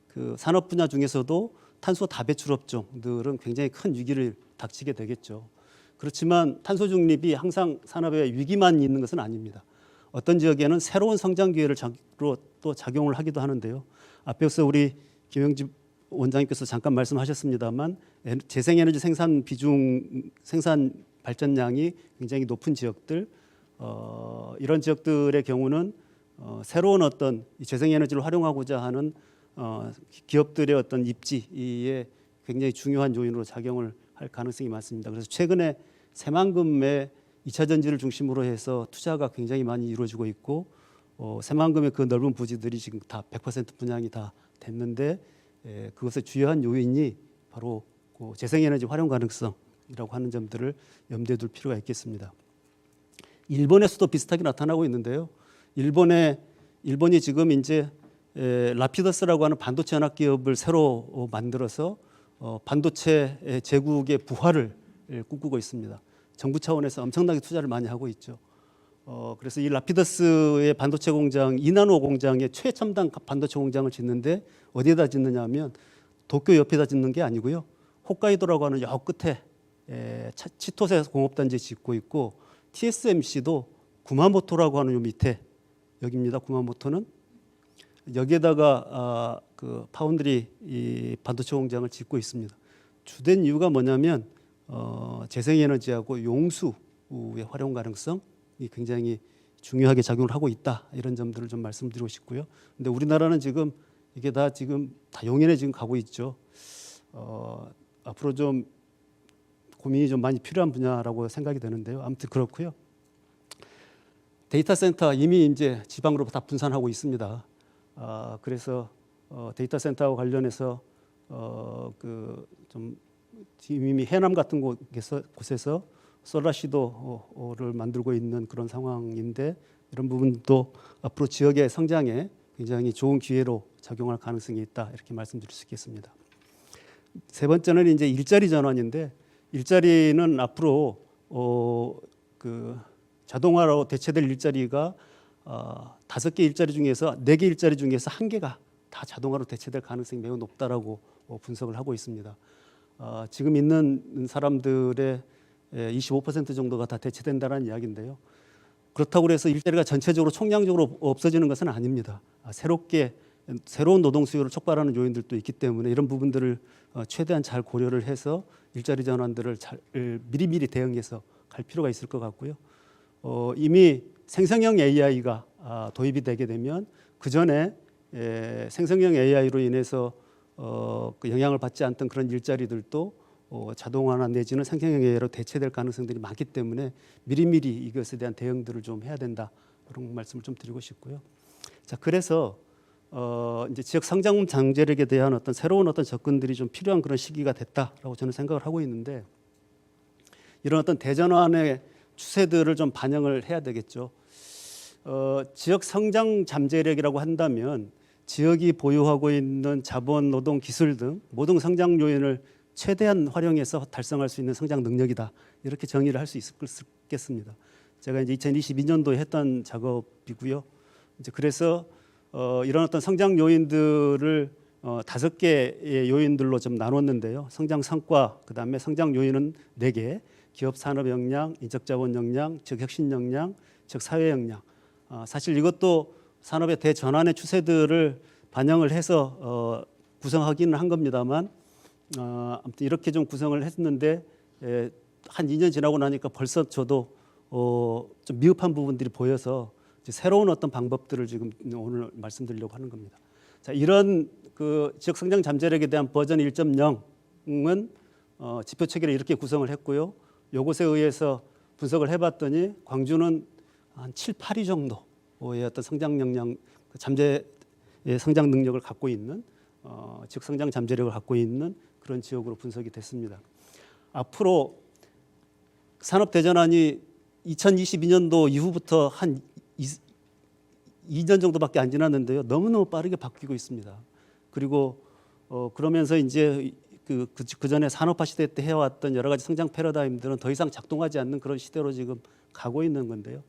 [SPEAKER 6] 그 산업 분야 중에서도 탄소 다배출 업종들은 굉장히 큰 위기를 닥치게 되겠죠. 그렇지만 탄소 중립이 항상 산업에 위기만 있는 것은 아닙니다. 어떤 지역에는 새로운 성장 기회를 또 작용을 하기도 하는데요. 앞에서 우리 김영집 원장님께서 잠깐 말씀하셨습니다만 재생에너지 생산 비중, 생산 발전량이 굉장히 높은 지역들, 이런 지역들의 경우는 새로운 어떤 이 재생에너지를 활용하고자 하는 기업들의 어떤 입지에 굉장히 중요한 요인으로 작용을 할 가능성이 많습니다. 그래서 최근에 새만금의 2차 전지를 중심으로 해서 투자가 굉장히 많이 이루어지고 있고 새만금의 그 넓은 부지들이 지금 다 100% 분양이 다 됐는데 그것의 주요한 요인이 바로 그 재생에너지 활용 가능성이라고 하는 점들을 염두에 둘 필요가 있겠습니다. 일본에서도 비슷하게 나타나고 있는데요. 일본이 지금 이제 라피더스라고 하는 반도체 연합 기업을 새로 만들어서 반도체 제국의 부활을 꿈꾸고 있습니다. 정부 차원에서 엄청나게 투자를 많이 하고 있죠. 그래서 이 라피더스의 반도체 공장, 이나노 공장의 최첨단 반도체 공장을 짓는데 어디에다 짓느냐면 도쿄 옆에다 짓는 게 아니고요. 홋카이도라고 하는 여 끝에 치토세 공업단지에 짓고 있고 TSMC도 구마모토라고 하는 요 밑에 여기입니다. 구마모토는 여기에다가 그 파운드리 이 반도체 공장을 짓고 있습니다. 주된 이유가 뭐냐면 재생에너지하고 용수의 활용 가능성이 굉장히 중요하게 작용을 하고 있다 이런 점들을 좀 말씀드리고 싶고요. 근데 우리나라는 지금 이게 다 지금 다 용인에 지금 가고 있죠. 앞으로 좀 고민이 좀 많이 필요한 분야라고 생각이 되는데요. 아무튼 그렇고요. 데이터 센터 이미 이제 지방으로 다 분산하고 있습니다. 그래서 데이터 센터와 관련해서 그 좀 이미 해남 같은 곳에서 솔라시도를 만들고 있는 그런 상황인데 이런 부분도 앞으로 지역의 성장에 굉장히 좋은 기회로 작용할 가능성이 있다 이렇게 말씀드릴 수 있겠습니다. 세 번째는 이제 일자리 전환인데 일자리는 앞으로 그 자동화로 대체될 일자리가 5개 일자리 중에서 4개 일자리 중에서 1개가 다 자동화로 대체될 가능성이 매우 높다라고 분석을 하고 있습니다. 지금 있는 사람들의 25% 정도가 다 대체된다는 이야기인데요. 그렇다고 해서 일자리가 전체적으로 총량적으로 없어지는 것은 아닙니다. 새로운 노동 수요를 촉발하는 요인들도 있기 때문에 이런 부분들을 최대한 잘 고려를 해서 일자리 전환들을 잘 미리미리 대응해서 갈 필요가 있을 것 같고요. 이미 생성형 AI가 도입이 되게 되면 그 전에 생성형 AI로 인해서 그 영향을 받지 않던 그런 일자리들도 자동화나 내지는 생성형 AI로 대체될 가능성들이 많기 때문에 미리미리 이것에 대한 대응들을 좀 해야 된다 그런 말씀을 좀 드리고 싶고요. 자, 그래서 이제 지역 성장 장제력에 대한 어떤 새로운 어떤 접근들이 좀 필요한 그런 시기가 됐다라고 저는 생각을 하고 있는데 이런 어떤 대전환의 추세들을 좀 반영을 해야 되겠죠. 지역 성장 잠재력이라고 한다면 지역이 보유하고 있는 자본, 노동, 기술 등 모든 성장 요인을 최대한 활용해서 달성할 수 있는 성장 능력이다. 이렇게 정의를 할 수 있겠습니다. 제가 이제 2022년도에 했던 작업이고요. 이제 그래서 이런 어떤 성장 요인들을 5개의 요인들로 좀 나눴는데요. 성장 성과, 그다음에 성장 요인은 4개. 기업 산업 역량, 인적 자본 역량, 즉 혁신 역량, 즉 사회 역량. 사실 이것도 산업의 대전환의 추세들을 반영을 해서 구성하기는 한 겁니다만 아무튼 이렇게 좀 구성을 했는데 한 2년 지나고 나니까 벌써 저도 좀 미흡한 부분들이 보여서 이제 새로운 어떤 방법들을 지금 오늘 말씀드리려고 하는 겁니다. 자, 이런 그 지역 성장 잠재력에 대한 버전 1.0은 지표 체계를 이렇게 구성을 했고요. 요것에 의해서 분석을 해봤더니 광주는 한 7, 8위 정도의 어떤 성장 역량, 잠재의 성장 능력을 갖고 있는 지역 성장 잠재력을 갖고 있는 그런 지역으로 분석이 됐습니다. 앞으로 산업 대전환이 2022년도 이후부터 한 2년 정도밖에 안 지났는데요. 너무너무 빠르게 바뀌고 있습니다. 그리고 그러면서 이제 그 전에 산업화 시대 때 해왔던 여러 가지 성장 패러다임들은 더 이상 작동하지 않는 그런 시대로 지금 가고 있는 건데요.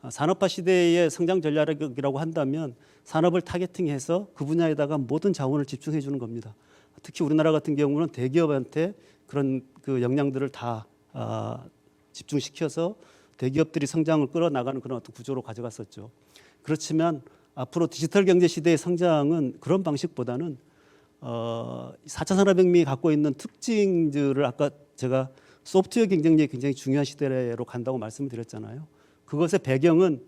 [SPEAKER 6] 산업화 시대의 성장 전략이라고 한다면 산업을 타겟팅해서 그 분야에다가 모든 자원을 집중해 주는 겁니다. 특히 우리나라 같은 경우는 대기업한테 그런 그 역량들을 다 집중시켜서 대기업들이 성장을 끌어나가는 그런 어떤 구조로 가져갔었죠. 그렇지만 앞으로 디지털 경제 시대의 성장은 그런 방식보다는 4차 산업혁명이 갖고 있는 특징들을 아까 제가 소프트웨어 경쟁력이 굉장히 중요한 시대로 간다고 말씀을 드렸잖아요. 그것의 배경은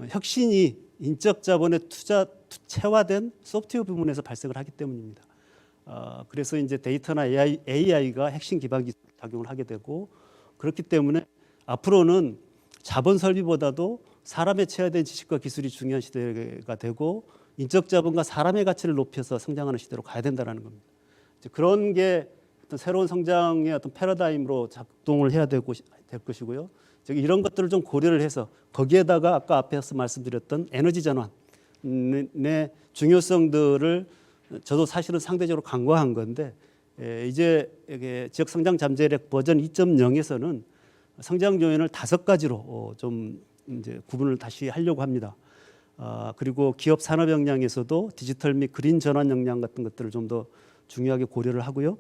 [SPEAKER 6] 혁신이 인적 자본의 투체화된 소프트웨어 부분에서 발생을 하기 때문입니다. 그래서 이제 데이터나 AI가 핵심 기반 기술 작용을 하게 되고 그렇기 때문에 앞으로는 자본 설비보다도 사람의 체화된 지식과 기술이 중요한 시대가 되고 인적 자본과 사람의 가치를 높여서 성장하는 시대로 가야 된다는 겁니다. 이제 그런 게 어떤 새로운 성장의 어떤 패러다임으로 작동을 해야 될 것이고요. 즉 이런 것들을 좀 고려를 해서 거기에다가 아까 앞에서 말씀드렸던 에너지 전환의 중요성들을 저도 사실은 상대적으로 간과한 건데 이제 지역 성장 잠재력 버전 2.0에서는 성장 요인을 5가지로 좀 이제 구분을 다시 하려고 합니다. 그리고 기업 산업 역량에서도 디지털 및 그린 전환 역량 같은 것들을 좀 더 중요하게 고려를 하고요.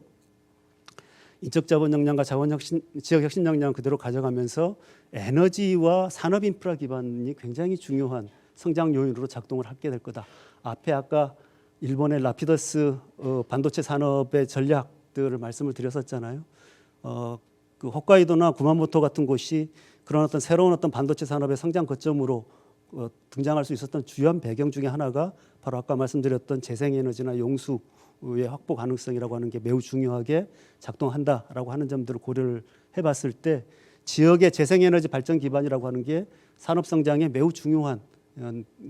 [SPEAKER 6] 인적 자본 역량과 자원 혁신, 지역 혁신 역량을 그대로 가져가면서 에너지와 산업 인프라 기반이 굉장히 중요한 성장 요인으로 작동을 하게 될 거다. 앞에 아까 일본의 라피더스 반도체 산업의 전략들을 말씀을 드렸었잖아요. 그 홋카이도나 구마모토 같은 곳이 그런 어떤 새로운 어떤 반도체 산업의 성장 거점으로 등장할 수 있었던 주요한 배경 중에 하나가 바로 아까 말씀드렸던 재생에너지나 용수의 확보 가능성이라고 하는 게 매우 중요하게 작동한다라고 하는 점들을 고려를 해봤을 때 지역의 재생에너지 발전 기반이라고 하는 게 산업 성장에 매우 중요한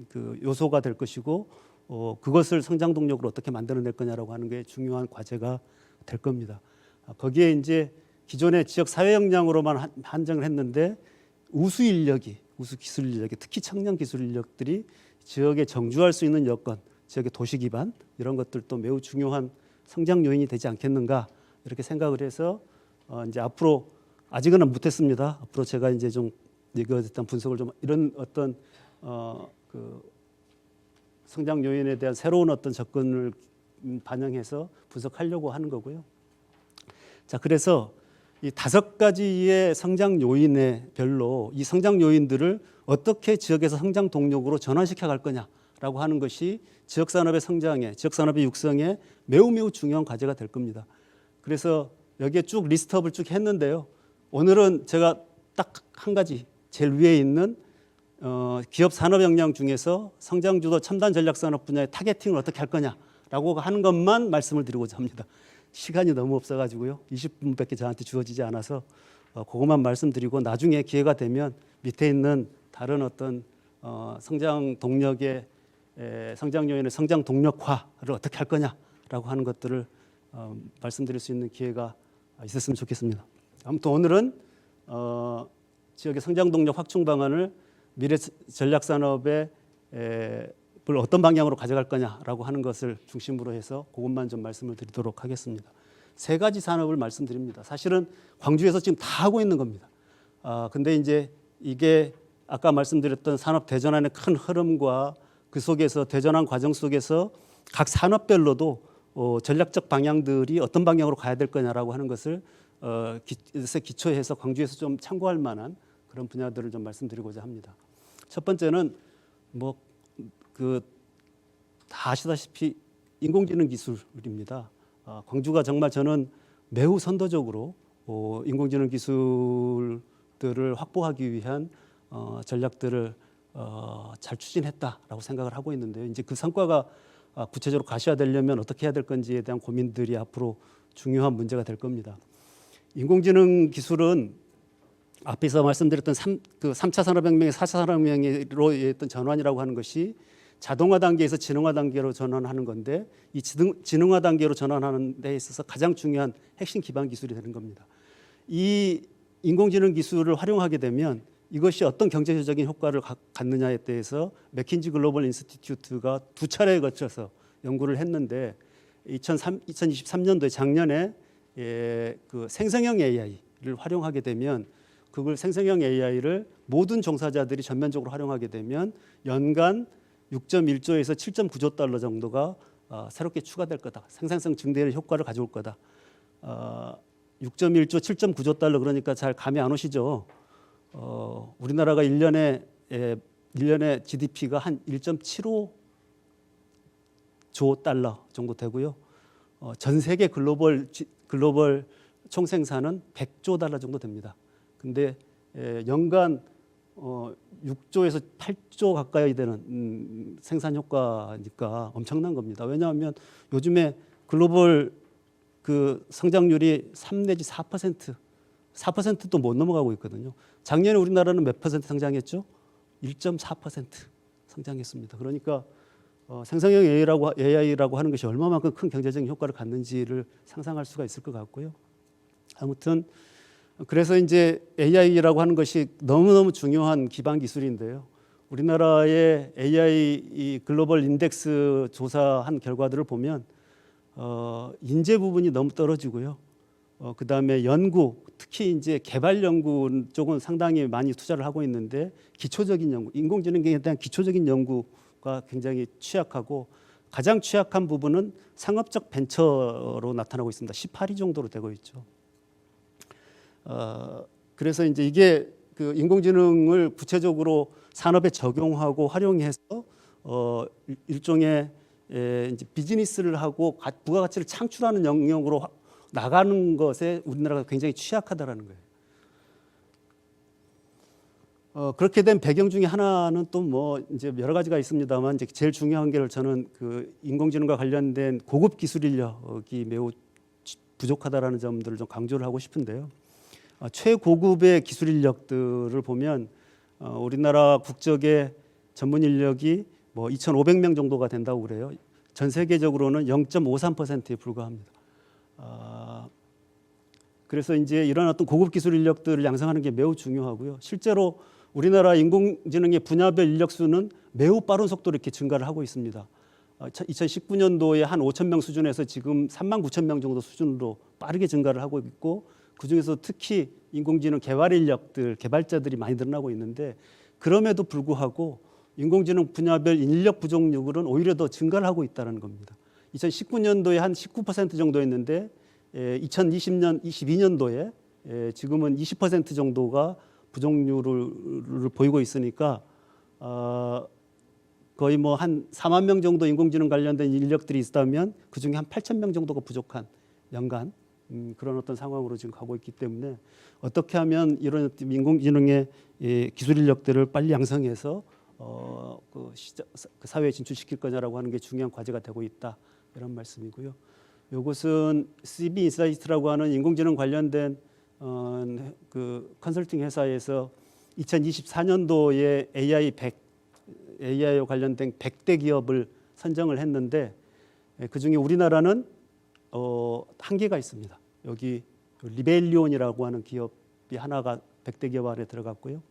[SPEAKER 6] 그 요소가 될 것이고 그것을 성장 동력으로 어떻게 만들어낼 거냐라고 하는 게 중요한 과제가 될 겁니다. 거기에 이제 기존의 지역 사회 역량으로만 한정을 했는데 우수 인력이, 우수 기술 인력이, 특히 청년 기술 인력들이 지역에 정주할 수 있는 여건, 지역의 도시 기반 이런 것들도 매우 중요한 성장 요인이 되지 않겠는가 이렇게 생각을 해서 이제 앞으로 아직은 못했습니다. 앞으로 제가 이제 좀 이거에 대한 분석을 좀 이런 어떤 그 성장 요인에 대한 새로운 어떤 접근을 반영해서 분석하려고 하는 거고요. 자, 그래서 이 5가지의 성장 요인에 별로 이 성장 요인들을 어떻게 지역에서 성장 동력으로 전환시켜 갈 거냐라고 하는 것이 지역 산업의 성장에, 지역 산업의 육성에 매우 중요한 과제가 될 겁니다. 그래서 여기에 쭉 리스트업을 쭉 했는데요. 오늘은 제가 딱 한 가지 제일 위에 있는 기업 산업 역량 중에서 성장 주도 첨단 전략 산업 분야의 타겟팅을 어떻게 할 거냐라고 하는 것만 말씀을 드리고자 합니다. 시간이 너무 없어가지고요. 20분밖에 저한테 주어지지 않아서 그것만 말씀드리고 나중에 기회가 되면 밑에 있는 다른 어떤 성장 동력의 성장 요인의 성장 동력화를 어떻게 할 거냐라고 하는 것들을 말씀드릴 수 있는 기회가 있었으면 좋겠습니다. 아무튼 오늘은 지역의 성장 동력 확충 방안을 미래 전략 산업의 어떤 방향으로 가져갈 거냐라고 하는 것을 중심으로 해서 그것만 좀 말씀을 드리도록 하겠습니다. 3가지 산업을 말씀드립니다. 사실은 광주에서 지금 다 하고 있는 겁니다. 근데 이제 이게 아까 말씀드렸던 산업 대전환의 큰 흐름과 그 속에서 대전환 과정 속에서 각 산업별로도 전략적 방향들이 어떤 방향으로 가야 될 거냐라고 하는 것을 기초해서 광주에서 좀 참고할 만한 그런 분야들을 좀 말씀드리고자 합니다. 첫 번째는 다 아시다시피 인공지능 기술입니다. 광주가 정말 저는 매우 선도적으로 인공지능 기술들을 확보하기 위한 전략들을 잘 추진했다라고 생각을 하고 있는데요. 이제 그 성과가 구체적으로 가시화되려면 어떻게 해야 될 건지에 대한 고민들이 앞으로 중요한 문제가 될 겁니다. 인공지능 기술은 앞에서 말씀드렸던 3차 산업혁명의 4차 산업혁명으로 했던 전환이라고 하는 것이 자동화 단계에서 지능화 단계로 전환하는 건데 이 지능화 단계로 전환하는 데 있어서 가장 중요한 핵심 기반 기술이 되는 겁니다. 이 인공지능 기술을 활용하게 되면 이것이 어떤 경제적인 효과를 갖느냐에 대해서 맥킨지 글로벌 인스티튜트가 2차례에 거쳐서 연구를 했는데 2023년도에 작년에 그 생성형 AI를 활용하게 되면 그걸 생성형 AI를 모든 종사자들이 전면적으로 활용하게 되면 연간 6.1조에서 7.9조 달러 정도가 새롭게 추가될 거다. 생산성 증대의 효과를 가져올 거다. 6.1조, 7.9조 달러 그러니까 잘 감이 안 오시죠? 우리나라가 1년에 GDP가 한 1.75조 달러 정도 되고요. 전 세계 글로벌 총생산은 100조 달러 정도 됩니다. 근데 연간 6조에서 8조 가까이 되는 생산 효과니까 엄청난 겁니다. 왜냐하면 요즘에 글로벌 그 성장률이 3 내지 4%도 못 넘어가고 있거든요. 작년에 우리나라는 몇 퍼센트 성장했죠? 1.4% 성장했습니다. 그러니까 생성형 AI라고 하는 것이 얼마만큼 큰 경제적인 효과를 갖는지를 상상할 수가 있을 것 같고요. 아무튼 그래서 이제 AI라고 하는 것이 너무너무 중요한 기반 기술인데요. 우리나라의 AI 이 글로벌 인덱스 조사한 결과들을 보면 인재 부분이 너무 떨어지고요. 그다음에 연구, 특히 이제 개발 연구 쪽은 상당히 많이 투자를 하고 있는데 기초적인 연구, 인공지능에 대한 기초적인 연구가 굉장히 취약하고 가장 취약한 부분은 상업적 벤처로 나타나고 있습니다. 18위 정도로 되고 있죠. 그래서 이제 이게 그 인공지능을 구체적으로 산업에 적용하고 활용해서 일종의 이제 비즈니스를 하고 부가가치를 창출하는 영역으로 나가는 것에 우리나라가 굉장히 취약하다라는 거예요. 그렇게 된 배경 중에 하나는 또 뭐 이제 여러 가지가 있습니다만 이제 제일 중요한 게 저는 그 인공지능과 관련된 고급 기술 인력이 매우 부족하다라는 점들을 좀 강조를 하고 싶은데요. 최고급의 기술 인력들을 보면 우리나라 국적의 전문 인력이 뭐 2,500명 정도가 된다고 그래요. 전 세계적으로는 0.53%에 불과합니다. 그래서 이제 이런 어떤 고급 기술 인력들을 양성하는 게 매우 중요하고요. 실제로 우리나라 인공지능의 분야별 인력 수는 매우 빠른 속도로 이렇게 증가를 하고 있습니다. 2019년도에 한 5,000명 수준에서 지금 39,000명 정도 수준으로 빠르게 증가를 하고 있고 그중에서 특히 인공지능 개발 인력들, 개발자들이 많이 늘어나고 있는데 그럼에도 불구하고 인공지능 분야별 인력 부족률은 오히려 더 증가를 하고 있다는 겁니다. 2019년도에 한 19% 정도였는데 2020년, 22년도에 지금은 20% 정도가 부족률을 보이고 있으니까 거의 뭐 한 4만 명 정도 인공지능 관련된 인력들이 있다면 그중에 한 8,000명 정도가 부족한 연간 그런 어떤 상황으로 지금 가고 있기 때문에 어떻게 하면 이런 인공지능의 기술 인력들을 빨리 양성해서 그 사회에 진출시킬 거냐라고 하는 게 중요한 과제가 되고 있다 이런 말씀이고요. 이것은 CB 인사이트라고 하는 인공지능 관련된 그 컨설팅 회사에서 2024년도에 AI와 관련된 100대 기업을 선정을 했는데 그중에 우리나라는 한계가 있습니다. 여기 리벨리온이라고 하는 기업이 하나가 100대 기업 안에 들어갔고요.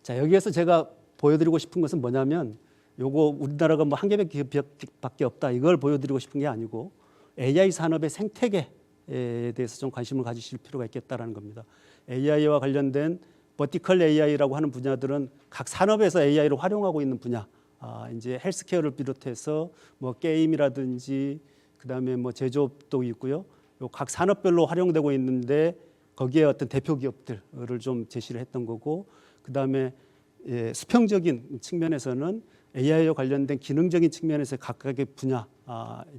[SPEAKER 6] 자, 여기에서 제가 보여드리고 싶은 것은 뭐냐면 요거 우리나라가 뭐 한 개의 기업밖에 없다 이걸 보여드리고 싶은 게 아니고 AI 산업의 생태계에 대해서 좀 관심을 가지실 필요가 있겠다라는 겁니다. AI와 관련된 버티컬 AI라고 하는 분야들은 각 산업에서 AI를 활용하고 있는 분야. 이제 헬스케어를 비롯해서 뭐 게임이라든지 그다음에 뭐 제조업도 있고요. 요 각 산업별로 활용되고 있는데 거기에 어떤 대표 기업들을 좀 제시를 했던 거고 그다음에 수평적인 측면에서는 AI와 관련된 기능적인 측면에서 각각의 분야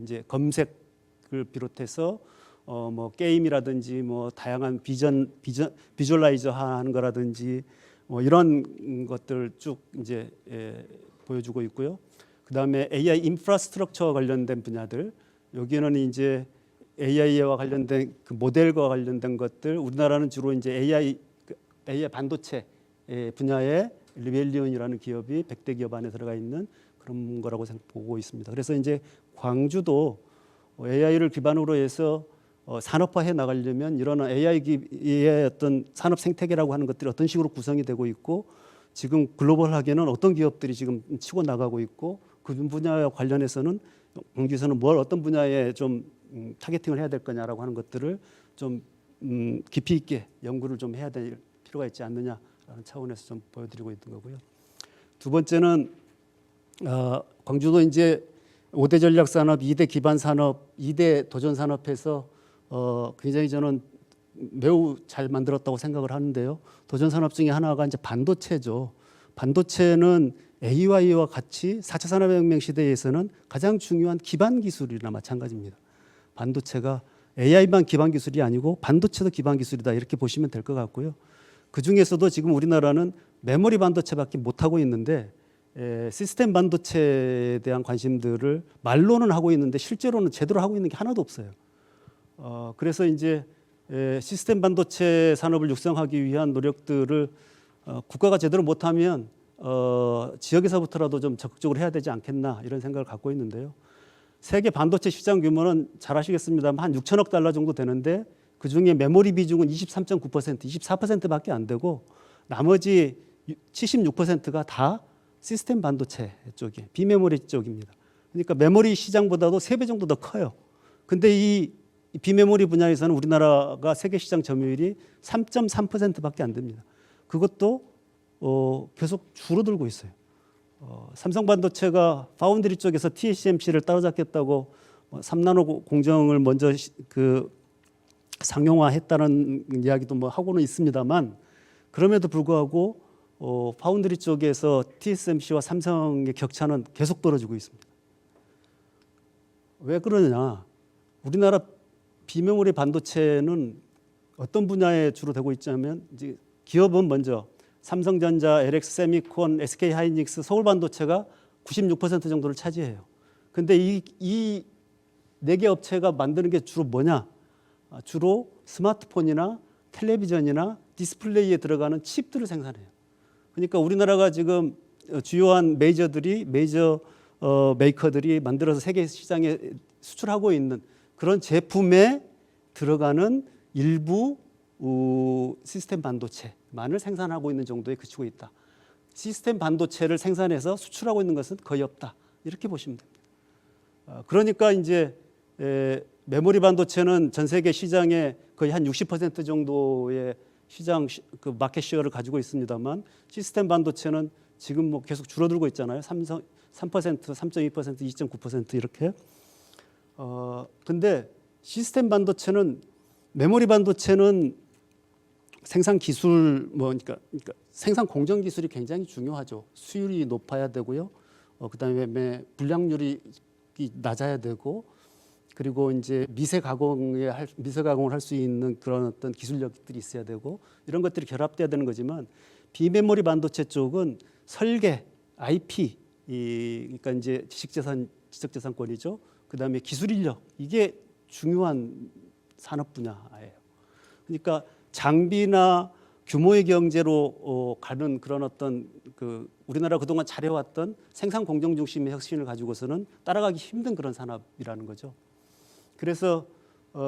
[SPEAKER 6] 이제 검색을 비롯해서 뭐 게임이라든지 뭐 다양한 비주얼라이저 하는 거라든지 뭐 이런 것들 쭉 이제 보여주고 있고요. 그다음에 AI 인프라스트럭처와 관련된 분야들 여기는 이제 AI와 관련된 그 모델과 관련된 것들 우리나라는 주로 이제 AI 반도체 분야에 리벨리온이라는 기업이 100대 기업 안에 들어가 있는 그런 거라고 보고 있습니다. 그래서 이제 광주도 AI를 기반으로 해서 산업화해 나가려면 이런 AI의 어떤 산업 생태계라고 하는 것들이 어떤 식으로 구성이 되고 있고 지금 글로벌하게는 어떤 기업들이 지금 치고 나가고 있고 그 분야와 관련해서는 광주에서는 뭘 어떤 분야에 좀 타겟팅을 해야 될 거냐라고 하는 것들을 좀 깊이 있게 연구를 좀 해야 될 필요가 있지 않느냐라는 차원에서 좀 보여드리고 있는 거고요. 두 번째는 광주도 이제 5대 전략 산업, 2대 기반 산업, 2대 도전 산업에서 굉장히 저는 매우 잘 만들었다고 생각을 하는데요. 도전 산업 중에 하나가 이제 반도체죠. 반도체는 AI와 같이 4차 산업혁명 시대에서는 가장 중요한 기반 기술이나 마찬가지입니다. 반도체가 AI만 기반 기술이 아니고 반도체도 기반 기술이다 이렇게 보시면 될 것 같고요. 그 중에서도 지금 우리나라는 메모리 반도체밖에 못 하고 있는데 시스템 반도체에 대한 관심들을 말로는 하고 있는데 실제로는 제대로 하고 있는 게 하나도 없어요. 그래서 이제 시스템 반도체 산업을 육성하기 위한 노력들을 국가가 제대로 못하면 지역에서부터라도 좀 적극적으로 해야 되지 않겠나 이런 생각을 갖고 있는데요. 세계 반도체 시장 규모는 잘 아시겠습니다만 한 6천억 달러 정도 되는데 그중에 메모리 비중은 23.9%, 24%밖에 안 되고 나머지 76%가 다 시스템 반도체 쪽이 비메모리 쪽입니다. 그러니까 메모리 시장보다도 3배 정도 더 커요. 근데 이 비메모리 분야에서는 우리나라가 세계 시장 점유율이 3.3%밖에 안 됩니다. 그것도 계속 줄어들고 있어요. 삼성반도체가 파운드리 쪽에서 TSMC를 따라잡겠다고 3나노 공정을 먼저 상용화했다는 이야기도 뭐 하고는 있습니다만 그럼에도 불구하고 파운드리 쪽에서 TSMC와 삼성의 격차는 계속 벌어지고 있습니다. 왜 그러냐? 우리나라 비메모리 반도체는 어떤 분야에 주로 되고 있냐면 이제 기업은 먼저 삼성전자, LX 세미콘, SK 하이닉스, 서울반도체가 96% 정도를 차지해요. 근데 이 4개 업체가 만드는 게 주로 뭐냐? 주로 스마트폰이나 텔레비전이나 디스플레이에 들어가는 칩들을 생산해요. 그러니까 우리나라가 지금 주요한 메이저 메이커들이 만들어서 세계 시장에 수출하고 있는 그런 제품에 들어가는 일부 시스템 반도체만을 생산하고 있는 정도에 그치고 있다. 시스템 반도체를 생산해서 수출하고 있는 것은 거의 없다. 이렇게 보시면 됩니다. 그러니까 이제 메모리 반도체는 전 세계 시장의 거의 한 60% 정도의 시장 그 마켓 쉐어를 가지고 있습니다만 시스템 반도체는 지금 뭐 계속 줄어들고 있잖아요. 3%, 3.2%, 2.9% 이렇게. 근데 시스템 반도체는 메모리 반도체는 생산 기술 그러니까 생산 공정 기술이 굉장히 중요하죠. 수율이 높아야 되고요. 그다음에 불량률이 낮아야 되고 그리고 이제 미세 가공을 할 수 있는 그런 어떤 기술력들이 있어야 되고 이런 것들이 결합돼야 되는 거지만 비메모리 반도체 쪽은 설계, IP 그러니까 이제 지적재산권이죠. 그다음에 기술 인력 이게 중요한 산업 분야예요. 그러니까 장비나 규모의 경제로 가는 그런 어떤 우리나라 그동안 잘해왔던 생산 공정 중심의 혁신을 가지고서는 따라가기 힘든 그런 산업이라는 거죠. 그래서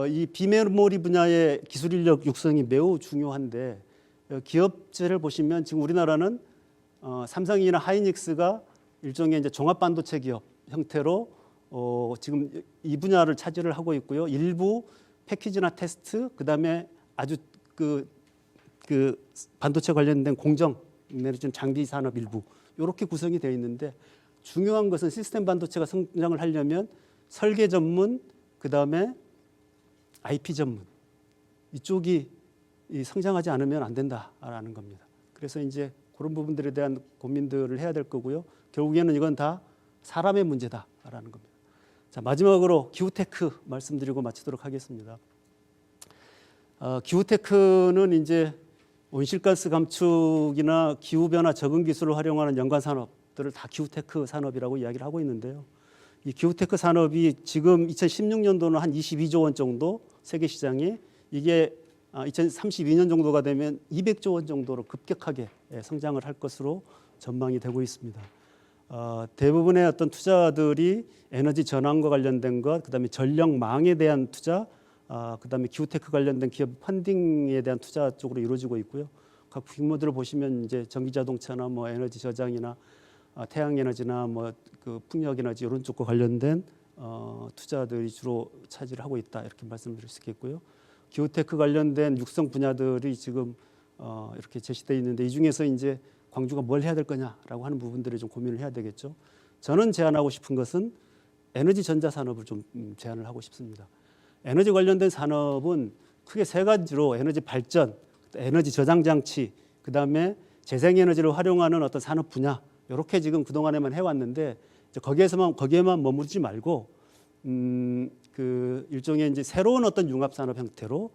[SPEAKER 6] 이 비메모리 분야의 기술 인력 육성이 매우 중요한데 기업체를 보시면 지금 우리나라는 삼성이나 하이닉스가 일종의 이제 종합 반도체 기업 형태로 지금 이 분야를 차지를 하고 있고요. 일부 패키지나 테스트, 그다음에 아주 그 반도체 관련된 공정 내지는 장비 산업 일부 이렇게 구성이 되어 있는데 중요한 것은 시스템 반도체가 성장을 하려면 설계 전문, 그다음에 IP 전문 이쪽이 성장하지 않으면 안 된다라는 겁니다. 그래서 이제 그런 부분들에 대한 고민들을 해야 될 거고요. 결국에는 이건 다 사람의 문제다라는 겁니다. 자, 마지막으로 기후테크 말씀드리고 마치도록 하겠습니다. 기후테크는 이제 온실가스 감축이나 기후변화 적응 기술을 활용하는 연관 산업들을 다 기후테크 산업이라고 이야기를 하고 있는데요. 이 기후테크 산업이 지금 2016년도는 한 22조 원 정도 세계 시장이 이게 2032년 정도가 되면 200조 원 정도로 급격하게 성장을 할 것으로 전망이 되고 있습니다. 대부분의 어떤 투자들이 에너지 전환과 관련된 것, 그다음에 전력망에 대한 투자, 그다음에 기후테크 관련된 기업 펀딩에 대한 투자 쪽으로 이루어지고 있고요. 각 규모들을 보시면 이제 전기자동차나 뭐 에너지 저장이나 태양에너지나 뭐 그 풍력에너지 이런 쪽과 관련된 투자들이 주로 차지를 하고 있다 이렇게 말씀드릴 수 있겠고요. 기후테크 관련된 육성 분야들이 지금 이렇게 제시되어 있는데 이 중에서 이제 광주가 뭘 해야 될 거냐라고 하는 부분들을 좀 고민을 해야 되겠죠. 저는 제안하고 싶은 것은 에너지 전자 산업을 좀 제안을 하고 싶습니다. 에너지 관련된 산업은 크게 3가지로 에너지 발전, 에너지 저장 장치, 그다음에 재생에너지를 활용하는 어떤 산업 분야 이렇게 지금 그 동안에만 해왔는데 이제 거기에만 머무르지 말고 그 일종의 이제 새로운 어떤 융합 산업 형태로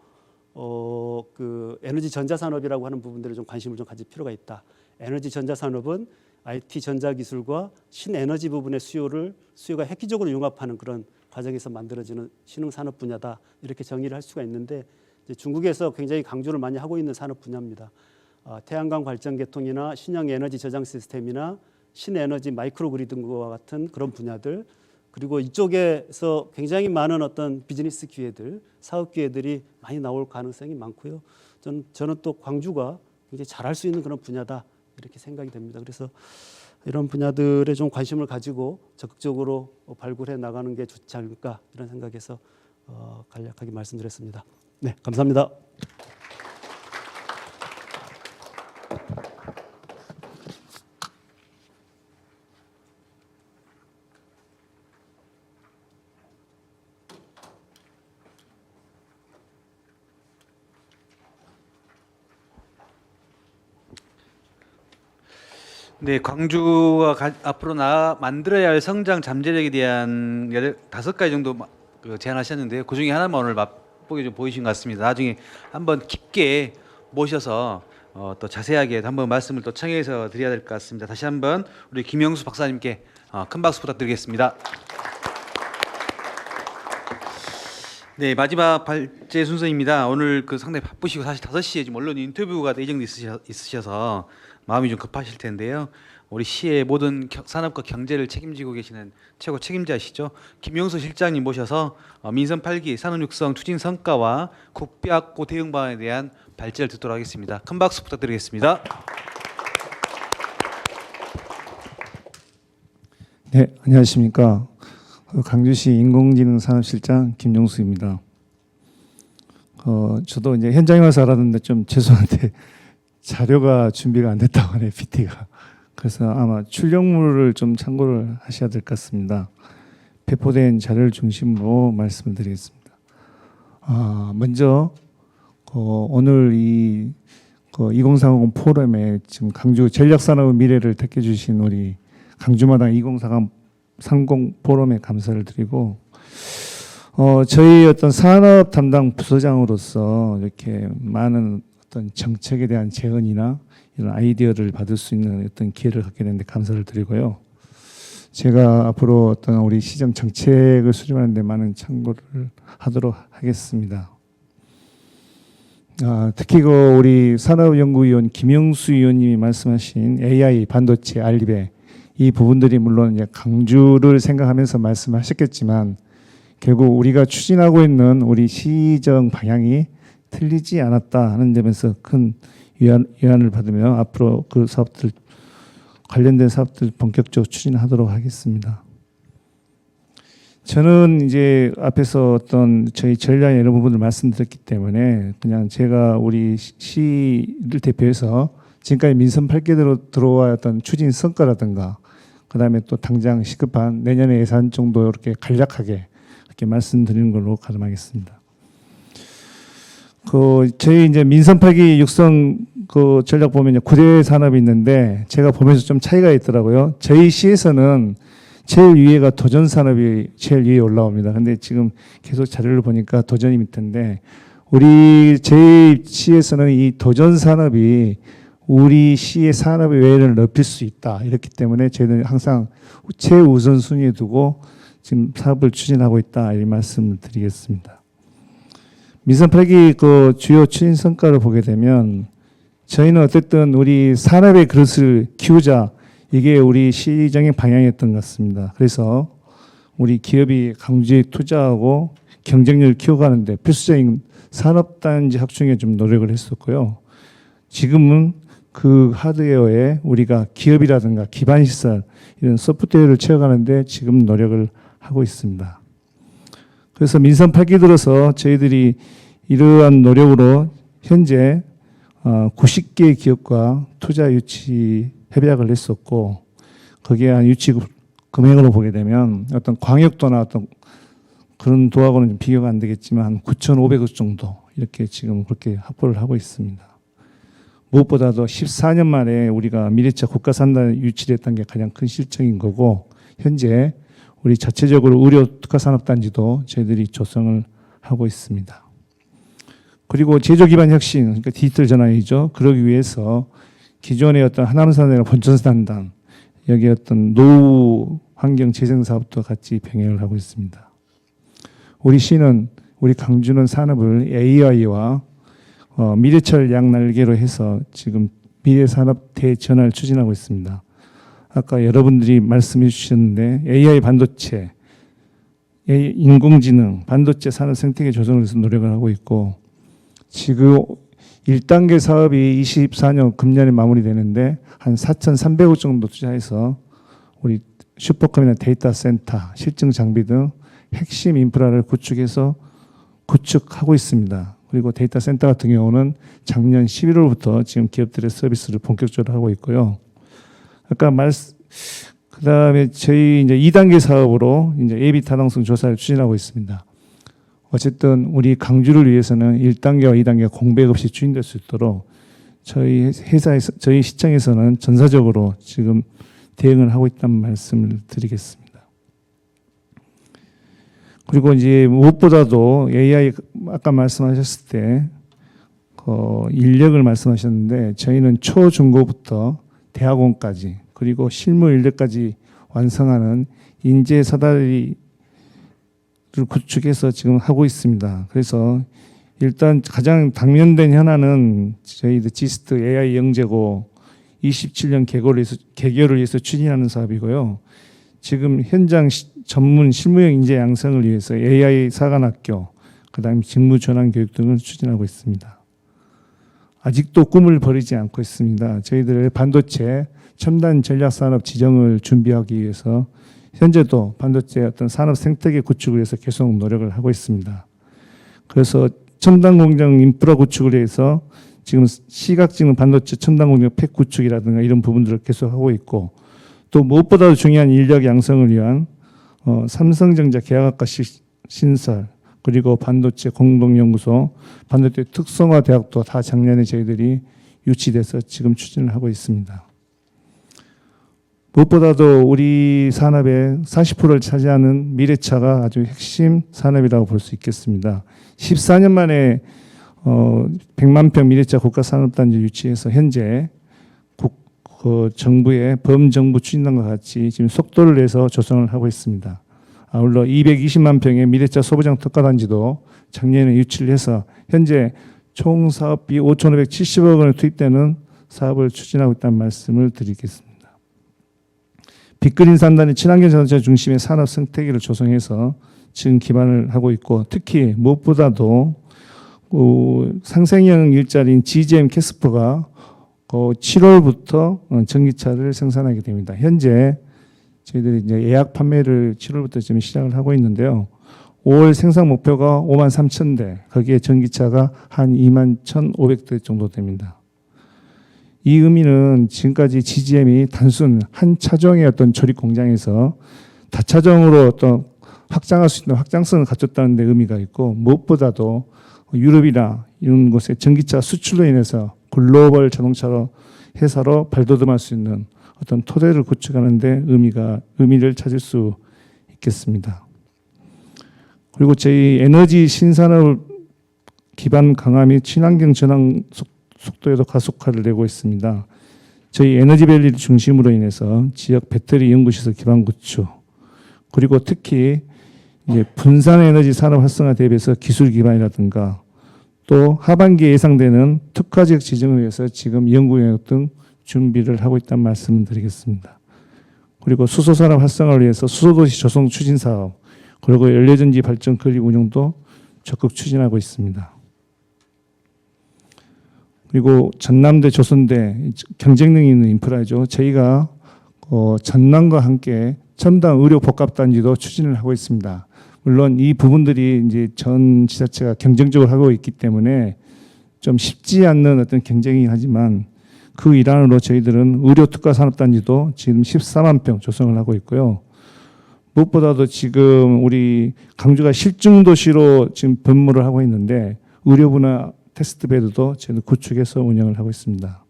[SPEAKER 6] 그 에너지 전자 산업이라고 하는 부분들에 좀 관심을 좀 가질 필요가 있다. 에너지 전자 산업은 IT 전자 기술과 신에너지 부분의 수요가 획기적으로 융합하는 그런 과정에서 만들어지는 신흥 산업 분야다. 이렇게 정의를 할 수가 있는데 이제 중국에서 굉장히 강조를 많이 하고 있는 산업 분야입니다. 태양광 발전 계통이나 신형 에너지 저장 시스템이나 신에너지 마이크로 그리드와 같은 그런 분야들, 그리고 이쪽에서 굉장히 많은 어떤 비즈니스 기회들, 사업 기회들이 많이 나올 가능성이 많고요. 저는 또 광주가 굉장히 잘할 수 있는 그런 분야다 이렇게 생각이 됩니다. 그래서 이런 분야들에 좀 관심을 가지고 적극적으로 발굴해 나가는 게 좋지 않을까 이런 생각에서 간략하게 말씀드렸습니다. 네, 감사합니다.
[SPEAKER 2] 네, 광주가 앞으로 만들어야 할 성장 잠재력에 대한 5가지 정도 제안하셨는데요. 그 중에 하나만 오늘 맛보기 좀 보이신 것 같습니다. 나중에 한번 깊게 모셔서 또 자세하게 한번 말씀을 또 청해서 드려야 될 것 같습니다. 다시 한번 우리 김영수 박사님께 큰 박수 부탁드리겠습니다. 네, 마지막 발제 순서입니다. 오늘 상당히 바쁘시고 사실 5시에 지금 언론 인터뷰가 예정돼 있으셔서 마음이 좀 급하실 텐데요. 우리 시의 모든 산업과 경제를 책임지고 계시는 최고 책임자시죠. 김용수 실장님 모셔서 민선 8기 산업 육성 추진 성과와 국비확보 대응 방안에 대한 발제를 듣도록 하겠습니다. 큰 박수 부탁드리겠습니다.
[SPEAKER 7] 네, 안녕하십니까. 강주시 인공지능산업실장 김용수입니다. 저도 이제 현장에 와서 알았는데 좀 죄송한데 자료가 준비가 안 됐다고 하네요, PT가. 그래서 아마 출력물을 좀 참고를 하셔야 될 것 같습니다. 배포된 자료를 중심으로 말씀을 드리겠습니다. 먼저 오늘 이 2030 포럼에 지금 강주 전략산업의 미래를 택해 주신 우리 강주마당 2030 포럼에 감사를 드리고, 저희 어떤 산업 담당 부서장으로서 이렇게 많은 어떤 정책에 대한 제언이나 이런 아이디어를 받을 수 있는 어떤 기회를 갖게 됐는데 감사를 드리고요. 제가 앞으로 어떤 우리 시정 정책을 수립하는 데 많은 참고를 하도록 하겠습니다. 특히 우리 산업연구위원 김영수 위원님이 말씀하신 AI, 반도체, 알리베 이 부분들이 물론 이제 강주를 생각하면서 말씀하셨겠지만 결국 우리가 추진하고 있는 우리 시정 방향이 틀리지 않았다 하는 점에서 큰 위안을 받으며 앞으로 그 사업들 관련된 사업들 본격적으로 추진하도록 하겠습니다. 저는 이제 앞에서 어떤 저희 전략의 이런 부분을 말씀드렸기 때문에 그냥 제가 우리 시를 대표해서 지금까지 민선 8개대로 들어왔던 추진 성과라든가 그다음에 또 당장 시급한 내년의 예산 정도 이렇게 간략하게 이렇게 말씀드리는 걸로 가름하겠습니다. 저희 이제 민선 8기 육성 전략 보면 9대 산업이 있는데 제가 보면서 좀 차이가 있더라고요. 저희 시에서는 제일 위에가 도전 산업이 제일 위에 올라옵니다. 근데 지금 계속 자료를 보니까 도전이 밑인데 우리 저희 시에서는 이 도전 산업이 우리 시의 산업의 외연을 넓힐 수 있다. 이렇기 때문에 저희는 항상 최우선 순위에 두고 지금 사업을 추진하고 있다. 이 말씀을 드리겠습니다. 민선 8기 주요 추진 성과를 보게 되면 저희는 어쨌든 우리 산업의 그릇을 키우자. 이게 우리 시정의 방향이었던 것 같습니다. 그래서 우리 기업이 강주에 투자하고 경쟁력을 키워가는데 필수적인 산업단지 확충에 좀 노력을 했었고요. 지금은 그 하드웨어에 우리가 기업이라든가 기반시설 이런 소프트웨어를 채워가는데 지금 노력을 하고 있습니다. 그래서 민선 8기 들어서 저희들이 이러한 노력으로 현재 90개의 기업과 투자 유치 협약을 했었고 거기에 한 유치 금액으로 보게 되면 어떤 광역도나 어떤 그런 도하고는 좀 비교가 안 되겠지만 한 9,500억 정도 이렇게 지금 그렇게 확보를 하고 있습니다. 무엇보다도 14년 만에 우리가 미래차 국가산단에 유치됐던 게 가장 큰 실적인 거고, 현재 우리 자체적으로 의료 특화산업단지도 저희들이 조성을 하고 있습니다. 그리고 제조 기반 혁신, 그러니까 디지털 전환이죠. 그러기 위해서 기존의 어떤 하남산이나 본천산단, 여기 어떤 노후 환경 재생 사업도 같이 병행을 하고 있습니다. 우리 시는, 우리 강주는 산업을 AI와 미래철 양날개로 해서 지금 미래산업 대전환을 추진하고 있습니다. 아까 여러분들이 말씀해 주셨는데 AI 반도체, 인공지능, 반도체 산업 생태계 조성을 위해서 노력을 하고 있고, 지금 1단계 사업이 24년 금년에 마무리되는데 한 4,300억 정도 투자해서 우리 슈퍼컴이나 데이터 센터, 실증 장비 등 핵심 인프라를 구축하고 있습니다. 그리고 데이터 센터 같은 경우는 작년 11월부터 지금 기업들의 서비스를 본격적으로 하고 있고요. 아까 그다음에 저희 이제 2단계 사업으로 이제 예비 타당성 조사를 추진하고 있습니다. 어쨌든 우리 강주를 위해서는 1단계와 2단계가 공백 없이 추진될 수 있도록 저희 회사에서, 저희 시청에서는 전사적으로 지금 대응을 하고 있다는 말씀을 드리겠습니다. 그리고 이제 무엇보다도 AI 아까 말씀하셨을 때 인력을 말씀하셨는데, 저희는 초중고부터 대학원까지 그리고 실무 인력까지 완성하는 인재 사다리를 구축해서 지금 하고 있습니다. 그래서 일단 가장 당면된 현안은 저희들 지스트 AI 영재고 27년 개교를 위해서 추진하는 사업이고요. 지금 현장 전문 실무형 인재 양성을 위해서 AI 사관학교, 그다음에 직무 전환 교육 등을 추진하고 있습니다. 아직도 꿈을 버리지 않고 있습니다. 저희들의 반도체 첨단 전략 산업 지정을 준비하기 위해서 현재도 반도체 어떤 산업 생태계 구축을 위해서 계속 노력을 하고 있습니다. 그래서 첨단 공정 인프라 구축을 위해서 지금 시각지능 반도체 첨단 공정 팩 구축이라든가 이런 부분들을 계속 하고 있고, 또 무엇보다도 중요한 인력 양성을 위한 삼성전자 계약학과 신설, 그리고 반도체 공동연구소, 반도체 특성화 대학도 다 작년에 저희들이 유치돼서 지금 추진을 하고 있습니다. 무엇보다도 우리 산업의 40%를 차지하는 미래차가 아주 핵심 산업이라고 볼 수 있겠습니다. 14년 만에 100만 평 미래차 국가산업단지 유치해서 현재 정부의 범정부 추진단과 같이 지금 속도를 내서 조성을 하고 있습니다. 아울러 220만 평의 미래차 소부장 특화단지도 작년에 유치를 해서 현재 총 사업비 5,570억 원을 투입되는 사업을 추진하고 있다는 말씀을 드리겠습니다. 빅그린 산단의 친환경 자동차 중심의 산업 생태계를 조성해서 지금 기반을 하고 있고, 특히 무엇보다도 상생형 일자리인 GGM 캐스퍼가 7월부터 전기차를 생산하게 됩니다. 현재 저희들이 이제 예약 판매를 7월부터 지금 시작을 하고 있는데요. 5월 생산 목표가 5만 3천 대, 거기에 전기차가 한 2만 1,500대 정도 됩니다. 이 의미는 지금까지 GGM이 단순 한 차종의 어떤 조립 공장에서 다차종으로 어떤 확장할 수 있는 확장성을 갖췄다는 데 의미가 있고, 무엇보다도 유럽이나 이런 곳에 전기차 수출로 인해서 글로벌 자동차 회사로 발돋움할 수 있는 어떤 토대를 구축하는 데 의미를 찾을 수 있겠습니다. 그리고 저희 에너지 신산업 기반 강화 및 친환경 전환 속도에도 가속화를 내고 있습니다. 저희 에너지밸리를 중심으로 인해서 지역 배터리 연구시설 기반 구축, 그리고 특히 이제 분산 에너지 산업 활성화 대비해서 기술 기반이라든가, 또 하반기에 예상되는 특화 지역 지정을 위해서 지금 연구 영역 등 준비를 하고 있다는 말씀을 드리겠습니다. 그리고 수소 산업 활성화를 위해서 수소도시 조성 추진 사업, 그리고 연료전지 발전 건립 운영도 적극 추진하고 있습니다. 그리고 전남대, 조선대 경쟁력 있는 인프라죠. 저희가 전남과 함께 첨단 의료 복합단지도 추진을 하고 있습니다. 물론 이 부분들이 이제 전 지자체가 경쟁적으로 하고 있기 때문에 좀 쉽지 않는 어떤 경쟁이긴 하지만, 그 일환으로 저희들은 의료 특화 산업단지도 지금 14만 평 조성을 하고 있고요. 무엇보다도 지금 우리 강주가 실증도시로 지금 변모를 하고 있는데, 의료부나 테스트베드도 저희는 구축해서 운영을 하고 있습니다.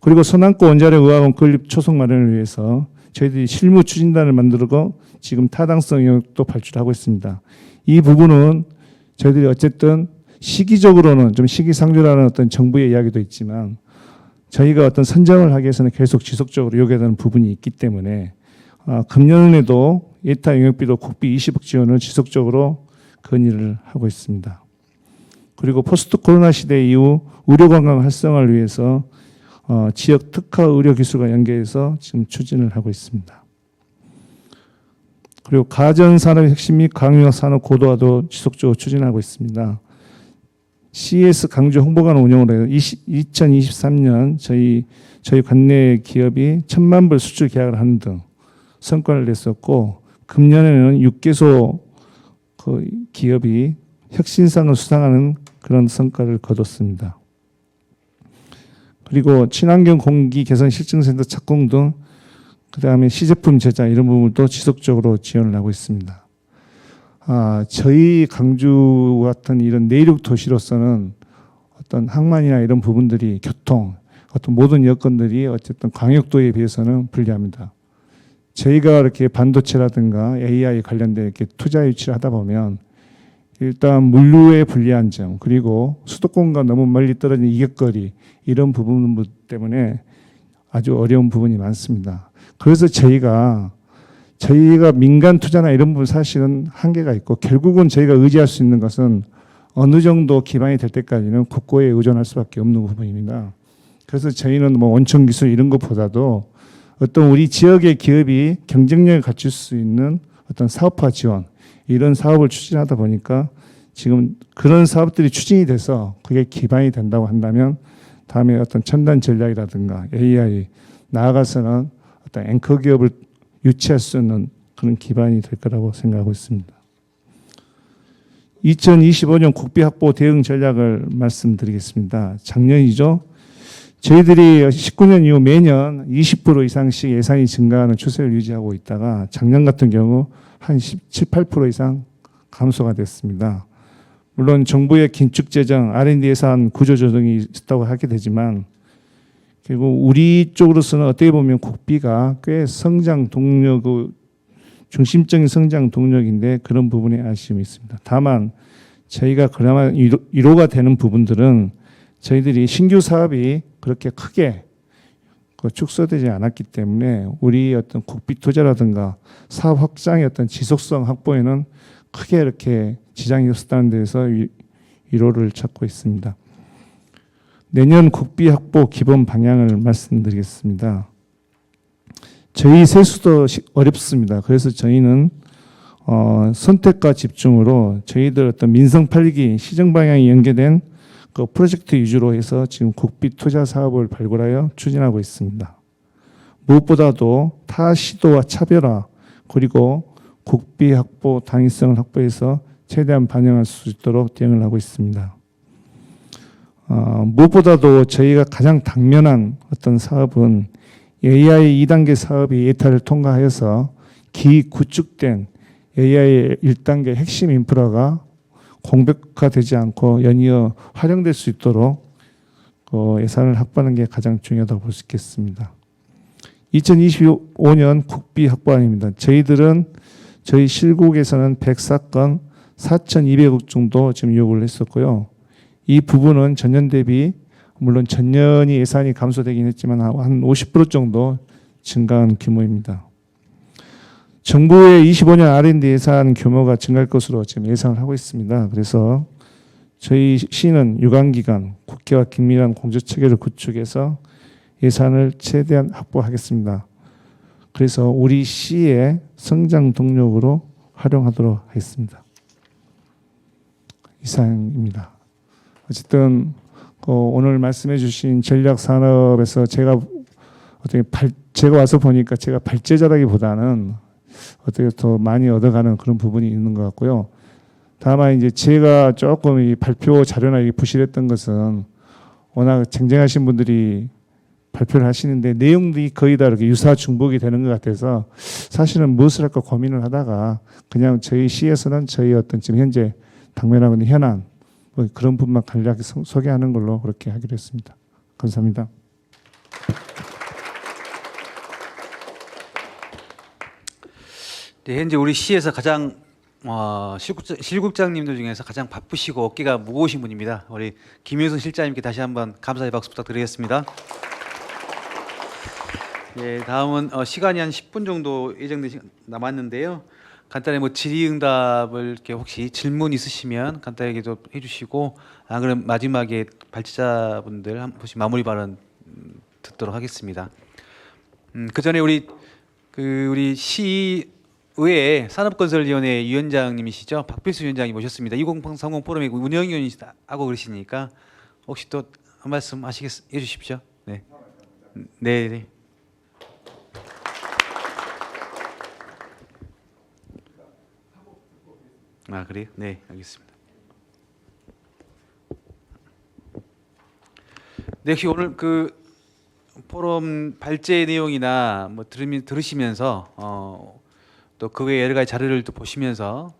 [SPEAKER 7] 그리고 손안고 원자력 의학원 건립 초성 마련을 위해서 저희들이 실무 추진단을 만들고 지금 타당성 영역도 발주하고 있습니다. 이 부분은 저희들이 어쨌든 시기적으로는 좀 시기상조라는 어떤 정부의 이야기도 있지만 저희가 어떤 선정을 하기 위해서는 계속 지속적으로 요구되는 부분이 있기 때문에 금년에도 예타 영역비도 국비 20억 지원을 지속적으로 건의를 하고 있습니다. 그리고 포스트 코로나 시대 이후 의료관광 활성화를 위해서 지역 특화 의료기술과 연계해서 지금 추진을 하고 있습니다. 그리고 가전산업의 혁신 및 강유산업 고도화도 지속적으로 추진하고 있습니다. CS 강주 홍보관 운영으로 해서 2023년 저희 관내 기업이 1,000만 불 수출 계약을 하는 등 성과를 냈었고 금년에는 6개소 그 기업이 혁신상을 수상하는 그런 성과를 거뒀습니다. 그리고 친환경 공기 개선 실증센터 착공 등 그다음에 시제품 제작 이런 부분도 지속적으로 지원을 하고 있습니다. 저희 강주 같은 이런 내륙 도시로서는 어떤 항만이나 이런 부분들이 교통, 어떤 모든 여건들이 어쨌든 광역도에 비해서는 불리합니다. 저희가 이렇게 반도체라든가 AI 관련된 이렇게 투자 유치를 하다 보면 일단 물류의 불리한 점, 그리고 수도권과 너무 멀리 떨어진 이격거리 이런 부분 때문에 아주 어려운 부분이 많습니다. 그래서 저희가 민간 투자나 이런 부분 사실은 한계가 있고 결국은 저희가 의지할 수 있는 것은 어느 정도 기반이 될 때까지는 국고에 의존할 수밖에 없는 부분입니다. 그래서 저희는 뭐 원천 기술 이런 것보다도 어떤 우리 지역의 기업이 경쟁력을 갖출 수 있는 어떤 사업화 지원 이런 사업을 추진하다 보니까 지금 그런 사업들이 추진이 돼서 그게 기반이 된다고 한다면 다음에 어떤 첨단 전략이라든가 AI 나아가서는 어떤 앵커 기업을 유치할 수 있는 그런 기반이 될 거라고 생각하고 있습니다. 2025년 국비 확보 대응 전략을 말씀드리겠습니다. 작년이죠. 저희들이 19년 이후 매년 20% 이상씩 예산이 증가하는 추세를 유지하고 있다가 작년 같은 경우 한 17, 8% 이상 감소가 됐습니다. 물론 정부의 긴축 재정, R&D 예산 구조 조정이 있었다고 하게 되지만 결국 우리 쪽으로서는 어떻게 보면 국비가 꽤 성장 동력, 중심적인 성장 동력인데 그런 부분에 아쉬움이 있습니다. 다만 저희가 그나마 위로가 되는 부분들은 저희들이 신규 사업이 그렇게 크게 축소되지 않았기 때문에 우리 어떤 국비 투자라든가 사업 확장의 어떤 지속성 확보에는 크게 이렇게 지장이 없었다는 데서 위로를 찾고 있습니다. 내년 국비 확보 기본 방향을 말씀드리겠습니다. 저희 세수도 어렵습니다. 그래서 저희는 선택과 집중으로 저희들 어떤 민생 8기 시정 방향이 연계된 그 프로젝트 위주로 해서 지금 국비 투자 사업을 발굴하여 추진하고 있습니다. 무엇보다도 타 시도와 차별화 그리고 국비 확보 당위성을 확보해서 최대한 반영할 수 있도록 대응을 하고 있습니다. 무엇보다도 저희가 가장 당면한 어떤 사업은 AI 2단계 사업이 예타를 통과하여서 구축된 AI 1단계 핵심 인프라가 공백화되지 않고 연이어 활용될 수 있도록 예산을 확보하는 게 가장 중요하다고 볼 수 있겠습니다. 2025년 국비 확보안입니다. 저희들은 저희 실국에서는 104건 4,200억 정도 지금 요구를 했었고요. 이 부분은 전년 대비 물론 전년이 예산이 감소되긴 했지만 한 50% 정도 증가한 규모입니다. 정부의 25년 R&D 예산 규모가 증가할 것으로 지금 예상을 하고 있습니다. 그래서 저희 시는 유관기관, 국회와 긴밀한 공조체계를 구축해서 예산을 최대한 확보하겠습니다. 그래서 우리 시의 성장 동력으로 활용하도록 하겠습니다. 이상입니다. 어쨌든 오늘 말씀해 주신 전략산업에서 제가 와서 보니까 제가 발제자라기보다는 어떻게 더 많이 얻어가는 그런 부분이 있는 것 같고요. 다만 이제 제가 조금 이 발표 자료나 부실했던 것은 워낙 쟁쟁하신 분들이 발표를 하시는데 내용들이 거의 다 이렇게 유사 중복이 되는 것 같아서 사실은 무엇을 할까 고민을 하다가 그냥 저희 시에서는 저희 어떤 지금 현재 당면하고 있는 현안 뭐 그런 부분만 간략히 소개하는 걸로 그렇게 하기로 했습니다. 감사합니다.
[SPEAKER 2] 네, 현재 우리 시에서 가장 실국장님들 중에서 가장 바쁘시고 어깨가 무거우신 분입니다. 우리 김효성 실장님께 다시 한번 감사의 박수 부탁드리겠습니다. 네, 다음은 시간이 한 10분 정도 남았는데요. 간단히 뭐 질의응답을 이렇게 혹시 질문 있으시면 간단하게 좀 해주시고, 안 그러면 마지막에 발제자분들 한 번씩 마무리 발언 듣도록 하겠습니다. 그 전에 우리 시의회 산업건설위원회 위원장님이시죠, 박필수 위원장님 모셨습니다. 2030 포럼의 운영위원이시다고 그러시니까 혹시 또 한 말씀 해주십시오. 네, 네, 네. 아, 그래요? 네, 알겠습니다. 네, 혹시 오늘 그 포럼 발제 내용이나 뭐 들으시면서 또 그 외 여러 가지 자료를 또 보시면서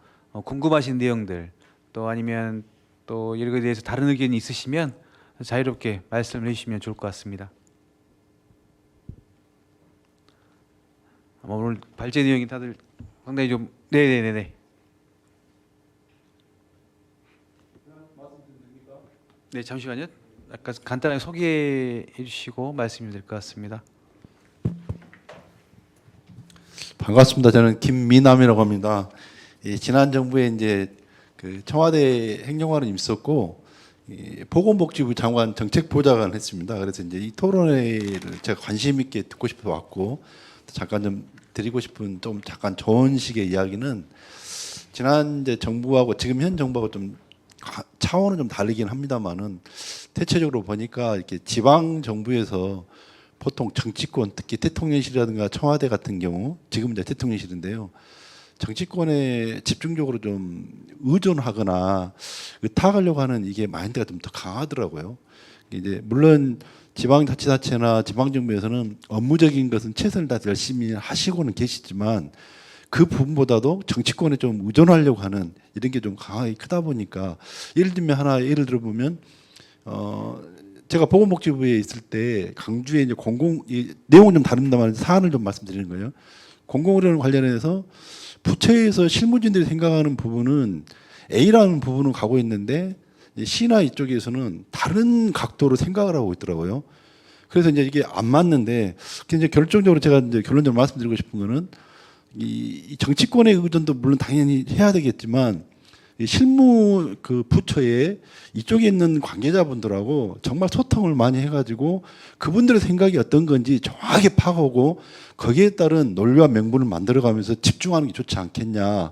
[SPEAKER 2] 궁금하신 내용들, 또 아니면 또 여러 가지에 대해서 다른 의견이 있으시면 자유롭게 말씀을 해주시면 좋을 것 같습니다. 아마 오늘 발제 내용이 다들 상당히 좀 네네네네. 네, 잠시만요. 약간 간단하게 소개해 주시고 말씀이 될 것 같습니다.
[SPEAKER 8] 반갑습니다. 저는 김미남이라고 합니다. 지난 정부에 이제 그 청와대 행정관은 있었고 보건복지부 장관 정책보좌관 했습니다. 그래서 이제 이 토론회를 제가 관심 있게 듣고 싶어 왔고, 잠깐 좀 드리고 싶은 좀 잠깐 좋은 식의 이야기는, 지난 이제 정부하고 지금 현 정부하고 좀 차원은 좀 다르긴 합니다만은, 대체적으로 보니까 이렇게 지방 정부에서 보통 정치권, 특히 대통령실이라든가 청와대 같은 경우, 지금 이제 대통령실인데요, 정치권에 집중적으로 좀 의존하거나 의탁하려고 하는 이게 마인드가 좀 더 강하더라고요. 이제 물론 지방자치단체나 지방정부에서는 업무적인 것은 최선을 다해서 열심히 하시고는 계시지만, 그 부분보다도 정치권에 좀 의존하려고 하는 이런 게 좀 강하게 크다 보니까, 예를 들면 하나 예를 들어보면 제가 보건복지부에 있을 때 강주에 이제 내용은 좀 다릅니다만 사안을 좀 말씀드리는 거예요. 공공의료 관련해서 부처에서 실무진들이 생각하는 부분은 A라는 부분은 가고 있는데, C나 이쪽에서는 다른 각도로 생각을 하고 있더라고요. 그래서 이제 이게 안 맞는데, 이제 결정적으로 제가 이제 결론적으로 말씀드리고 싶은 거는, 이 정치권의 의존도 물론 당연히 해야 되겠지만, 이 실무 그 부처에 이쪽에 있는 관계자분들하고 정말 소통을 많이 해가지고 그분들의 생각이 어떤 건지 정확하게 파악하고 거기에 따른 논리와 명분을 만들어가면서 집중하는 게 좋지 않겠냐.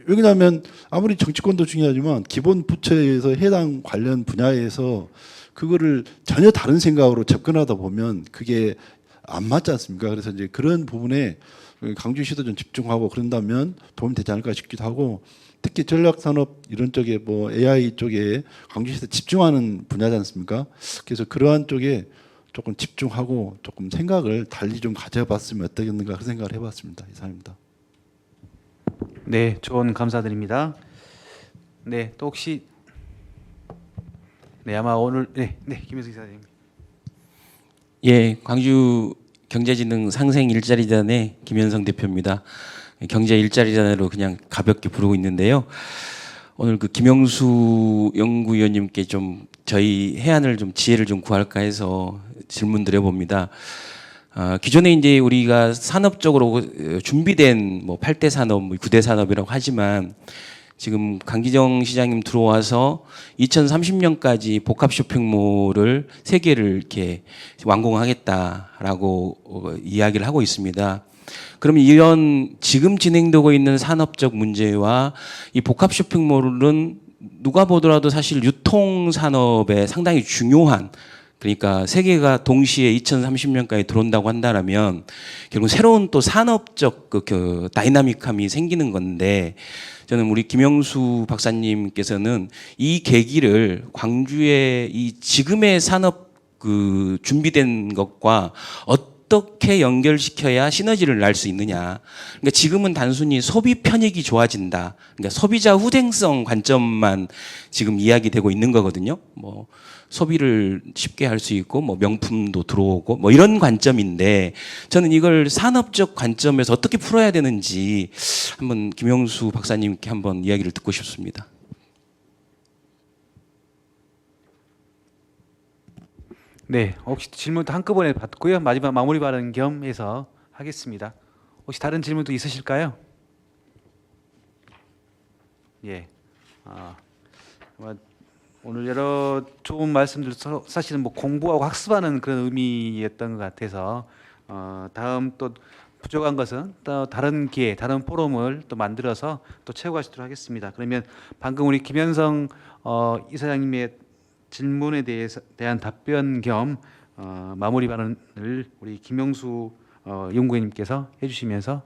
[SPEAKER 8] 왜냐하면 아무리 정치권도 중요하지만 기본 부처에서 해당 관련 분야에서 그거를 전혀 다른 생각으로 접근하다 보면 그게 안 맞지 않습니까? 그래서 이제 그런 부분에 강주시도 좀 집중하고 그런다면 도움이 되지 않을까 싶기도 하고, 특히 전략산업 이런 쪽에 뭐 AI 쪽에 강주시에서 집중하는 분야지 않습니까? 그래서 그러한 쪽에 조금 집중하고 조금 생각을 달리 좀 가져봤으면 어떻겠는가 그런 생각을 해봤습니다. 이상입니다.
[SPEAKER 2] 네, 조언 감사드립니다. 네, 또 혹시 네, 아마 오늘 김효성 이사님.
[SPEAKER 9] 예, 광주 경제진흥 상생 일자리단의 김현성 대표입니다. 경제 일자리단으로 그냥 가볍게 부르고 있는데요. 오늘 그 김영수 연구위원님께 좀 저희 해안을 좀 지혜를 좀 구할까 해서 질문 드려봅니다. 기존에 이제 우리가 산업적으로 준비된 뭐 8대 산업, 9대 산업이라고 하지만, 지금 강기정 시장님 들어와서 2030년까지 복합 쇼핑몰을 3개를 이렇게 완공하겠다라고 이야기를 하고 있습니다. 그러면 이런 지금 진행되고 있는 산업적 문제와 이 복합 쇼핑몰은 누가 보더라도 사실 유통 산업에 상당히 중요한, 그러니까 세계가 동시에 2030년까지 들어온다고 한다면 결국 새로운 또 산업적 그 다이나믹함이 생기는 건데, 저는 우리 김영수 박사님께서는 이 계기를 광주의 이 지금의 산업 그 준비된 것과 어떻게 연결시켜야 시너지를 낼 수 있느냐. 그러니까 지금은 단순히 소비 편익이 좋아진다. 그러니까 소비자 후생성 관점만 지금 이야기되고 있는 거거든요. 뭐 소비를 쉽게 할 수 있고 뭐 명품도 들어오고 뭐 이런 관점인데 저는 이걸 산업적 관점에서 어떻게 풀어야 되는지 한번 김영수 박사님께 한번 이야기를 듣고 싶습니다.
[SPEAKER 2] 네, 혹시 질문도 한꺼번에 받고요. 마지막 마무리 발언 겸해서 하겠습니다. 혹시 다른 질문도 있으실까요? 예. 아마 오늘 여러 좋은 말씀들 사실은 뭐 공부하고 학습하는 그런 의미였던 것 같아서 다음 또 부족한 것은 또 다른 기회, 다른 포럼을 또 만들어서 또 채워가시도록 하겠습니다. 그러면 방금 우리 김현성 이사장님의 질문에 대한 답변 겸 마무리 발언을 우리 김영수 연구위원님께서 해주시면서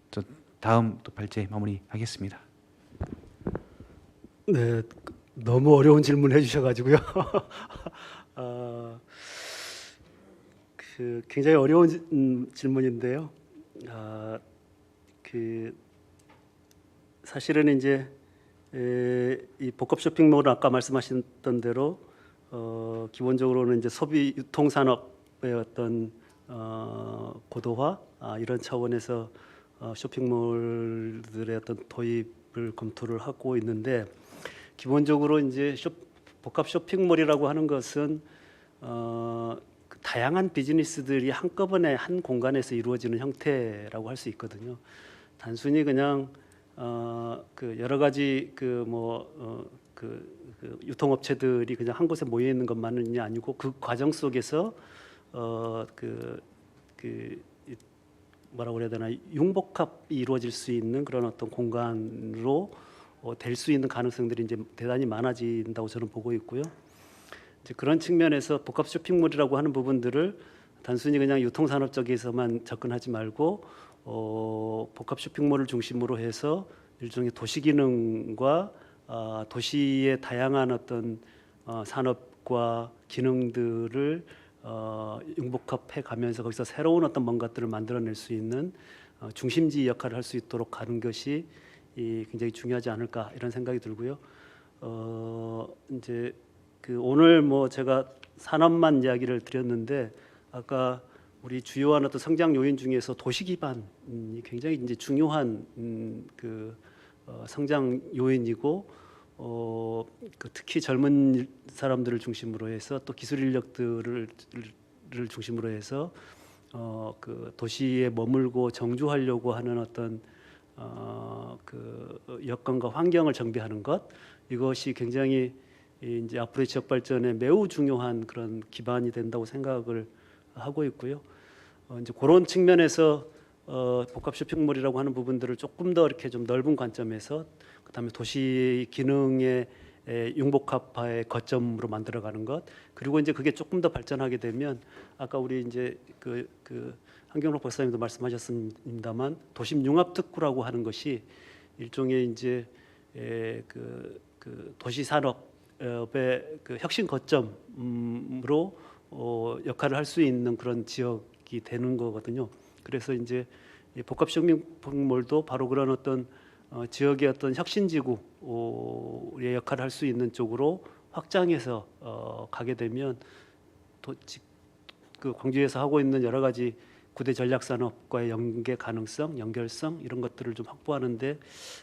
[SPEAKER 2] 저 다음 또 발제 마무리하겠습니다.
[SPEAKER 6] 네, 너무 어려운 질문 해주셔가지고요. 굉장히 어려운 질문인데요. 사실은 이제 이 복합 쇼핑몰은 아까 말씀하셨던 대로 기본적으로는 이제 소비 유통 산업의 어떤 고도화 이런 차원에서 쇼핑몰들의 어떤 도입을 검토를 하고 있는데 기본적으로 이제 복합 쇼핑몰이라고 하는 것은 다양한 비즈니스들이 한꺼번에 한 공간에서 이루어지는 형태라고 할 수 있거든요. 단순히 그냥 그 여러 가지 유통업체들이 그냥 한 곳에 모여 있는 것만이 아니고 그 과정 속에서 뭐라고 그래야 되나 융복합이 이루어질 수 있는 그런 어떤 공간으로 될 수 있는 가능성들이 이제 대단히 많아진다고 저는 보고 있고요. 이제 그런 측면에서 복합 쇼핑몰이라고 하는 부분들을 단순히 그냥 유통산업 쪽에서만 접근하지 말고 복합 쇼핑몰을 중심으로 해서 일종의 도시 기능과 도시의 다양한 어떤 산업과 기능들을 융복합해 가면서 거기서 새로운 어떤 뭔가들을 만들어낼 수 있는 중심지 역할을 할 수 있도록 가는 것이 굉장히 중요하지 않을까 이런 생각이 들고요. 이제 오늘 뭐 제가 산업만 이야기를 드렸는데 아까 우리 주요한 어떤 성장 요인 중에서 도시 기반이 굉장히 이제 중요한 성장 요인이고 특히 젊은 사람들을 중심으로 해서 또 기술 인력들을 중심으로 해서 도시에 머물고 정주하려고 하는 어떤 여건과 환경을 정비하는 것 이것이 굉장히 이제 앞으로의 지역 발전에 매우 중요한 그런 기반이 된다고 생각을 하고 있고요. 이제 그런 측면에서 복합 쇼핑몰이라고 하는 부분들을 조금 더 이렇게 좀 넓은 관점에서 그다음에 도시 기능의 융복합화의 거점으로 만들어가는 것 그리고 이제 그게 조금 더 발전하게 되면 아까 우리 이제 한경록 박사님도 말씀하셨습니다만 도심 융합 특구라고 하는 것이 일종의 이제 도시 산업의 혁신 거점으로 역할을 할 수 있는 그런 지역이 되는 거거든요. 그래서 이제 복합 쇼핑몰도 바로 그런 어떤 지역의 어떤 혁신지구의 역할을 할 수 있는 쪽으로 확장해서 가게 되면 광주에서 하고 있는 여러 가지 구대 전략 산업과의 연계 가능성, 연결성 이런 것들을 좀 확보하는데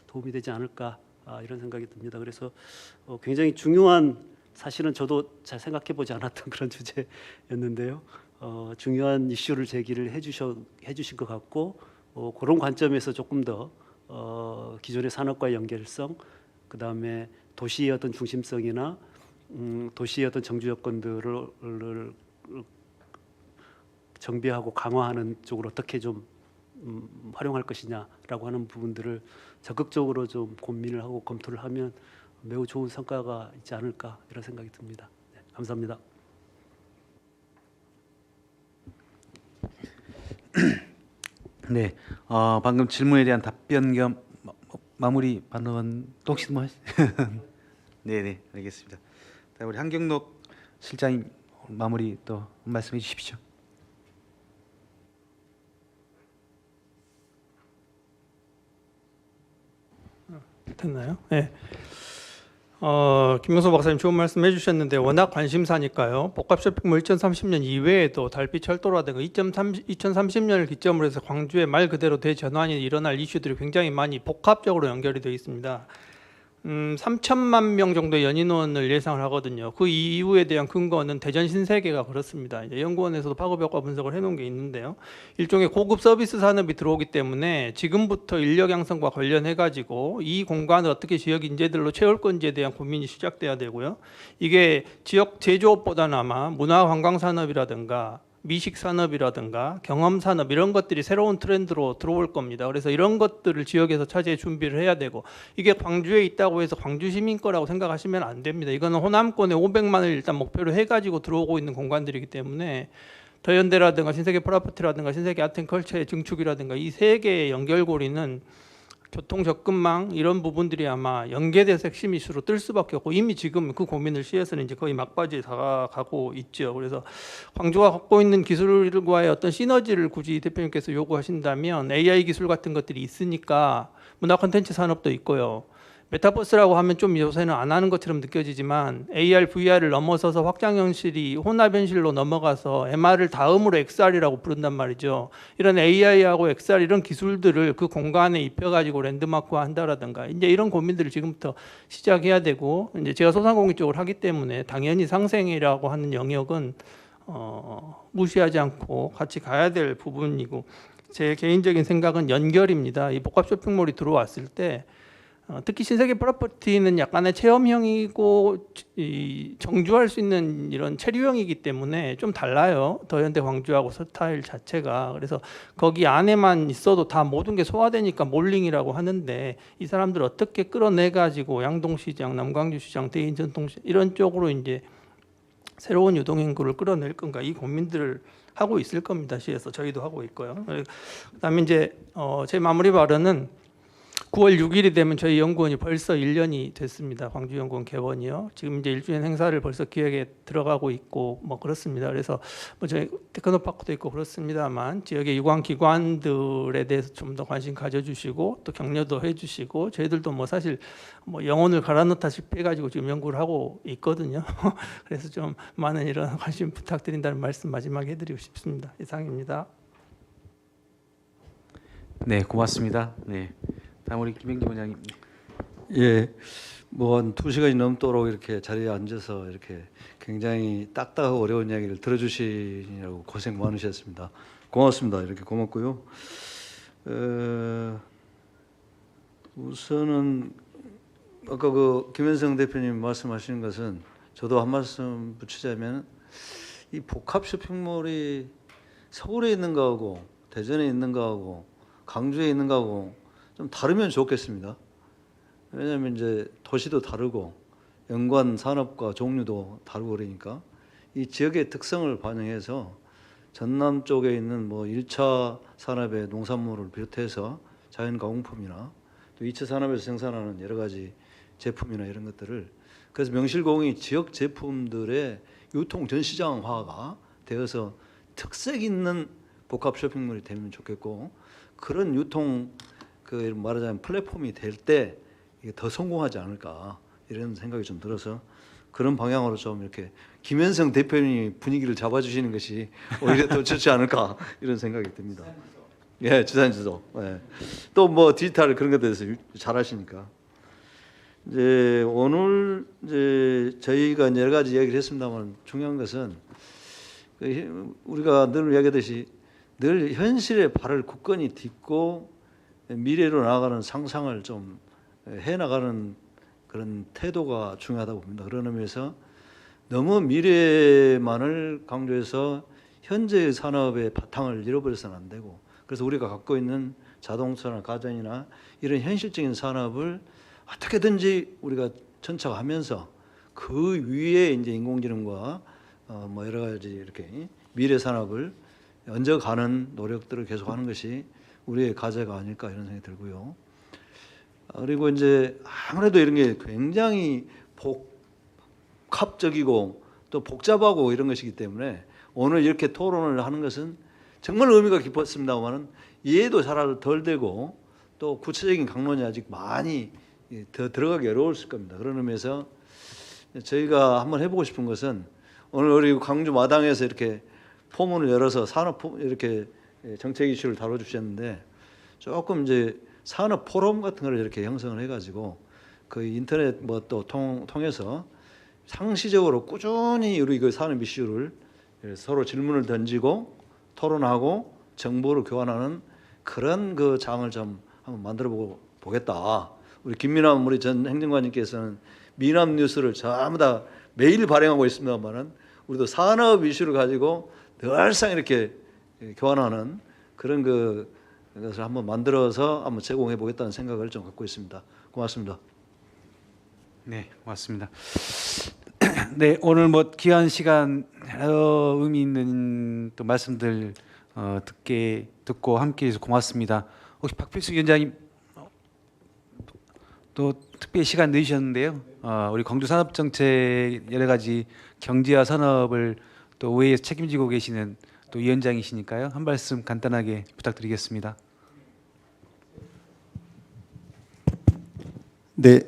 [SPEAKER 6] 도움이 되지 않을까 이런 생각이 듭니다. 그래서 굉장히 중요한 사실은 저도 잘 생각해 보지 않았던 그런 주제였는데요. 중요한 이슈를 제기를 해주신 것 같고 그런 관점에서 조금 더 기존의 산업과의 연결성, 그 다음에 도시의 어떤 중심성이나 도시의 어떤 정주 여건들을 정비하고 강화하는 쪽으로 어떻게 좀 활용할 것이냐라고 하는 부분들을 적극적으로 좀 고민을 하고 검토를 하면 매우 좋은 성과가 있지 않을까 이런 생각이 듭니다. 네, 감사합니다.
[SPEAKER 2] 네, 방금 질문에 대한 답변 겸 마무리 발언 또 혹시 뭐 네네 알겠습니다. 우리 한경록 실장님 마무리 또 말씀해 주십시오.
[SPEAKER 5] 됐나요? 네. 김명수 박사님 좋은 말씀 해주셨는데 워낙 관심사니까요. 복합 쇼핑몰 2030년 이외에도 달빛 철도라든가 2030년을 기점으로 해서 광주의 말 그대로 대전환이 일어날 이슈들이 굉장히 많이 복합적으로 연결이 되어 있습니다. 3천만 명 정도의 연인원을 예상을 하거든요. 그 이유에 대한 근거는 대전 신세계가 그렇습니다. 이제 연구원에서도 파급효과 분석을 해놓은 게 있는데요. 일종의 고급 서비스 산업이 들어오기 때문에 지금부터 인력 양성과 관련해 가지고 이 공간을 어떻게 지역 인재들로 채울 건지에 대한 고민이 시작돼야 되고요. 이게 지역 제조업보다는 아마 문화 관광 산업이라든가 미식 산업이라든가 경험 산업 이런 것들이 새로운 트렌드로 들어올 겁니다. 그래서 이런 것들을 지역에서 차지해 준비를 해야 되고, 이게 광주에 있다고 해서 광주 시민 거라고 생각하시면 안 됩니다. 이거는 호남권에 500만을 일단 목표로 해가지고 들어오고 있는 공간들이기 때문에 더현대라든가 신세계 프로퍼티라든가 신세계 아트앤컬처의 증축이라든가 이 세 개의 연결고리는 교통 접근망 이런 부분들이 아마 연계돼서 핵심 이슈로 뜰 수밖에 없고, 이미 지금 그 고민을 시에서는 이제 거의 막바지에 다가가고 있죠. 그래서 광주가 갖고 있는 기술과의 어떤 시너지를 굳이 대표님께서 요구하신다면 AI 기술 같은 것들이 있으니까 문화 콘텐츠 산업도 있고요. 메타버스라고 하면 좀 요새는 안 하는 것처럼 느껴지지만 AR, VR을 넘어서서 확장현실이 혼합현실로 넘어가서 MR을 다음으로 XR이라고 부른단 말이죠. 이런 AI하고 XR 이런 기술들을 그 공간에 입혀가지고 랜드마크화 한다라든가 이제 이런 고민들을 지금부터 시작해야 되고, 이제 제가 소상공인 쪽을 하기 때문에 당연히 상생이라고 하는 영역은 무시하지 않고 같이 가야 될 부분이고, 제 개인적인 생각은 연결입니다. 이 복합 쇼핑몰이 들어왔을 때 특히 신세계 프로퍼티는 약간의 체험형이고 정주할 수 있는 이런 체류형이기 때문에 좀 달라요. 더현대 광주하고 스타일 자체가. 그래서 거기 안에만 있어도 다 모든 게 소화되니까 몰링이라고 하는데, 이 사람들 어떻게 끌어내 가지고 양동시장, 남광주시장, 대인전통시장 이런 쪽으로 이제 새로운 유동인구를 끌어낼 건가, 이 고민들을 하고 있을 겁니다. 시에서 저희도 하고 있고요. 그다음에 이제 제 마무리 발언은 9월 6일이 되면 저희 연구원이 벌써 1년이 됐습니다. 광주연구원 개원이요. 지금 이제 1주년 행사를 벌써 기획에 들어가고 있고 뭐 그렇습니다. 그래서 뭐 저희 테크노파크도 있고 그렇습니다만 지역의 유관 기관들에 대해서 좀 더 관심 가져주시고 또 격려도 해주시고, 저희들도 뭐 사실 뭐 영혼을 갈아넣다시피 해가지고 지금 연구를 하고 있거든요. 그래서 좀 많은 이런 관심 부탁드린다는 말씀 마지막에 해드리고 싶습니다. 이상입니다.
[SPEAKER 2] 네, 고맙습니다. 네. 다음 우리 김영기 원장님.
[SPEAKER 4] 예, 뭐 한 2시간이 넘도록 이렇게 자리에 앉아서 이렇게 굉장히 딱딱하고 어려운 이야기를 들어주시느라고 고생 많으셨습니다. 고맙습니다. 이렇게 고맙고요. 우선은 아까 그 김현성 대표님 말씀하시는 것은 저도 한 말씀 붙이자면, 이 복합 쇼핑몰이 서울에 있는 거하고 대전에 있는 거하고 강주에 있는 거하고 좀 다르면 좋겠습니다. 왜냐하면 이제 도시도 다르고 연관 산업과 종류도 다르고 그러니까 이 지역의 특성을 반영해서 전남 쪽에 있는 뭐 1차 산업의 농산물을 비롯해서 자연가공품이나 또 2차 산업에서 생산하는 여러 가지 제품이나 이런 것들을, 그래서 명실공히 지역 제품들의 유통 전시장화가 되어서 특색 있는 복합 쇼핑몰이 되면 좋겠고, 그런 유통 그 말하자면 플랫폼이 될 때 이게 더 성공하지 않을까 이런 생각이 좀 들어서, 그런 방향으로 좀 이렇게 김현성 대표님이 분위기를 잡아주시는 것이 오히려 더 좋지 않을까 이런 생각이 듭니다. 예, 주산지도. 예. 또 뭐 디지털 그런 것에 대해서 잘하시니까. 이제 오늘 이제 저희가 여러 가지 이야기를 했습니다만, 중요한 것은 우리가 늘 이야기하듯이 늘 현실에 발을 굳건히 딛고 미래로 나아가는 상상을 좀 해나가는 그런 태도가 중요하다고 봅니다. 그런 의미에서 너무 미래만을 강조해서 현재의 산업의 바탕을 잃어버려서는 안 되고, 그래서 우리가 갖고 있는 자동차나 가전이나 이런 현실적인 산업을 어떻게든지 우리가 전착하면서 그 위에 이제 인공지능과 뭐 여러 가지 이렇게 미래 산업을 얹어가는 노력들을 계속하는 것이 우리의 과제가 아닐까 이런 생각이 들고요. 그리고 이제 아무래도 이런 게 굉장히 복합적이고 또 복잡하고 이런 것이기 때문에 오늘 이렇게 토론을 하는 것은 정말 의미가 깊었습니다만은 이해도 잘 덜 되고 또 구체적인 강론이 아직 많이 더 들어가기 어려웠을 겁니다. 그런 의미에서 저희가 한번 해보고 싶은 것은 오늘 우리 광주 마당에서 이렇게 포문을 열어서 산업 이렇게 정책 이슈를 다뤄주셨는데 조금 이제 산업 포럼 같은 걸 이렇게 형성을 해가지고 그 인터넷 뭐 또 통해서 상시적으로 꾸준히 우리 그 산업 이슈를 서로 질문을 던지고 토론하고 정보를 교환하는 그런 그 장을 좀 한번 만들어 보겠다. 우리 김미남 우리 전 행정관님께서는 미남 뉴스를 전부 다 매일 발행하고 있습니다만은 우리도 산업 이슈를 가지고 늘상 이렇게 교환하는 그런 것을 한번 만들어서 한번 제공해 보겠다는 생각을 좀 갖고 있습니다. 고맙습니다.
[SPEAKER 2] 네, 고맙습니다. 네, 오늘 뭐 귀한 시간 여러 의미 있는 또 말씀들 듣고 함께해서 고맙습니다. 혹시 박필수 위원장님 또 특별히 시간 내주셨는데요. 우리 광주 산업 정책 여러 가지 경제와 산업을 또 의회에서 책임지고 계시는 또 위원장이시니까요. 한 말씀 간단하게 부탁드리겠습니다.
[SPEAKER 10] 네,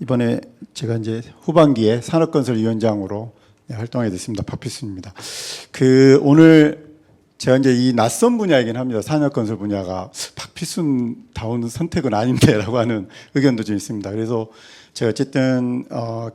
[SPEAKER 10] 이번에 제가 이제 후반기에 산업건설위원장으로 활동하게 됐습니다. 박필수입니다. 오늘 제가 이제 이 낯선 분야이긴 합니다. 산업건설 분야가 박필수다운 선택은 아닌데라고 하는 의견도 좀 있습니다. 그래서 제가 어쨌든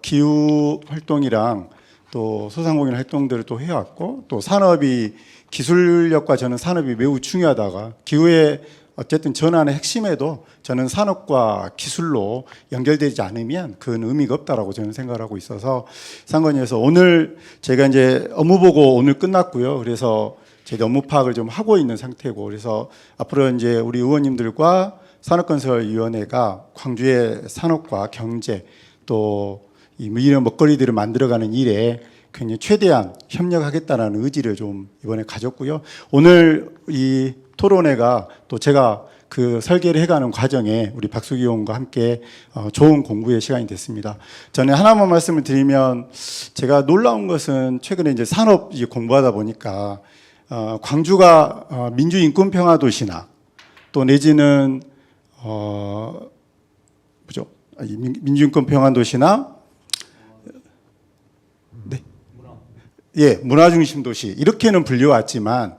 [SPEAKER 10] 기후 활동이랑 또 소상공인 활동들을 또 해왔고 또 산업이 기술력과 저는 산업이 매우 중요하다가 기후에 어쨌든 전환의 핵심에도 저는 산업과 기술로 연결되지 않으면 그건 의미가 없다라고 저는 생각을 하고 있어서 상관위에서 오늘 제가 이제 업무 보고 오늘 끝났고요. 그래서 제 업무 파악을 좀 하고 있는 상태고 그래서 앞으로 이제 우리 의원님들과 산업건설위원회가 광주의 산업과 경제 또 이런 먹거리들을 만들어가는 일에 굉장히 최대한 협력하겠다는 의지를 좀 이번에 가졌고요. 오늘 이 토론회가 또 제가 그 설계를 해가는 과정에 우리 박수기 의원과 함께 좋은 공부의 시간이 됐습니다. 저는 하나만 말씀을 드리면 제가 놀라운 것은 최근에 이제 산업 공부하다 보니까 광주가 민주인권평화도시나 또 내지는 뭐죠? 민주인권평화도시나 네, 문화중심 도시 이렇게는 불려왔지만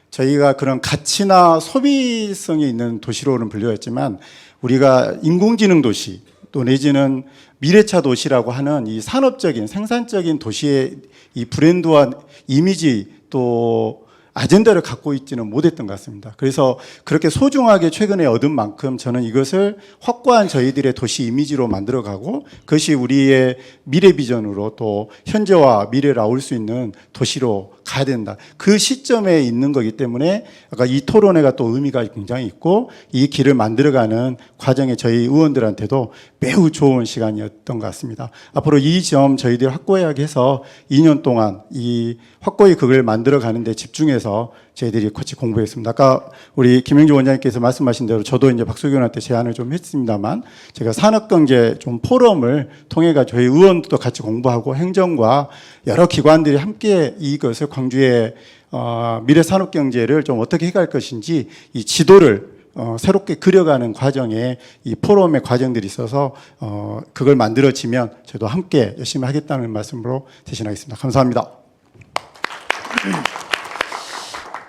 [SPEAKER 10] 저희가 그런 가치나 소비성이 있는 도시로는 불려왔지만 우리가 인공지능 도시 또 내지는 미래차 도시라고 하는 이 산업적인 생산적인 도시의 이 브랜드와 이미지 또 아젠다를 갖고 있지는 못했던 것 같습니다. 그래서 그렇게 소중하게 최근에 얻은 만큼 저는 이것을 확고한 저희들의 도시 이미지로 만들어가고 그것이 우리의 미래 비전으로 또 현재와 미래를 아울 수 있는 도시로 가야 된다. 그 시점에 있는 거기 때문에 아까 이 토론회가 또 의미가 굉장히 있고 이 길을 만들어가는 과정에 저희 의원들한테도 매우 좋은 시간이었던 것 같습니다. 앞으로 이 점 저희들 확고하게 해서 2년 동안 이 확고히 그걸 만들어가는 데 집중해서 저희들이 같이 공부했습니다. 아까 우리 김영주 원장님께서 말씀하신 대로 저도 이제 박수기 의원한테 제안을 좀 했습니다만 제가 산업경제 좀 포럼을 통해가 저희 의원도 같이 공부하고 행정과 여러 기관들이 함께 이것을 광주의 미래 산업경제를 좀 어떻게 해갈 것인지 이 지도를 새롭게 그려가는 과정에 이 포럼의 과정들이 있어서 그걸 만들어지면 저도 함께 열심히 하겠다는 말씀으로 대신하겠습니다. 감사합니다.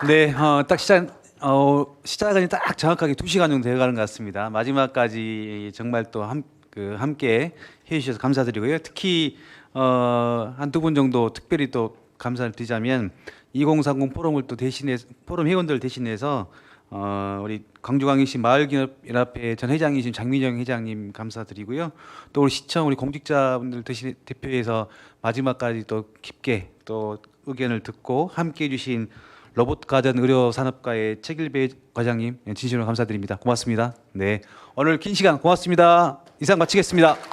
[SPEAKER 2] 네, 딱 시작은 딱 정확하게 2시간 정도 되어가는 것 같습니다. 마지막까지 정말 또 함께 해주셔서 감사드리고요. 특히 한두 분 정도 특별히 또 감사를 드리자면 2030 포럼을 또 포럼 회원들 대신해서 우리 광주광역시 마을기업연합회 전 회장이신 장민정 회장님 감사드리고요. 또 우리 시청 우리 공직자분들 대표해서 마지막까지 또 깊게 또 의견을 듣고 함께해 주신 로봇가전 의료산업과의 최길배 과장님 진심으로 감사드립니다. 고맙습니다. 네, 오늘 긴 시간 고맙습니다. 이상 마치겠습니다.